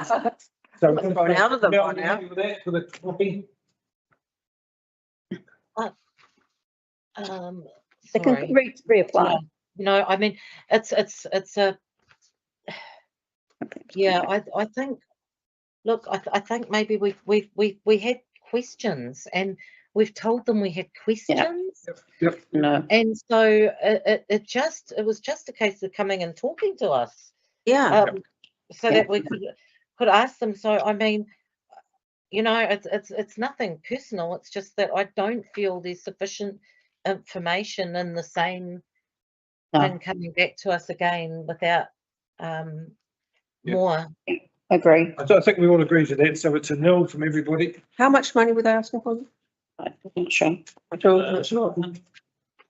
so It's gone out of them Mel, by you now. happy with that for the copy? They can Sorry. reapply. No, I mean, it's a, yeah, I think, look, I think maybe we had questions, and we've told them we had questions. Yep. No. And so it was just a case of coming and talking to us, Yeah. so that we could ask them. So, I mean, you know, it's nothing personal. It's just that I don't feel there's sufficient information in the same thing coming back to us again without more. Agree. I think we all agree to that. So it's a nil from everybody. How much money were they asking for? I'm not sure.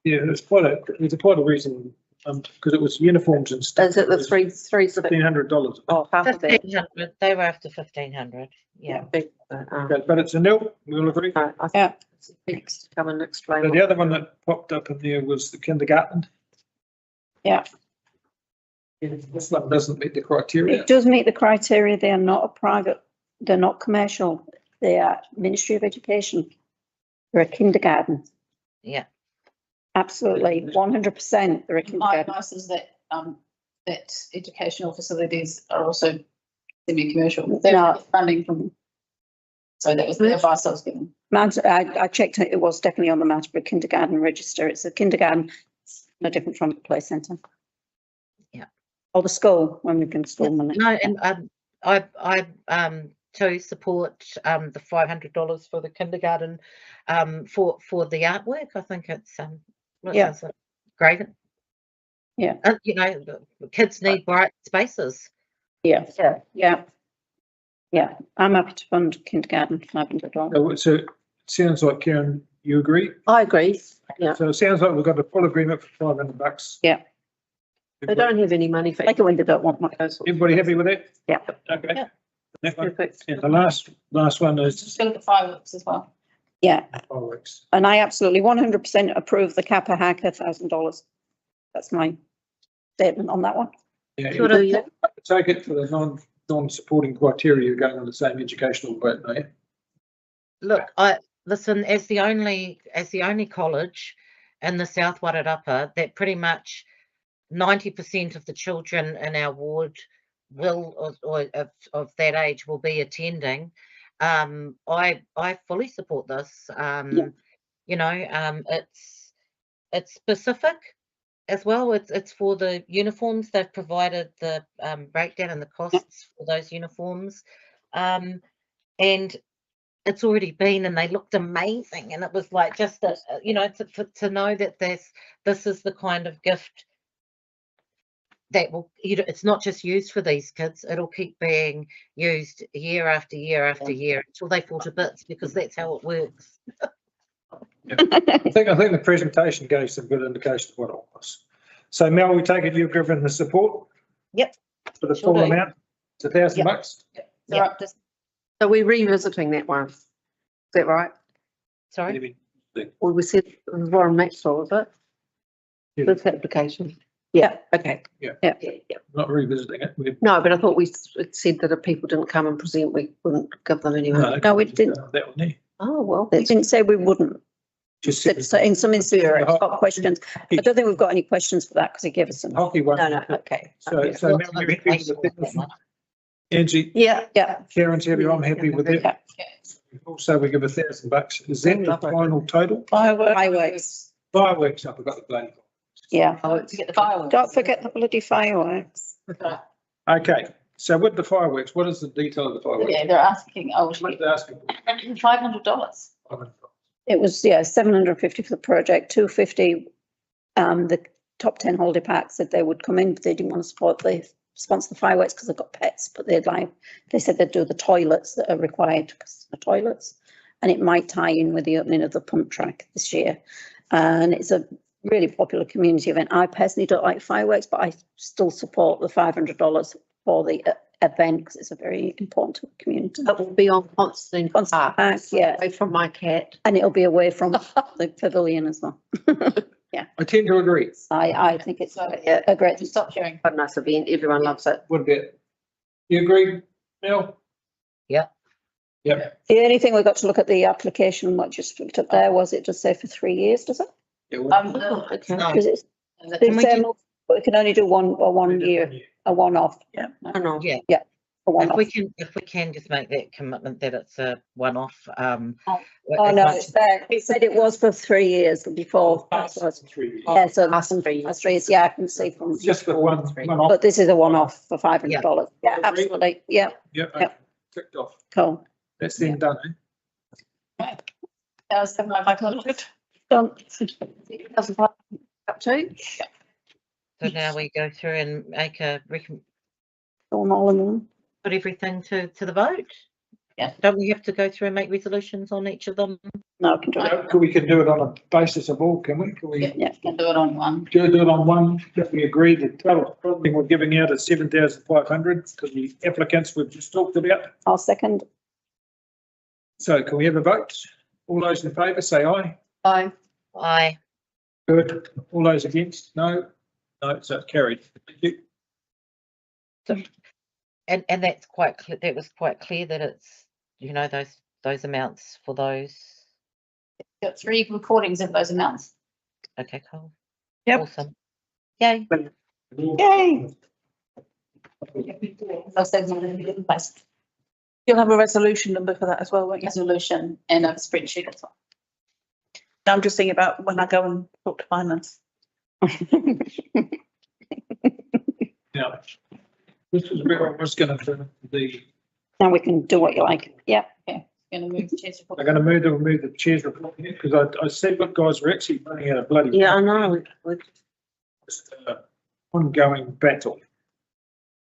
Yeah, there's quite a reason, because it was uniforms and stuff. Is it the three? $1,500. Oh, half of it. 1,500. They were after 1,500. Yeah. But it's a nil. We all agree. Yeah. Come and explain. So the other one that popped up in there was the kindergarten. Yeah. This one doesn't meet the criteria. It does meet the criteria. They are not a private, they're not commercial. They are Ministry of Education. They're a kindergarten. Yeah. Absolutely, 100%. They're a My kindergarten. advice is that that educational facilities are also semi-commercial. They No. get funding from. So that was the advice I was given. I checked it. It was definitely on the Martinborough Kindergarten Register. It's a kindergarten No different from the play centre. Yeah. Or the school, when we can school money. No, and I to support the $500 for the kindergarten for the artwork. I think it's Yeah. it's great. Yeah. You know, the kids need bright spaces. Yeah, yeah. I'm happy to fund kindergarten $500. So it sounds like, Karen, you agree? I agree. Yeah. So it sounds like we've got a full agreement for $500. Yeah. They don't have any money for. Like when they don't want money. Everybody happy with that? Yeah. Okay. Yeah. Next one. Perfect. And the last one is Just look at fireworks as well. Yeah, fireworks. and I absolutely 100% approve the Kappa Hacker $1,000. That's my statement on that one. Yeah, Sort you of- take it for the non-supporting criteria, you're going on the same educational vote, no? Look, listen, as the only college in the South Wairarapa that pretty much 90% of the children in our ward will or of that age will be attending. I fully support this. You know, it's specific as well. It's for the uniforms. They've provided the breakdown and the costs for those uniforms. And it's already been, and they looked amazing, and it was like just you know, to know that this is the kind of gift that will, you know, it's not just used for these kids, it'll keep being used year after year after year until they fall to bits, because that's how it works. I think the presentation gave some good indication of what it was. So Mel, we take it you've given the support? Yep. For the Sure full do. amount? It's $1,000? So up to So we're revisiting that one. Is that right? Sorry. Well, we said it was Warren Maxwell, was it? Yeah. This application. Yeah, okay. Yeah. Yeah. Not revisiting it. No, but I thought it said that if people didn't come and present, we wouldn't give them anyway. No, we didn't. That one there. Oh, well. They didn't say we wouldn't. Just So in some instances, we've got questions. I don't think we've got any questions for that because he gave us some. hockey one. No, okay. So Okay. Mel, you're happy with the Angie, Yeah, Karen's happy, I'm happy with it. yeah. Also, we give $1,000. Is that the final total? Fireworks. Fireworks, I forgot the bloody. Yeah. to get the fireworks. Don't forget the bloody fireworks. Okay, so with the fireworks, what is the detail of the fireworks? Yeah, they're asking, What are they asking $500. for? It was, yeah, 750 for the project, 250. The top 10 holiday parks said they would come in, but they didn't want to sponsor the fireworks because they've got pets, but they said they'd do the toilets that are required because the toilets, and it might tie in with the opening of the pump track this year. And it's a really popular community event. I personally don't like fireworks, but I still support the $500 for the event because it's a very important to the community. It will be on Constantine Park. Yeah, Away from my cat. and it'll be away from the pavilion as well. I tend to agree. I think it's a great. Stop sharing. Quite a nice event. Everyone loves it. What about, you agree, Mel? Yeah. Yep. The only thing we got to look at the application, what just looked up there, was it just say for 3 years, does it? Yeah, well, Oh, okay. No. Is it? Can we Say do- we can only do one year, a one-off. Yeah. I know. Yeah. A one-off. If we can just make that commitment that it's a one-off. Oh, no, it's there. It said it was for 3 years before. past Yeah, 3 years. so Last 3 years. that's 3 years. Yeah, I can see from. Just the one off. But this is a one-off for $500. Yeah, Agree. absolutely. Yeah, Yeah, okay. Ticked off. cool. That's then done, eh? That was 7,500. Done. Up to? So now we go through and make Going all in one. put everything to the vote. Yeah. Don't we have to go through and make resolutions on each of them? No, I can do it. We can do it on a basis of all, can we? Can we Yeah, can do it on one. do it on one? If we agree the total funding we're giving out is 7,500 because the applicants we've just talked about. I'll second. So can we have a vote? All those in favour, say aye. Aye. Aye. Good. All those against? No? No, so it's carried. Thank you. And that's quite clear, that was quite clear that it's, you know, those amounts for those. Got 3 recordings of those amounts. Okay, cool. Yep. Awesome. Yay. Yay. Those things are in a different place. You'll have a resolution number for that as well, won't you? Resolution and a spreadsheet as well. I'm just thinking about when I go and talk to finance. Now, this is where I was going to the. Now we can do what you like. Yeah. Gonna move the chairs. I'm going to move the chair's report here because I said, look, guys, we're actually running out of bloody. Yeah, I know. Ongoing battle.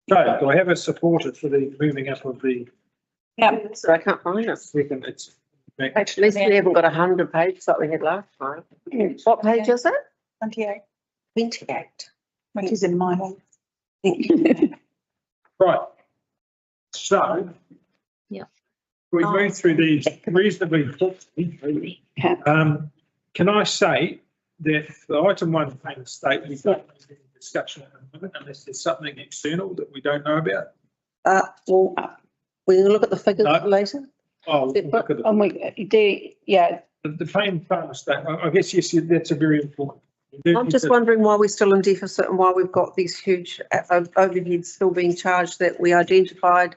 So do I have a supporter for the moving up of the Yeah. So I can't find it. second? It's At least we haven't got 100 pages like we had last time. What page is it? 28, 28. which is in my hand. right. So. Yeah. We've moved through these reasonably quickly. Can I say that the item 1 payment state, we don't have any discussion at the moment unless there's something external that we don't know about? Well, we can look at the figures No. later. Oh, we can look at And we do, yeah, the payment state, I guess, yes, that's a very important. we do I'm need just to- wondering why we're still in deficit and why we've got these huge overheads still being charged that we identified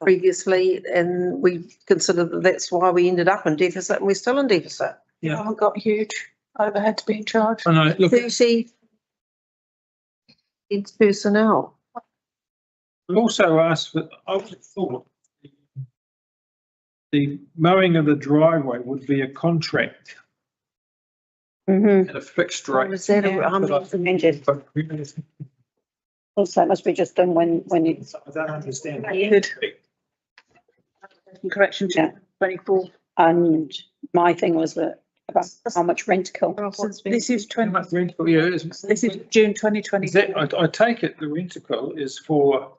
previously, and we consider that that's why we ended up in deficit, and we're still in deficit. Yeah. Haven't got huge overheads being charged. I know, look, 30 it's personnel. we also asked for, I would have thought the mowing of the driveway would be a contract at a fixed Or rate. is that Yeah. how many- amended. But Also, it must be just done when you, I don't understand. Correction to 24. and my thing was that about how much rent co. This is How 20, much rental, yeah, it is. this is June Is 2020. that, I take it the renticle is for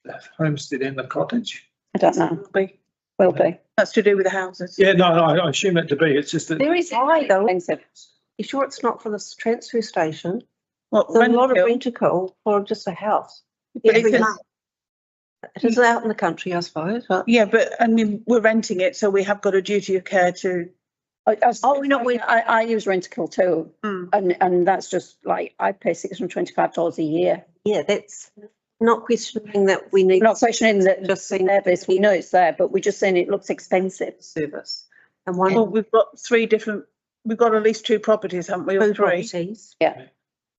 the homestead and the cottage? I don't know, will be. That's to do with the houses. Yeah, no, I assume it to be, it's just that. There is high though. Expensive. You sure it's not for this transfer station? What, There's a lot of Rentokil? renticle for just a house. But if Every it's- month. It is out in the country, I suppose, but. Yeah, but I mean, we're renting it, so we have got a duty of care to. Oh, no, I use Rentokil too, and that's just like, I pay $625 a year. Yeah, that's not questioning that we need. Not questioning that Just the seeing service, we know it's there, but we're just saying it looks expensive. service. And one, Well, we've got 3 different, we've got at least 2 properties, haven't we, or two 3? properties,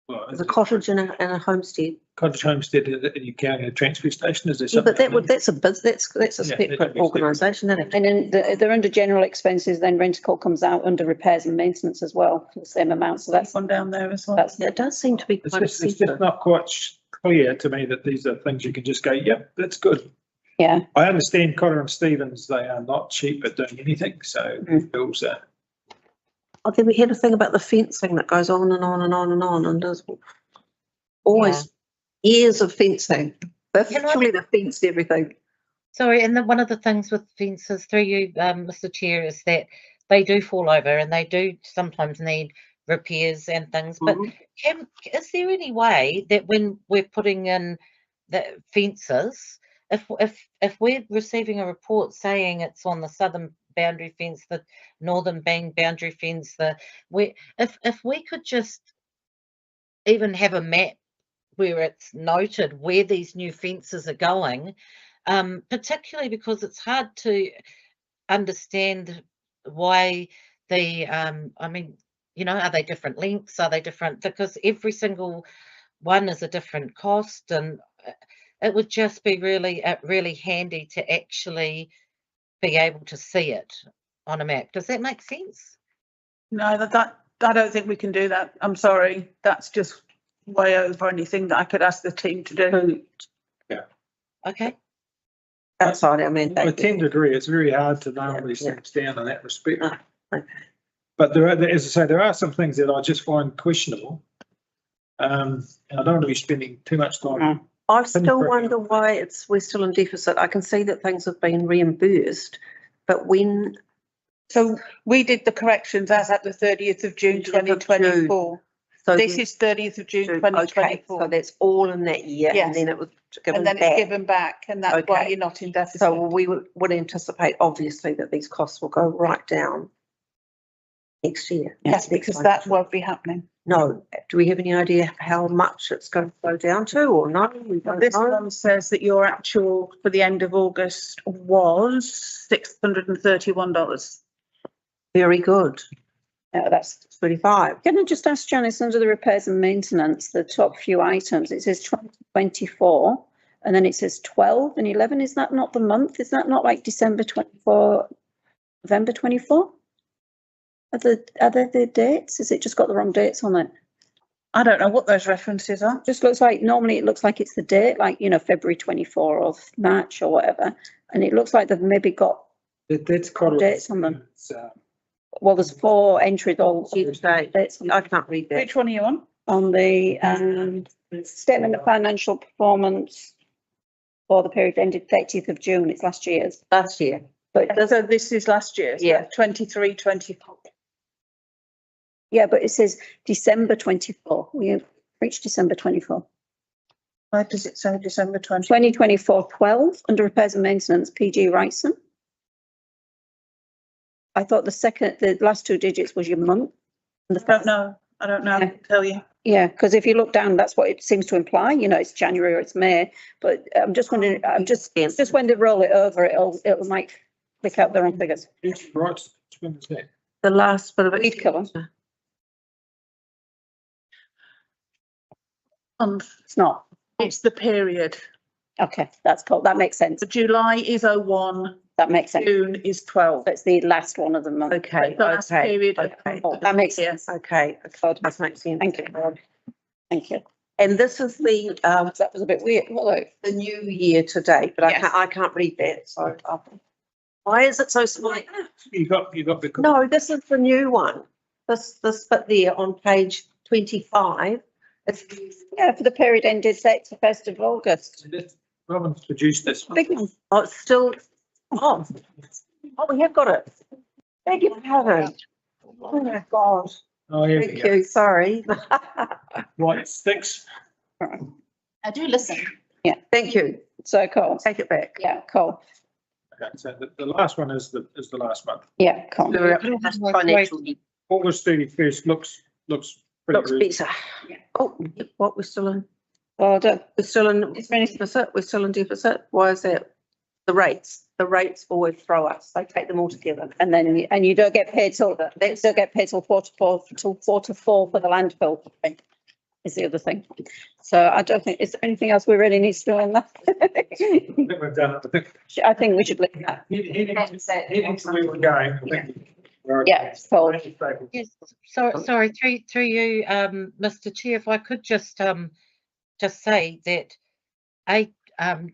Well, there's a cottage and a homestead. Cottage homestead, and you counting a transfer station, is there Yeah, something? but that would, that's a that's a Yeah, separate that'd be organisation, isn't it? And then they're under general expenses, then Rentokil comes out under repairs and maintenance as well, for the same amount, so that's, One down there as well. that's, It does seem to be It's quite just, it's just separate. not quite clear to me that these are things you can just go, yep, that's good. yeah. I understand Cotter and Stevens, they are not cheap at doing anything, so bills are. Oh, then we had a thing about the fencing that goes on and on and on and on, and there's always years of fencing. Can I- Surely they fenced everything. Sorry, and one of the things with fences through you, Mr. Chair, is that they do fall over and they do sometimes need repairs and things. But is there any way that when we're putting in the fences, if we're receiving a report saying it's on the southern boundary fence, the northern boundary fence, if we could just even have a map where it's noted where these new fences are going, particularly because it's hard to understand why I mean, you know, are they different lengths? Are they different? Because every single one is a different cost, and it would just be really handy to actually be able to see it on a map. Does that make sense? No, that I don't think we can do that. I'm sorry. That's just way over anything that I could ask the team to do. Okay. Outside our mandate. I tend to agree, it's very hard to nail these things down in that respect. Okay. But there are, as I say, there are some things that I just find questionable. And I don't want to be spending too much time. I still wonder why we're still in deficit. I can see that things have been reimbursed, but when. So we did the corrections as at the 30th of June 2024. So This is 30th of June okay, so 2024. that's all in that year, Yes. and then it was given And then it's back. given back, and that's why Okay. you're not in deficit. So we would anticipate, obviously, that these costs will go right down next year. Yes, because that won't be happening. No, do we have any idea how much it's going to go down to, or no? We don't This know. one says that your actual for the end of August was $631. Very good. That's 25. Can I just ask Janice, under the repairs and maintenance, the top few items, it says 2024 and then it says 12 and 11. Is that not the month? Is that not like December 24, November 24? Are there the dates? Has it just got the wrong dates on it? I don't know what those references are. Just looks like, normally it looks like it's the date, like, you know, February 24 or March or whatever. And it looks like they've maybe got That's quite dates on them. Well, there's 4 entries all dates on I can't read that. Which one are you on? the statement of financial performance for the period ended 30th of June. It's last year's, Last year. but it does, So this is last year's? Yeah. 23, 24. yeah, but it says December 24. We reached December 24. Where does it say December 20? 2024 12 under repairs and maintenance, PG Wrightson. I thought the last 2 digits was your month. And the I don't know. I don't know. I can tell you. Yeah, because if you look down, that's what it seems to imply. You know, it's January or it's May. But I'm just wondering, just when they roll it over, it might pick out the wrong figures. Right, when is that? The last bit of Weed it. killer. It's not. It's the period. Okay, that's cool. That makes sense. So July is 01, That makes sense. June is 12. That's the last one of the month. Okay, The last okay, period. okay. Oh, that makes sense. Okay, that makes sense. Thank you. Thank you. And this is the, That was a bit weird. Hello. the new year to date, but Yes. I can't read that, so. Why is it so small? You got the. No, this is the new one. This bit there on page 25. It's, Yeah, for the period ended 31st of August. Robin's produced this one. Big one. oh, it's still, oh, we have got it. Beg your pardon. Oh my God. Oh, here we Thank go. you, sorry. Right, sticks. I do listen. Thank you. So cool. Take it back. Yeah, cool. Okay, so the last one is the last month. Yeah, cool. That's financial. August 31st looks pretty Looks good. better. Oh, what, we're still in, Well done. we're still in deficit, we're still in deficit. Why is that? The rates always throw us. They take them all together. And then, you don't get paid till, they still get paid till quarter four for the landfill thing, is the other thing. So I don't think, is there anything else we really need to do on that? I think we've done it. I think we should leave that. Heading to where we're going. I think we're- Yeah, cool. Yes, sorry, through you, Mr. Chair, if I could just say that,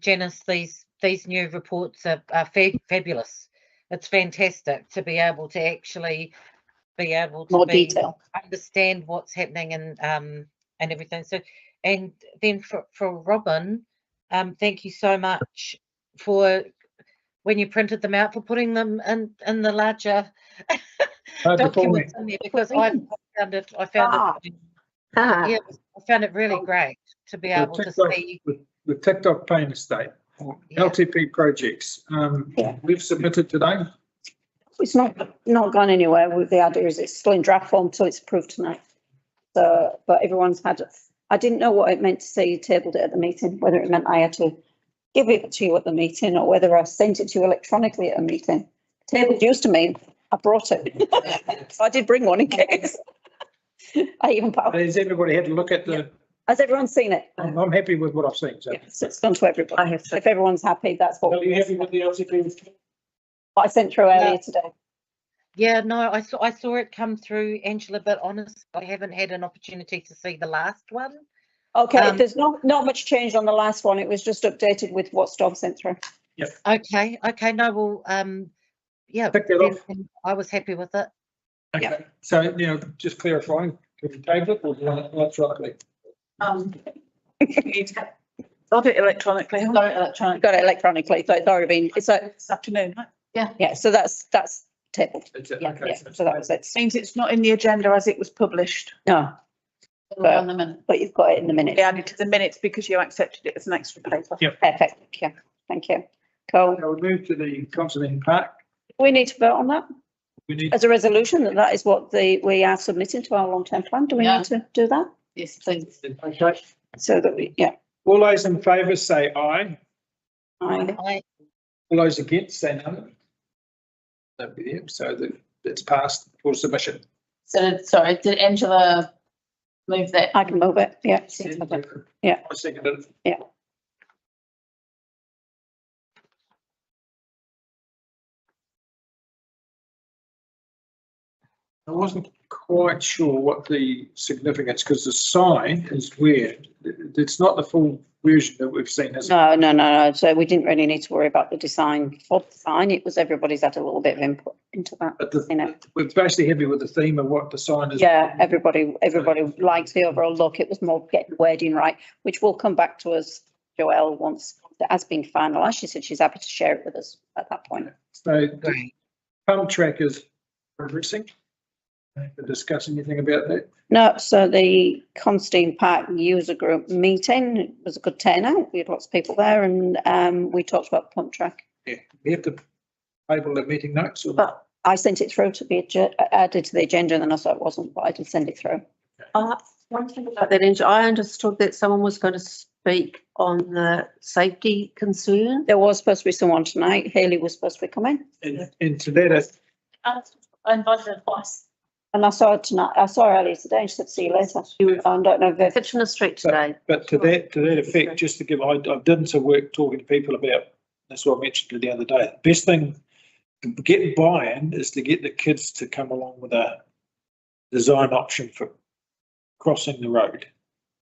Janice, these new reports are fabulous. It's fantastic to be able to actually More detail. understand what's happening and everything. So, and then for Robin, thank you so much for when you printed them out, for putting them in the larger documents in there, because I found it yeah, I found it really great to be able to see. The TikTok paying estate, Yeah. LTP projects, Yeah. we've submitted today. It's not gone anywhere. The idea is it's still in draft form till it's approved tonight. So, but everyone's had it. I didn't know what it meant to say you tabled it at the meeting, whether it meant I had to give it to you at the meeting or whether I sent it to you electronically at a meeting. Tabled used to mean I brought it. So I did bring one in case. I even put, Has everybody had a look at the, has everyone seen it? I'm happy with what I've seen, so. Yes, it's gone to everybody. I have to. If everyone's happy, that's what Are you happy with the LTP? I sent through earlier today. Yeah, no, I saw it come through, Angela, but honestly, I haven't had an opportunity to see the last one. Okay, there's not much change on the last one. It was just updated with what Storm sent through. Okay, no, well, yeah, Pick that off. then I was happy with it. Okay, so, just clarifying, can we table it or do you want it electronically? Got it electronically. haven't Got it electronic. Got it electronically, so it's already been, you? This afternoon. Right? yeah, so that's tabled. It's it, Yeah, okay, yeah, so- so that was it. Means it's not in the agenda as it was published. No, It'll be on the minute. but you've got it in the minute. We added to the minutes because you accepted it as an extra paper. Yeah. Perfect, thank you. Thank you. Cool. Now we move to the Continental Park. We need to vote on that We need, as a resolution, that is what we are submitting to our long-term plan. Do we Yeah. need to do that? Yes, please. okay, So that we, yeah. all those in favour say aye, I, all those against say no. Nobody there, so it's passed for submission. So, sorry, did Angela move that? I can move it, yeah. Yeah. I seconded it. I wasn't quite sure what the significance, because the sign is weird. It's not the full version that we've seen, is it? No. So we didn't really need to worry about the design for the sign. It was everybody's had a little bit of input into that. But You know. we're basically happy with the theme of what the sign is. Yeah, everybody likes the overall look. It was more getting wording right, which will come back to us, Joelle, once that has been finalised. She said she's happy to share it with us at that point. So the pump track is progressing. To discuss anything about that? No, so the Constantine Park user group meeting, it was a good turnout. We had lots of people there, and we talked about pump track. Yeah, we have to table the meeting notes. Or But I sent it through to be added to the agenda, and then I saw it wasn't, but I did send it through. One thing about that, Angela, I understood that someone was going to speak on the safety concern. There was supposed to be someone tonight. Haley was supposed to be coming, and to that, I invited her twice. and I saw her tonight. I saw her earlier today, and she said, "See you later." I don't know if Kitchener Street today. but to that effect, just to give, I've done some work talking to people about, that's what I mentioned the other day. The best thing to get buy-in is to get the kids to come along with a design option for crossing the road.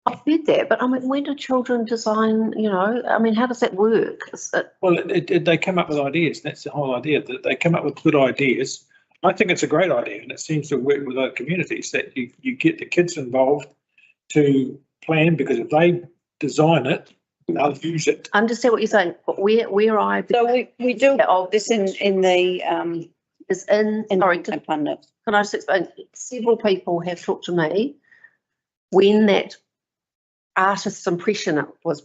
I've heard that, but I mean, when do children design, you know, I mean, how does that work? Is it, Well, they come up with ideas. That's the whole idea, that they come up with good ideas. I think it's a great idea, and it seems to work with other communities, that you get the kids involved to plan, because if they design it, they'll use it. I understand what you're saying, but where I. so. We do this in the Is in, in sorry, the plan notes. can I just explain? Several people have talked to me when that artist's impression was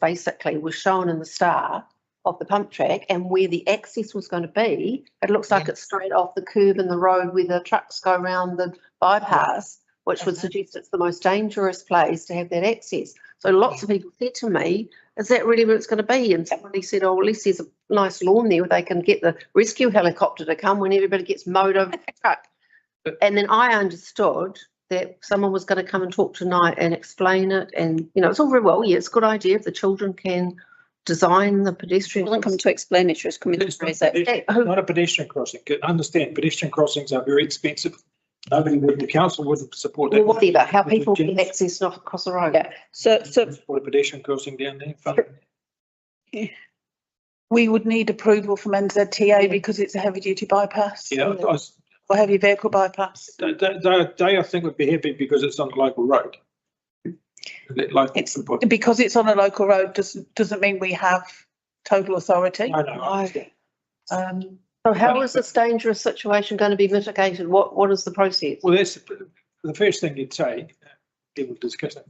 shown in the Star of the pump track and where the access was going to be. It looks like it's straight off the curb in the road where the trucks go around the bypass, which would suggest it's the most dangerous place to have that access. So lots of people said to me, is that really where it's going to be? And somebody said, oh, at least there's a nice lawn there where they can get the rescue helicopter to come when everybody gets mowed over the truck. And then I understood that someone was going to come and talk tonight and explain it. And, you know, it's all very well. Yeah, it's a good idea if the children can design the pedestrian. It doesn't come to explain it, just coming to raise it. Not a pedestrian crossing. Understand, pedestrian crossings are very expensive. The council wouldn't support that. Well, whatever, how people get access not across the road. Yeah, so For a pedestrian crossing down there. We would need approval from NZTA because it's a heavy duty bypass. Yeah, Or heavy vehicle bypass. they I think would be happy because it's on a local road. Because it's on a local road doesn't mean we have total authority. I know. So how is this dangerous situation going to be mitigated? What is the process? Well, that's the first thing you'd say. We'll discuss it.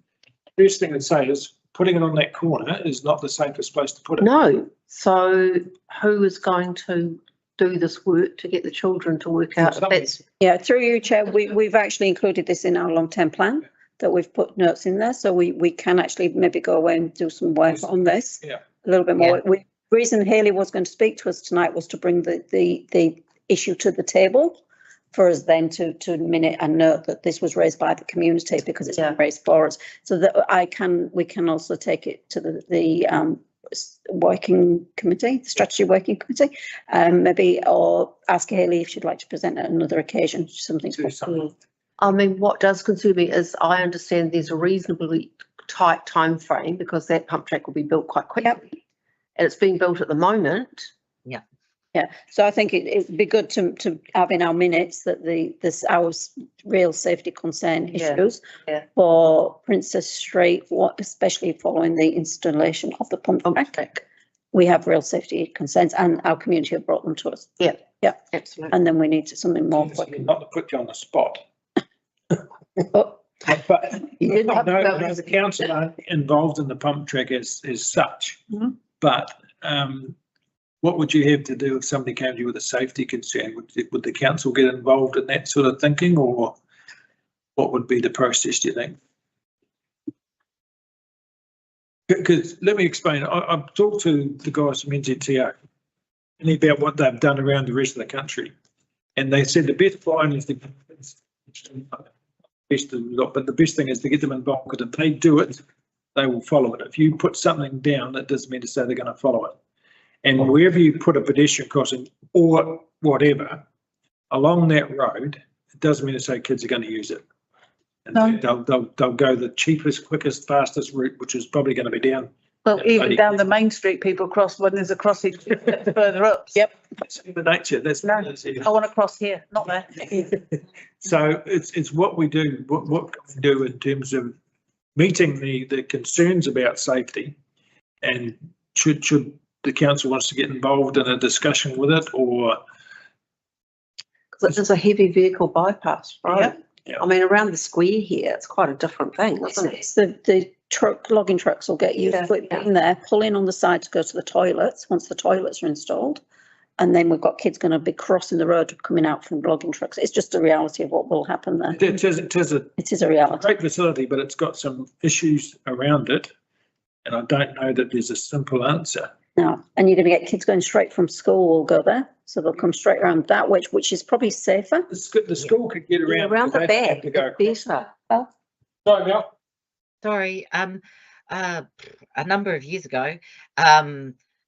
First thing I'd say is putting it on that corner is not the safest place to put it. No. So who is going to do this work to get the children to work out if that's? yeah, through you, Chair, we've actually included this in our long-term plan, that we've put notes in there, so we can actually maybe go away and do some work on this. Yeah. A little bit more. The reason Haley was going to speak to us tonight was to bring the issue to the table for us then to minute and note that this was raised by the community because it's been raised for us. So that we can also take it to the working committee, the strategy working committee, maybe, or ask Haley if she'd like to present at another occasion. Something's possible. I mean, what does concern me is I understand there's a reasonably tight time frame because that pump track will be built quite quickly. And it's being built at the moment. Yeah, so I think it'd be good to have in our minutes that our real safety concern issues for Princess Street, especially following the installation of the pump track. We have real safety concerns, and our community have brought them to us. Yeah, absolutely. And then we need something more quick. Not to put you on the spot. Oh. But the council aren't involved in the pump track as such. Mm-hmm. But what would you have to do if somebody came to you with a safety concern? Would the council get involved in that sort of thinking, or what would be the process, do you think? Because let me explain. I've talked to the guys from NZTA and about what they've done around the rest of the country, and they said the best line is to best of lot, but the best thing is to get them involved, because if they do it, they will follow it. If you put something down, that doesn't mean to say they're going to follow it. And wherever you put a pedestrian crossing or whatever along that road, it doesn't mean to say kids are going to use it. And No. they'll go the cheapest, quickest, fastest route, which is probably going to be down. Well, even Bloody- down the main street, people cross when there's a crossing further up. Yep. That's human nature. That's No, I want to cross here, not there. So it's what we do, what can we do in terms of meeting the concerns about safety, and should the council wants to get involved in a discussion with it, or Because it's a heavy vehicle bypass, right? Yeah. I mean, around the square here, it's quite a different thing, isn't it? It's the logging trucks will get you Yeah. in there, pull in on the side to go to the toilets, once the toilets are installed. And then we've got kids going to be crossing the road coming out from logging trucks. It's just a reality of what will happen there. it is It is a reality. great facility, but it's got some issues around it, and I don't know that there's a simple answer. No, and you're going to get kids going straight from school will go there. So they'll come straight around that way, which is probably safer. The school could get around. Around the but they have back, to go it's across. better. Sorry, Mel. Sorry, a number of years ago,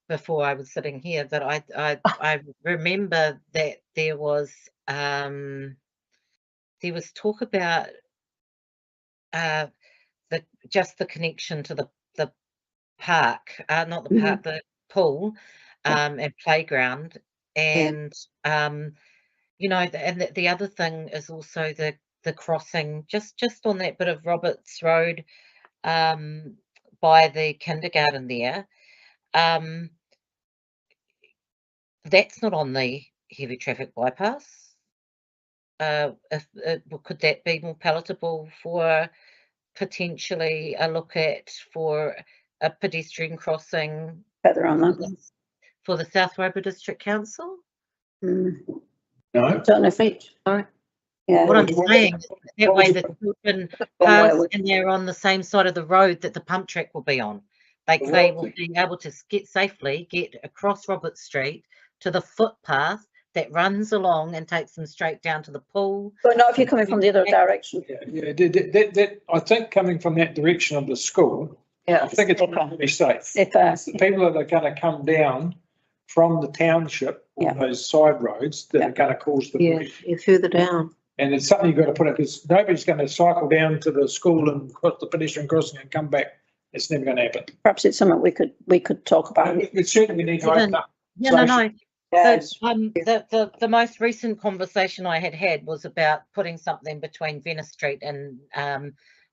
before I was sitting here, that I remember that there was talk about the connection to the park, not the park, the pool, and playground, and you know, and the other thing is also the crossing just on that bit of Roberts Road, by the kindergarten there. That's not on the heavy traffic bypass. Could that be more palatable for potentially a look at for a pedestrian crossing Further on that. for the South Roper District Council? No. Don't know if it. Sorry. Yeah. What I'm saying is that way the children pass Well, and they're on the same side of the road that the pump track will be on. They will be able to safely get across Robert Street to the footpath that runs along and takes them straight down to the pool. But not if you're coming from the other direction. Yeah, that I think coming from that direction of the school, I think it's pretty safe. The people that are going to come down from the township on those side roads that are going to cause the. Yeah, you're further down. And it's something you've got to put in, because nobody's going to cycle down to the school and cross the pedestrian crossing and come back. It's never going to happen. Perhaps it's something we could talk about. We certainly need to open up. Yeah, no. Yes. The most recent conversation I had was about putting something between Venice Street and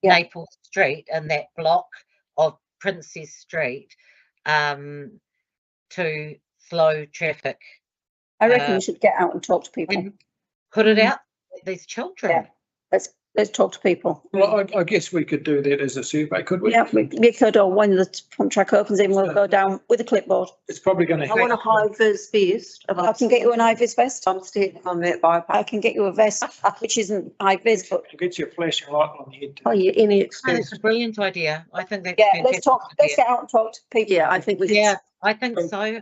Naples Street and that block of Princess Street to slow traffic. I reckon we should get out and talk to people. And put it out to these children. Yeah. Let's talk to people. Well, I guess we could do that as a survey, could we? Yeah, we could, or when the pump track opens in, we'll go down with a clipboard. It's probably going to. I want a high vis vest. I can get you an high-vis vest. I'm standing on that bypass. I can get you a vest, which isn't high-vis, but I'll get you a flashing light on the head. Oh, yeah, any Oh, excuse. that's a brilliant idea. I think that's yeah, fantastic. let's get out and talk to people. Yeah, I think we. Yeah, I think so. I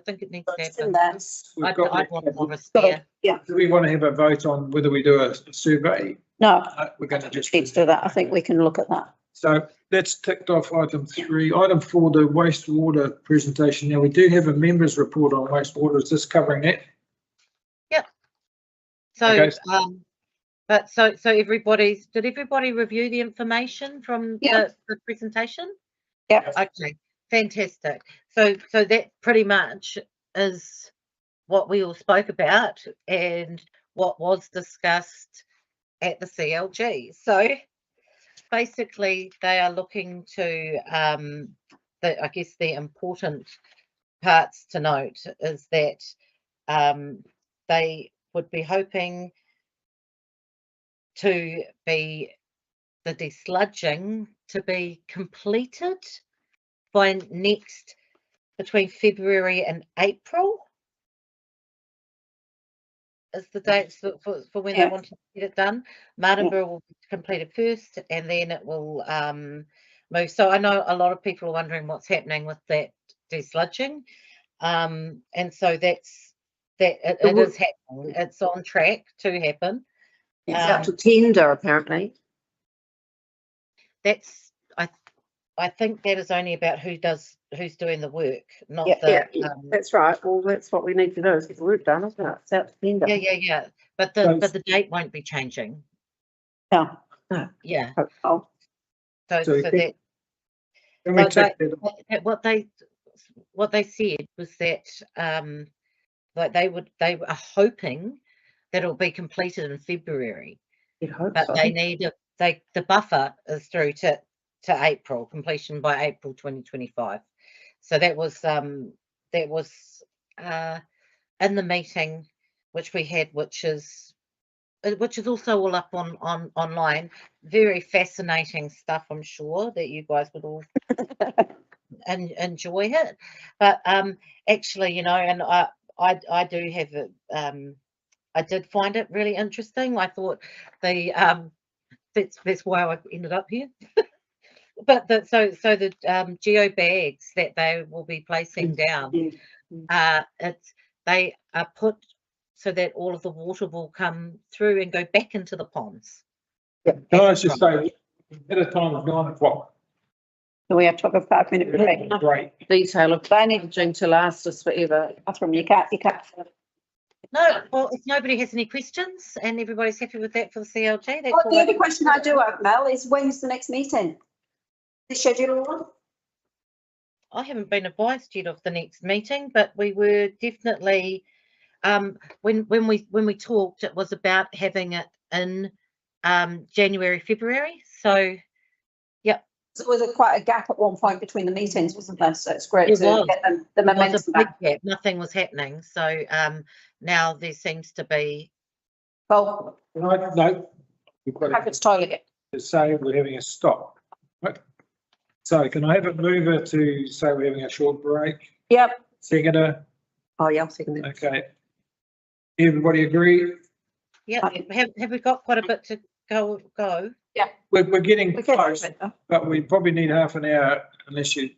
think it needs to It's in happen. there. I'd want more of a steer. Do we want to have a vote on whether we do a survey? No, We're going to just. need to do that. I think we can look at that. So that's ticked off item 3. Item 4, the wastewater presentation. Now, we do have a members report on wastewater. Is this covering that? So, Okay. so did everybody review the information from the presentation? Yeah. Okay, fantastic. So that pretty much is what we all spoke about and what was discussed at the CLG. So basically they are looking to, I guess the important parts to note is that they would be hoping to be the desludging to be completed by between February and April is the dates for when they want to get it done. Martinborough will be completed first and then it will move. So I know a lot of people are wondering what's happening with that desludging. And so it is happening. It's on track to happen. It's out to tender, apparently. That's, I think that is only about who's doing the work, not Yeah, the, that's right. Well, that's what we need to do is get the work done, isn't it? It's out to tender. yeah. But So- the date won't be changing. No. Yeah, Oh, so So that, Can we but take that? what they said was that, like they are hoping that it'll be completed in February, You'd hope but so. they need, the buffer is through to April, completion by April 2025. So that was in the meeting which we had, which is also all up on online. Very fascinating stuff, I'm sure that you guys would all and enjoy it. But actually, you know, and I do have it, I did find it really interesting. I thought that's why I ended up here. But the geo bags that they will be placing down, they are put so that all of the water will come through and go back into the ponds. Can I just say, at a time of 9 o'clock, so we have to have a 5-minute break. great. Detail of planning to last us forever. Catherine, you can't. No, well, if nobody has any questions and everybody's happy with that for the CLG, that's Oh, all. the other question I do have, Mel, is when's the next meeting? The schedule one? I haven't been advised yet of the next meeting, but we were definitely, when we talked, it was about having it in January, February. So, yep. So there was quite a gap at one point between the meetings, wasn't there? So it's great It to was. get the There was momentum a big back. gap. Nothing was happening. So now there seems to be. Well, No, we've got Packard's toilet. to say we're having a stop. Right. So can I have a mover to say we're having a short break? Yep. Seconder, Oh, yeah, I'll second that. okay. Everybody agree? Yeah. Have we got quite a bit to go? We're getting Okay. close, but we probably need half an hour unless you.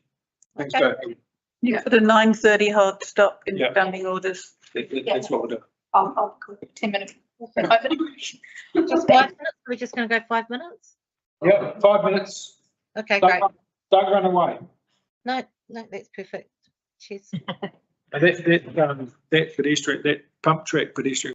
Thanks, Okay. Dave. You put a 9:30 hard stop in Yeah. standing orders. That's what we're doing. Oh, 10 minutes. 5 minutes. Just 5 minutes? We're just going to go 5 minutes? Yeah, 5 minutes. Okay, great. Don't run away. No, that's perfect. Cheers. That pedestrian, that pump track pedestrian